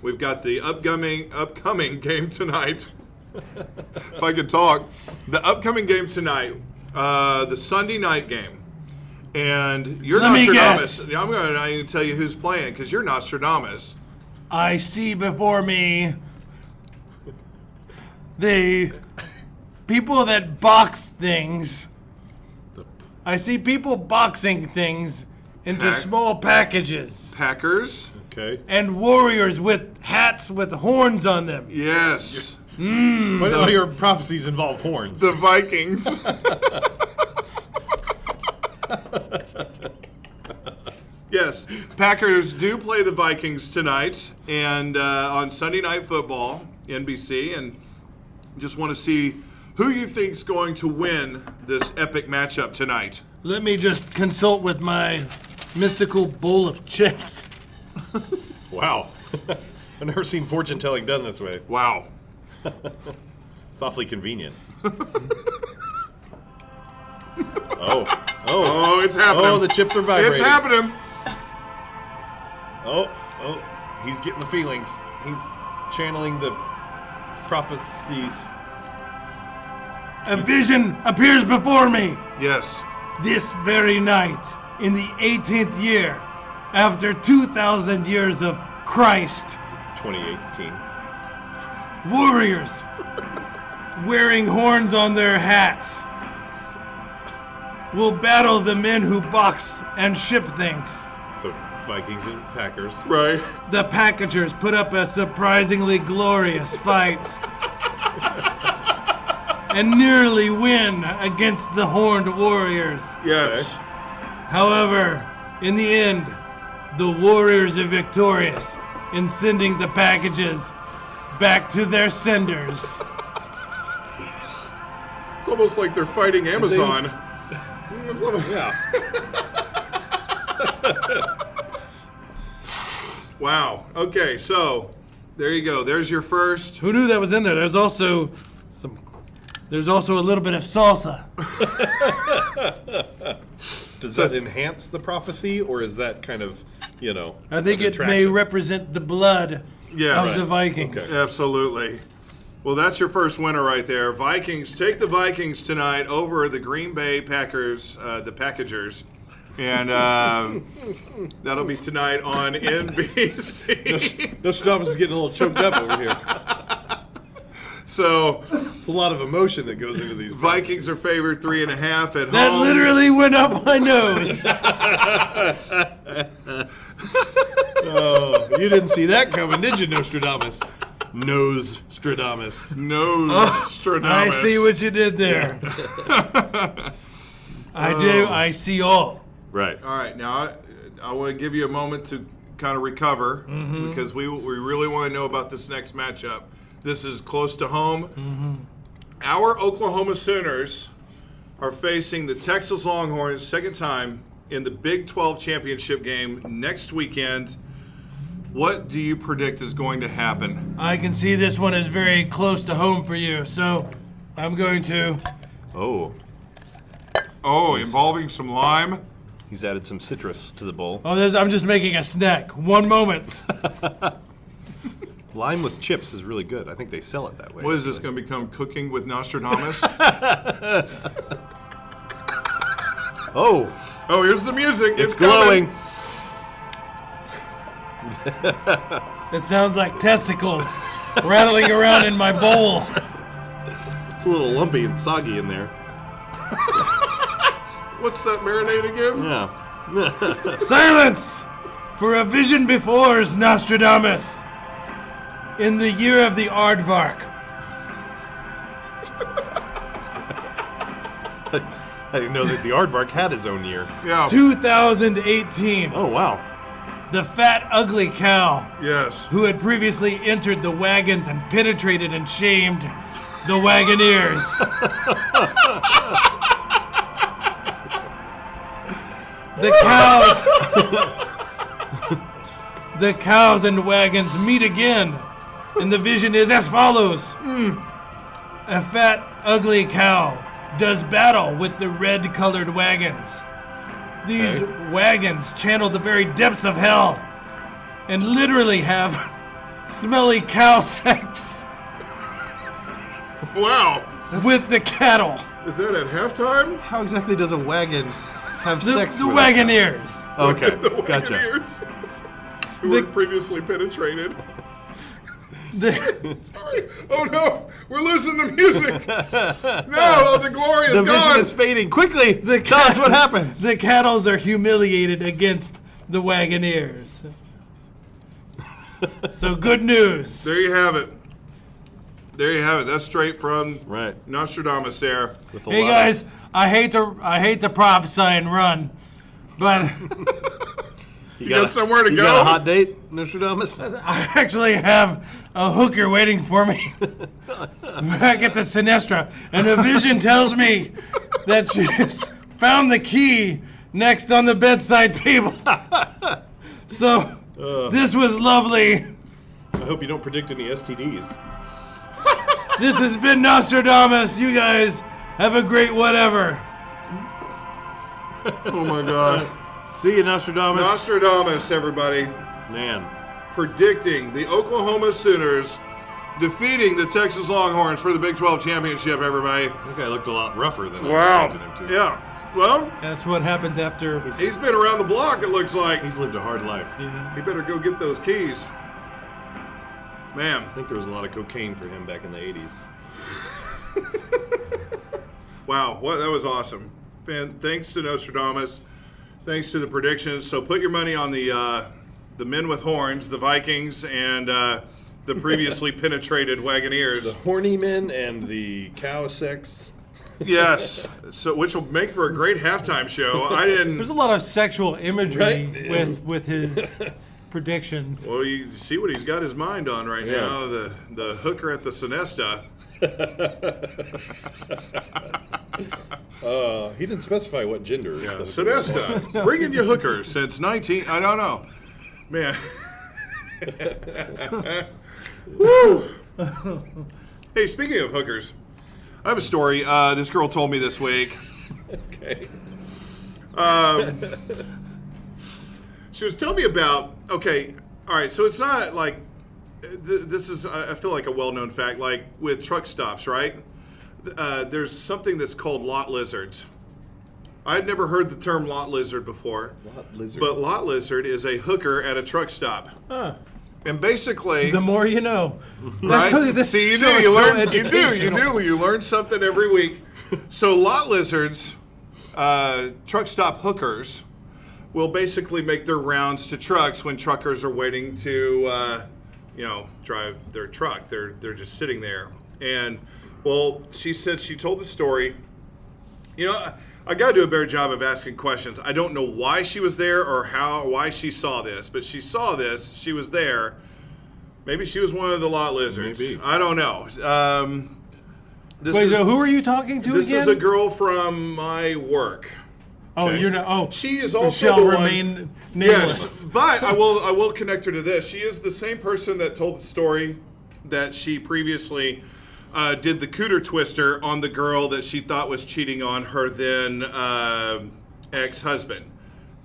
We've got the upcoming game tonight. If I could talk, the upcoming game tonight, the Sunday night game, and you're
Let me
Nostradamus.
guess.
I'm going to tell you who's playing because you're Nostradamus.
I see before me the people that box things. I see people boxing things into small packages.
Packers.
Okay.
And warriors with hats with horns on them.
Yes.
All your prophecies involve horns.
The Vikings. Yes, Packers do play the Vikings tonight and on Sunday Night Football, NBC, and just want to see who you think's going to win this epic matchup tonight.
Let me just consult with my mystical bowl of chips.
Wow. I've never seen fortune telling done this way.
Wow.
It's awfully convenient.
Oh, it's happening.
Oh, the chips are vibrating.
It's happening.
Oh, he's getting the feelings. He's channeling the prophecies.
A vision appears before me.
Yes.
This very night, in the 18th year, after 2,000 years of Christ,
2018.
warriors wearing horns on their hats will battle the men who box and ship things.
So Vikings and Packers.
Right.
The packagers put up a surprisingly glorious fight and nearly win against the horned warriors.
Yes.
However, in the end, the warriors are victorious in sending the packages back to their senders.
It's almost like they're fighting Amazon.
Yeah.
Wow. Okay, so there you go. There's your first.
Who knew that was in there? There's also a little bit of salsa.
Does that enhance the prophecy, or is that kind of,
I think it may represent the blood of the Vikings.
Okay.
Absolutely. Well, that's your first winner right there. Vikings, take the Vikings tonight over the Green Bay Packers, the Packagers. And that'll be tonight on NBC.
Nostradamus is getting a little choked up over here.
So
it's a lot of emotion that goes into these.
Vikings are favored 3.5 at home.
That literally went up my nose.
Oh, you didn't see that coming, did you, Nostradamus? Nostradamus.
Nostradamus.
I see what you did there. I do. I see all.
Right.
All right. Now, I want to give you a moment to kind of recover because we really want to know about this next matchup. This is close to home. Our Oklahoma Sooners are facing the Texas Longhorns second time in the Big 12 championship game next weekend. What do you predict is going to happen?
I can see this one is very close to home for you, so I'm going to.
Oh,
involving some lime?
he's added some citrus to the bowl.
Oh, I'm just making a snack. One moment.
Lime with chips is really good. I think they sell it that way.
What is this going to become, cooking with Nostradamus?
Oh,
here's the music.
it's
coming.
glowing.
It sounds like testicles rattling around in my bowl.
It's a little lumpy and soggy in there.
What's that marinade again?
Yeah.
Silence! For a vision before is Nostradamus. In the year of the Aardvark.
I didn't know that the Aardvark had his own year.
Yeah.
2018.
Oh, wow.
The fat, ugly cow
Yes.
who had previously entered the wagons and penetrated and shamed the wagoneers. The cows and wagons meet again, and the vision is as follows. A fat, ugly cow does battle with the red-colored wagons These wagons channel the very depths of hell and literally have smelly cow sex
Wow.
with the cattle.
Is that at halftime?
How exactly does a wagon have
The
sex with
Wagoneers.
Okay,
The
gotcha.
Wagoneers, who were previously penetrated. Sorry. Oh no, we're losing the music. No, the glory is
The
gone.
vision is fading. Quickly, tell us what happens.
The cattles are humiliated against the Wagoneers. So good news.
There you have it. There you have it. That's straight from
Right.
Nostradamus there.
With a
Hey
lot
guys, I hate to prophesy and run, but
You got somewhere to
you
go?
got a hot date, Nostradamus?
I actually have a hooker waiting for me back at the Sinestra, and a vision tells me that she's found the key next on the bedside table. So this was lovely.
I hope you don't predict any STDs.
This has been Nostradamus. You guys have a great whatever.
Oh my God.
See you, Nostradamus.
Nostradamus, everybody,
Man.
predicting the Oklahoma Sooners defeating the Texas Longhorns for the Big 12 championship, everybody.
That guy looked a lot rougher than I
Wow.
expected him to.
Yeah. Well,
That's what happens after.
he's been around the block, it looks like.
He's lived a hard life.
He better go get those keys. Man.
I think there was a lot of cocaine for him back in the 80s.
Wow, that was awesome. Man, thanks to Nostradamus. Thanks to the predictions. So put your money on the men with horns, the Vikings, and the previously penetrated Wagoneers.
The horny men and the cow sex.
Yes. So which will make for a great halftime show.
There's a lot of sexual imagery
Right.
with his predictions.
Well, you see what he's got his mind on right
Yeah.
now. The hooker at the Sinesta.
He didn't specify what gender.
Yeah, Sinesta. Bringing you hookers since I don't know. Man. Woo. Hey, speaking of hookers, I have a story. This girl told me this week.
Okay.
She was telling me about, okay, all right, so it's not like, this is, I feel like a well-known fact, like with truck stops, right? There's something that's called lot lizards. I'd never heard the term lot lizard before.
Lot lizard.
But lot lizard is a hooker at a truck stop. And basically,
The more you know.
right?
This
See, you
show
do.
is
You
so
learn.
educational.
You learn something every week. So lot lizards, truck stop hookers, will basically make their rounds to trucks when truckers are waiting to, drive their truck. They're just sitting there. And well, she said she told the story. You know, I got to do a better job of asking questions. I don't know why she was there or why she saw this, but she saw this. She was there. Maybe she was one of the lot lizards.
Maybe.
I don't know.
Wait, so who are you talking to
This
again?
is a girl from my work.
Oh,
Okay.
you're not. Oh,
She is
who
also
shall
the one.
remain nameless.
Yes, but I will connect her to this. She is the same person that told the story that she previously did the cooter twister on the girl that she thought was cheating on her then ex-husband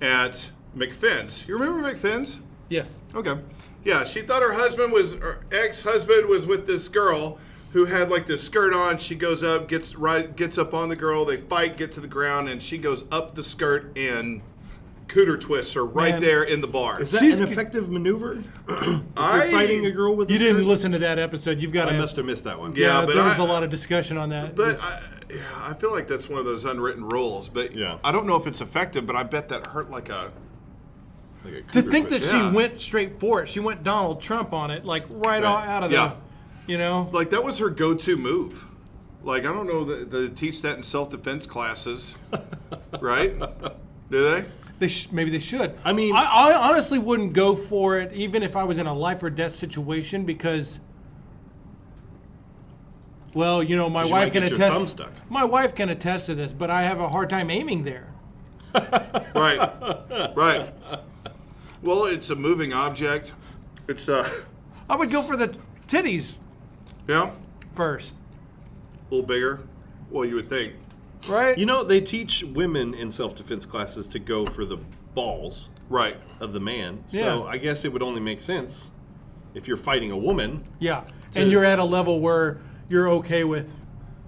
at McFinn's. You remember McFinn's?
Yes.
Okay. Yeah, she thought her ex-husband was with this girl who had like this skirt on. She goes up, gets up on the girl. They fight, get to the ground, and she goes up the skirt and cooter twists her right
Man.
there in the bar.
Is that
She's-
an effective maneuver? If you're fighting a girl with a
You didn't
skirt?
listen to that episode. You've got
I
to.
must have missed that one.
Yeah, but
there was
I-
a lot of discussion on that.
But I feel like that's one of those unwritten rules. But
Yeah.
I don't know if it's effective. But I bet that hurt like a.
Like a
to
cooter
think that
twist.
Yeah.
she went straight for it, she went Donald Trump on it, like right out of
Yeah.
the, you know.
Like that was her go-to move. Like I don't know that they teach that in self-defense classes, right? Do they?
Maybe they should.
I mean-
I honestly wouldn't go for it, even if I was in a life or death situation, because, well, you know, my
'Cause you
wife
might
can
get your thumb
attest.
stuck.
My wife can attest to this, but I have a hard time aiming there.
Right. Right. Well, it's a moving object. It's
I would go for the titties
yeah,
first.
a little bigger. Well, you would think.
right?
You know, they teach women in self-defense classes to go for the balls
Right.
of the man. So
Yeah.
I guess it would only make sense if you're fighting a woman.
Yeah, and you're at a level where you're okay with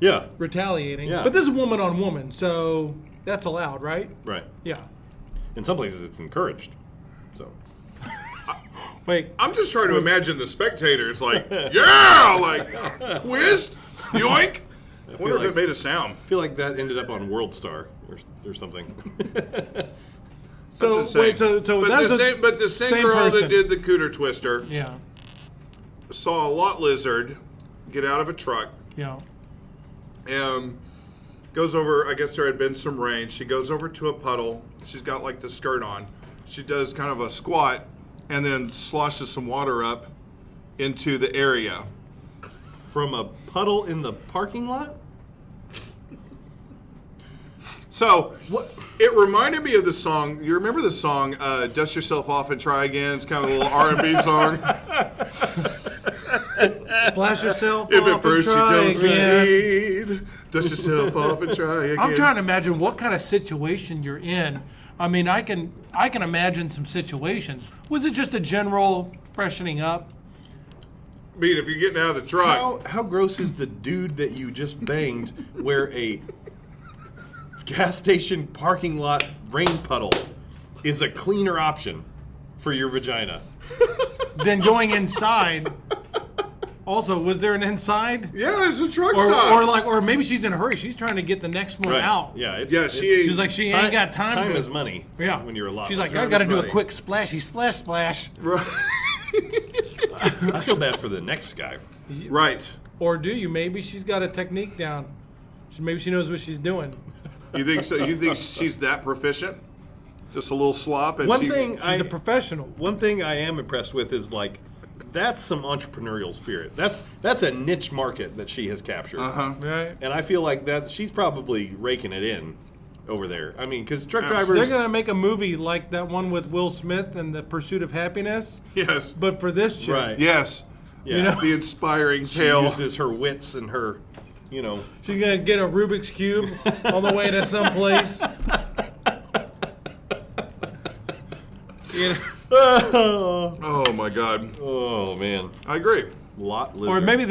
Yeah.
retaliating.
Yeah.
But this is woman on woman, so that's allowed, right?
Right.
Yeah.
In some places, it's encouraged. So.
Wait,
I'm just trying to imagine the spectators like, yeah, like, twist, yoink. I wonder if
like-
it made a sound.
I feel like that ended up on World Star or something.
so
That's insane.
wait, so
but
that's
the same girl
person.
that did the cooter twister
Yeah,
saw a lot lizard get out of a truck
yeah.
and goes over. I guess there had been some rain. She goes over to a puddle. She's got like the skirt on. She does kind of a squat and then sloshes some water up into the area.
From a puddle in the parking lot?
So it reminded me of the song. You remember the song "Dust Yourself Off and Try Again"? It's kind of a little R&B song.
Splash yourself
If
off
at first you
and try
don't
again.
succeed, dust yourself off and try again.
I'm trying to imagine what kind of situation you're in. I mean, I can imagine some situations. Was it just a general freshening up?
I mean, if you're getting out of the truck,
How gross is the dude that you just banged where a gas station parking lot rain puddle is a cleaner option for your vagina?
Then going inside. Also, was there an inside?
yeah, there's a truck stop.
Or maybe she's in a hurry. She's trying to get the next one out.
Yeah,
Yeah,
She's like, she ain't got time.
Time
to,
is money.
Yeah.
When you're a lot.
She's like,
Time
I got to
is
do a
money.
quick splashy splash.
Right.
I feel bad for the next guy.
Right.
Or do you? Maybe she's got a technique down. Maybe she knows what she's doing.
You think so? You think she's that proficient? Just a little slop, and
She's a professional.
One thing I am impressed with is like, that's some entrepreneurial spirit. That's a niche market that she has captured.
Right.
And I feel like that she's probably raking it in over there. I mean, because truck
They're
drivers.
going to make a movie like that one with Will Smith and The Pursuit of Happiness.
Yes.
But for this chick.
Right.
Yes.
Yeah.
You know?
The inspiring
She
tale.
uses her wits and her,
She's going to get a Rubik's Cube on the way to someplace. You know?
Oh my God.
Oh man,
I agree.
lot lizard.
Or maybe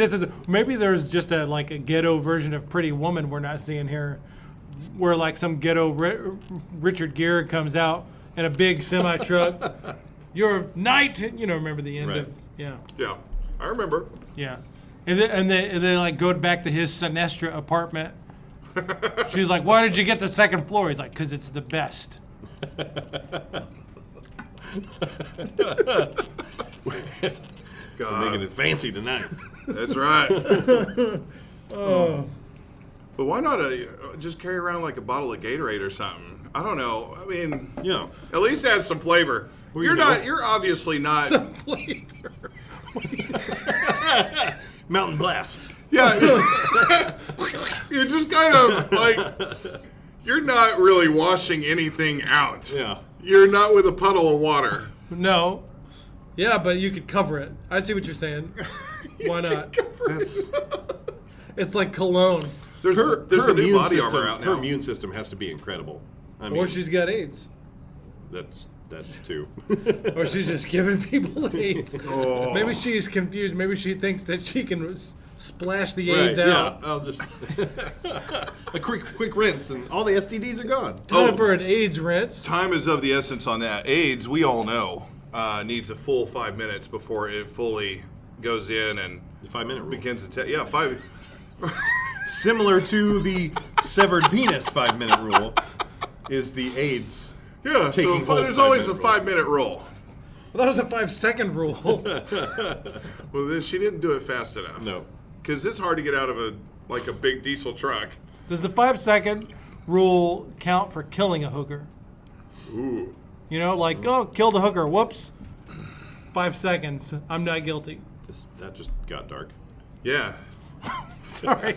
there's just a ghetto version of Pretty Woman we're not seeing here, where like some ghetto Richard Gere comes out in a big semi truck. Your knight, remember the end
Right.
of
Yeah, I remember.
yeah, and they like go back to his Sinestra apartment. She's like, "Why did you get the second floor?" He's like, "'Cause it's the best."
God,
making it fancy tonight.
that's right. But why not just carry around like a bottle of Gatorade or something? I don't know. I mean,
Yeah.
at least add some flavor. You're not. You're obviously not.
Mountain Blast.
Yeah. You're just kind of like. You're not really washing anything out.
Yeah.
You're not with a puddle of water.
No, yeah, but you could cover it. I see what you're saying. Why not? It's like cologne.
There's the new body
system,
armor out
her
now.
immune system has to be incredible. I mean,
Or she's got AIDS.
that's too.
Or she's just giving people AIDS. Maybe she's confused. Maybe she thinks that she can splash the AIDS out.
Yeah, I'll just a quick rinse and all the STDs are gone.
Time for an AIDS rinse.
Time is of the essence on that. AIDS, we all know, needs a full 5 minutes before it fully goes in and
The 5-minute rule.
begins to yeah, 5.
Similar to the severed penis 5-minute rule is the AIDS.
Yeah, so
Taking hold
there's always a
5-minute
5-minute rule.
Well, that was a 5-second rule.
Well, then she didn't do it fast enough.
No.
Because it's hard to get out of a big diesel truck.
Does the 5-second rule count for killing a hooker?
Ooh.
Kill the hooker. Whoops. 5 seconds. I'm not guilty.
That just got dark.
Yeah.
Sorry.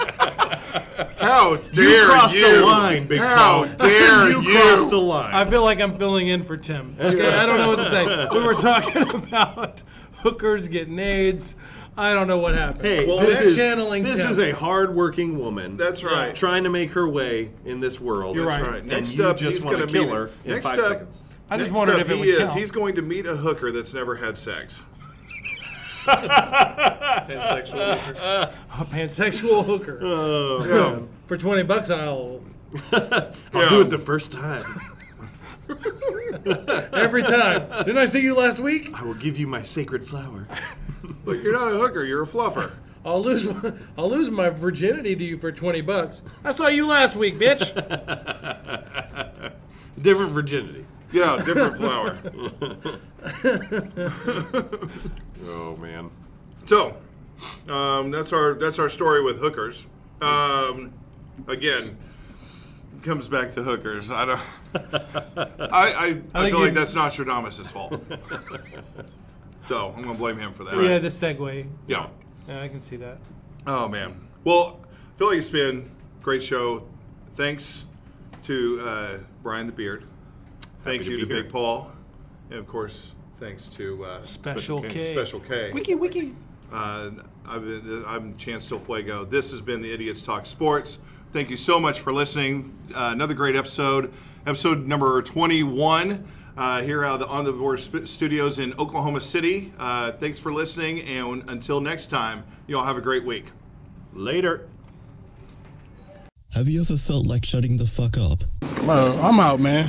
How dare you?
crossed the line, big
How
dog.
dare
You
you?
crossed the line.
I feel like I'm filling in for Tim. Okay, I don't know what to say. We were talking about hookers getting AIDS. I don't know what happened.
Hey,
Well,
this
Tim.
is a hard-working woman.
That's right.
Trying to make her way in this world.
You're
That's
right.
right.
And
Next
you
up,
just
he's
want
going
to
to
kill
meet
her in
next
5
up,
seconds.
I just
next
wondered
up,
if it would count.
he's going to meet a hooker that's never had sex.
Pansexual hooker.
A pansexual hooker.
Oh,
For $20, I'll
I'll do it the first time.
every time. Didn't I see you last week?
I will give you my sacred flower.
Look, you're not a hooker. You're a fluffer.
I'll lose my virginity to you for $20. I saw you last week, bitch.
Different virginity.
Yeah, different flower.
Oh man.
So, that's our story with hookers. Again, comes back to hookers. I don't. I feel like that's Nostradamus' fault. So I'm gonna blame him for that.
Yeah, the segue.
Yeah.
Yeah, I can see that.
Oh man. Well, I feel like it's been a great show. Thanks to Brian the Beard. Thank you to Big Paul, and of course, thanks to
Special K.
Special K.
Wiki.
I'm Chance Del Fuego. This has been the Idiots Talk Sports. Thank you so much for listening. Another great episode number 21 here out of the On the Board Studios in Oklahoma City. Thanks for listening, and until next time, you all have a great week.
Later.
Have you ever felt like shutting the fuck up?
I'm out, man.